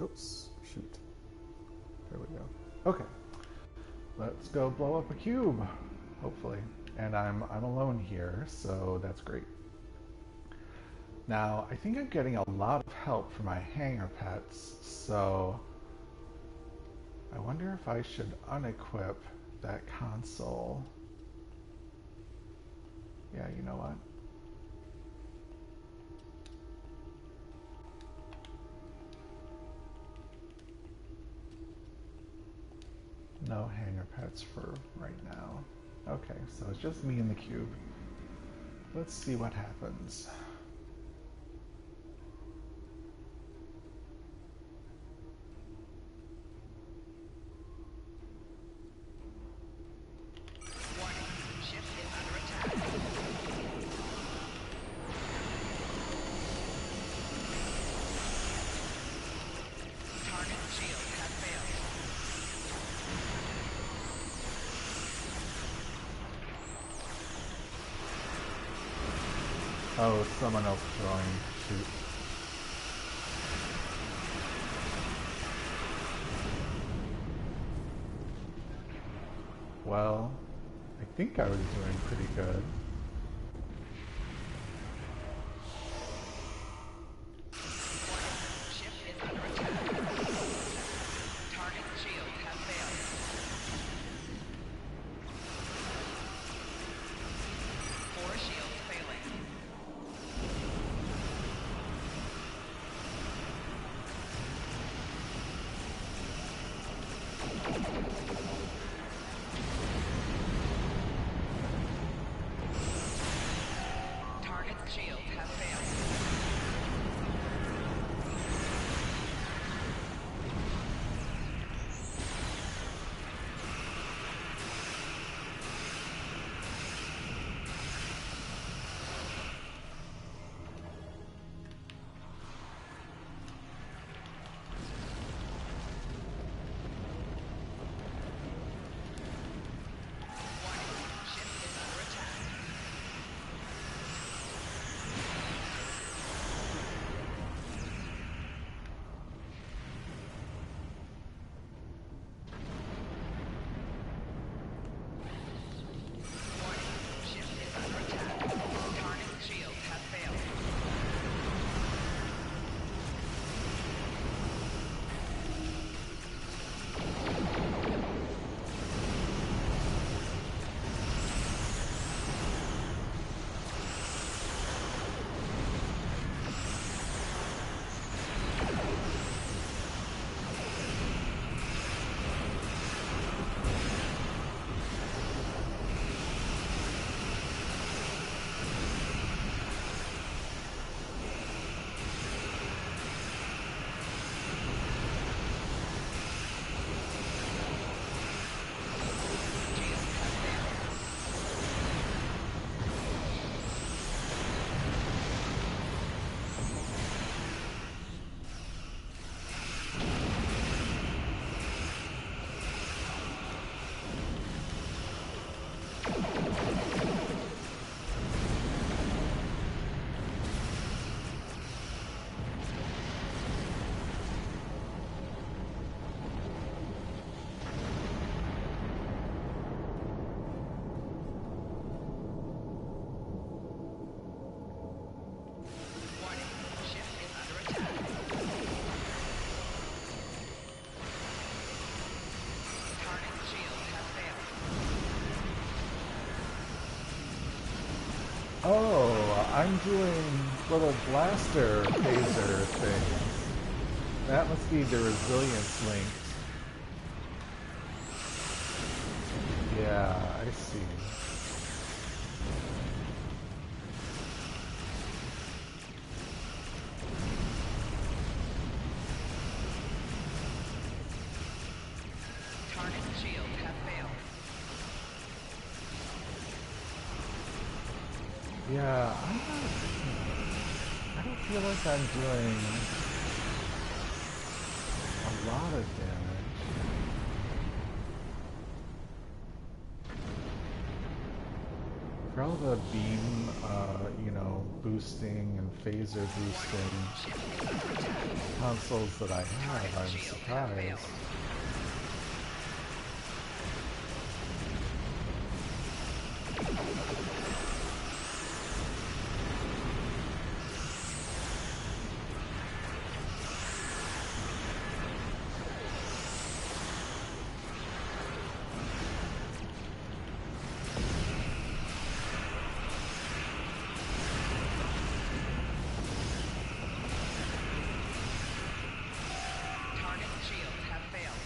Oops, shoot. There we go. Okay. Let's go blow up a cube, hopefully. And I'm alone here, so that's great. Now, I think I'm getting a lot of help from my hangar pets, so I wonder if I should unequip that console. Yeah, you know what? No hangar pets for right now. Okay, so it's just me and the cube. Let's see what happens. Warning. Ship is under attack. Target shield has failed. Oh, someone else joined. Shoot. Well, I think I was doing pretty good. Ship is under attack. Target shields have failed. 4 shields failing. Target's shields have failed. Warning, ship is under attack. Warning, ship is under attack. Target shields have failed. Shields have failed. Warning, ship is under attack. Target shields have failed. Oh, I'm doing little blaster phaser things. That must be the resilience link. Yeah, I see. Target shields have failed. Yeah, I don't feel like I'm doing a lot of damage. For all the beam, boosting and phaser boosting Ship is under attack. consoles that I have, I'm Shields have failed. surprised. Target shields have failed.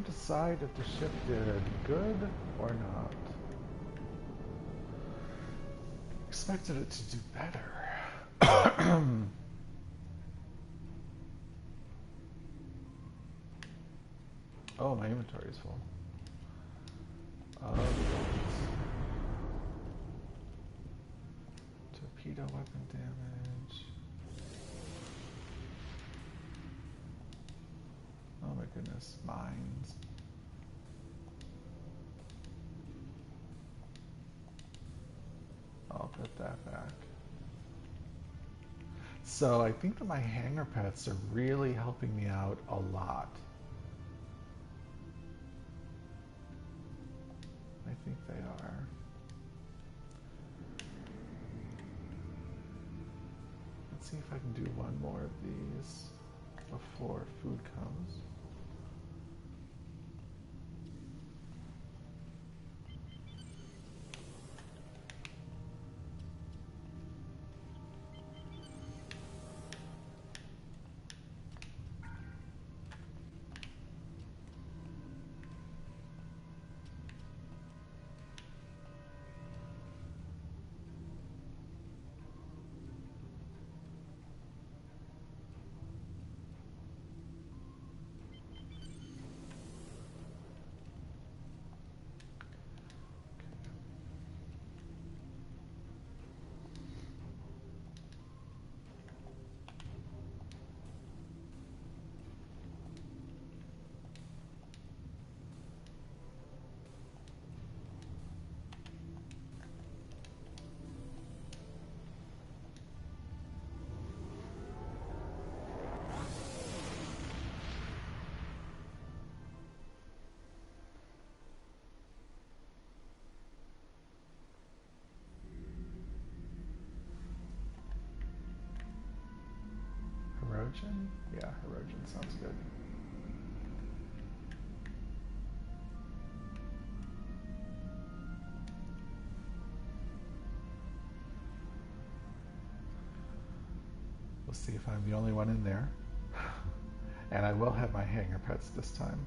can't decide if the ship did good or not. Expected it to do better. Oh, my inventory is full. Torpedo weapon damage. Oh my goodness, mines. I'll put that back. So I think that my hanger pets are really helping me out a lot. I think they are. Let's see if I can do one more of these before food comes. Herogen? Yeah, Herogen sounds good. We'll see if I'm the only one in there. And I will have my hanger pets this time.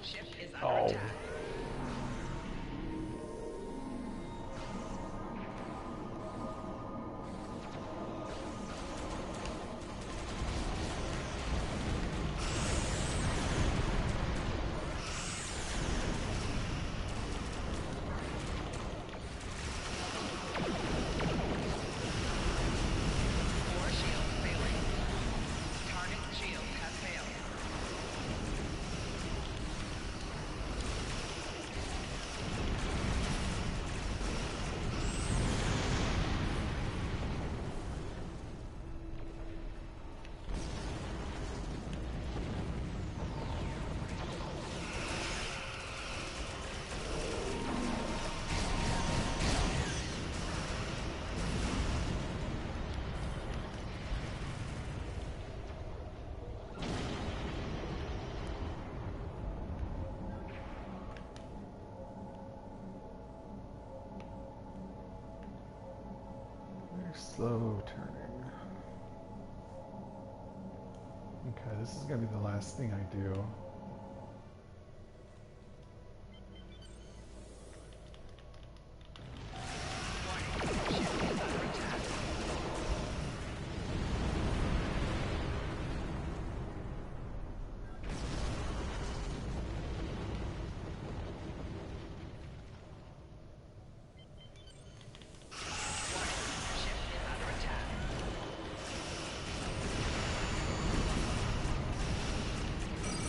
Ship is under Oh. attack. Four shields failing. Target shield has failed. Very slow turning. Okay, this is gonna be the last thing I do. Warning. Ship is under attack. Warning. Ship is under attack.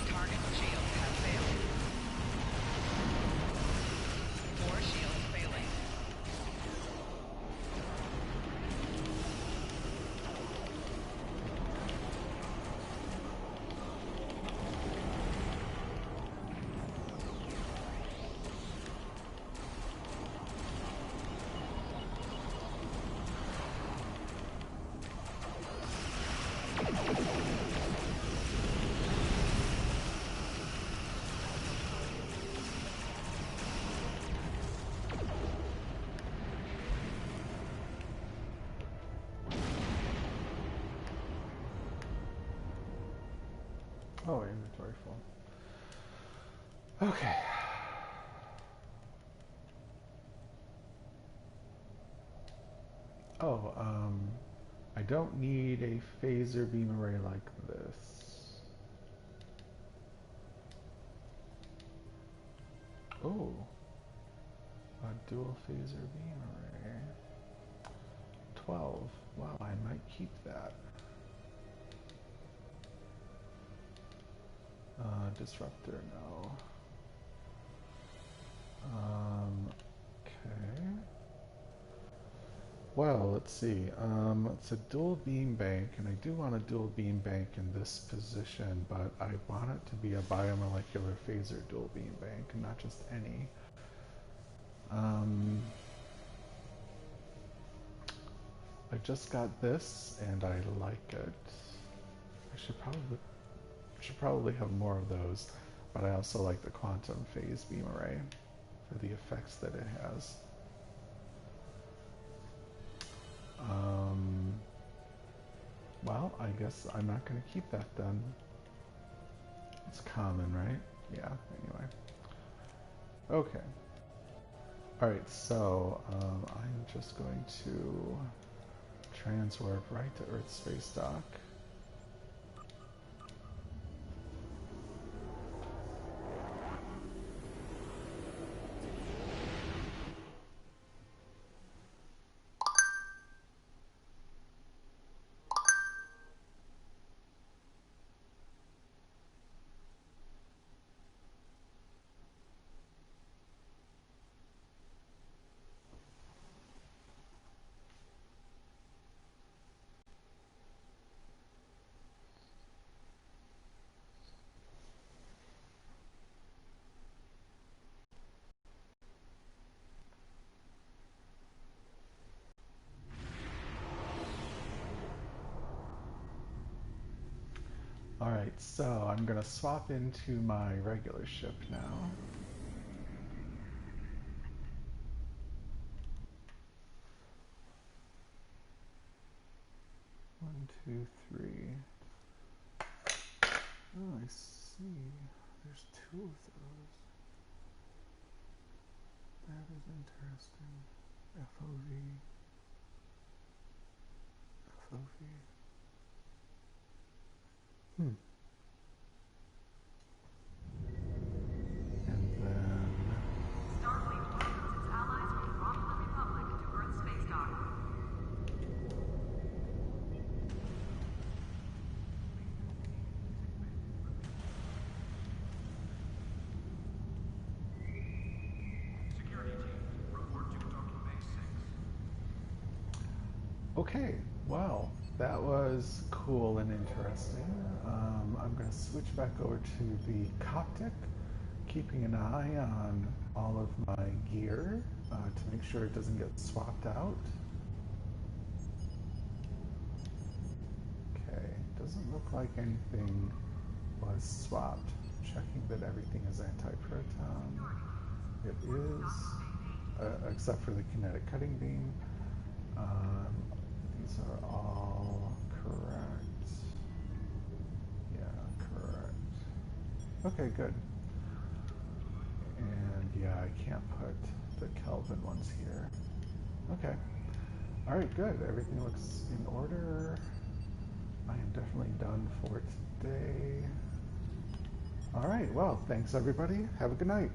Target shield has failed. Four shields failing. Oh, inventory full. Okay. Oh, I don't need a phaser beam array like this. Oh, a dual phaser beam array. 12. Wow, I might keep that. Disruptor, no. Okay. Well, let's see. It's a dual beam bank, and I do want a dual beam bank in this position, but I want it to be a biomolecular phaser dual beam bank, and not just any. I just got this, and I like it. I should probably have more of those, but I also like the quantum phase beam array for the effects that it has. Well, I guess I'm not going to keep that then. It's common, right? Yeah, anyway. Okay. Alright, so I'm just going to transwarp right to Earth Space Dock. Alright, so I'm going to swap into my regular ship now. One, two, three. Oh, I see. there's two of those. That is interesting. FOV. FOV. And then... Starfleet welcomes its allies from the Romulan Republic to Earth space dock. Security team, report to docking bay 6. Okay, well, that was cool and interesting. I'm going to switch back over to the cockpit, keeping an eye on all of my gear to make sure it doesn't get swapped out. Okay, doesn't look like anything was swapped. Checking that everything is anti-proton. It is, except for the kinetic cutting beam. These are all correct. Yeah, correct. Okay, good. And yeah, I can't put the Kelvin ones here. Okay. All right, good. Everything looks in order. I am definitely done for today. All right, well, thanks everybody. Have a good night.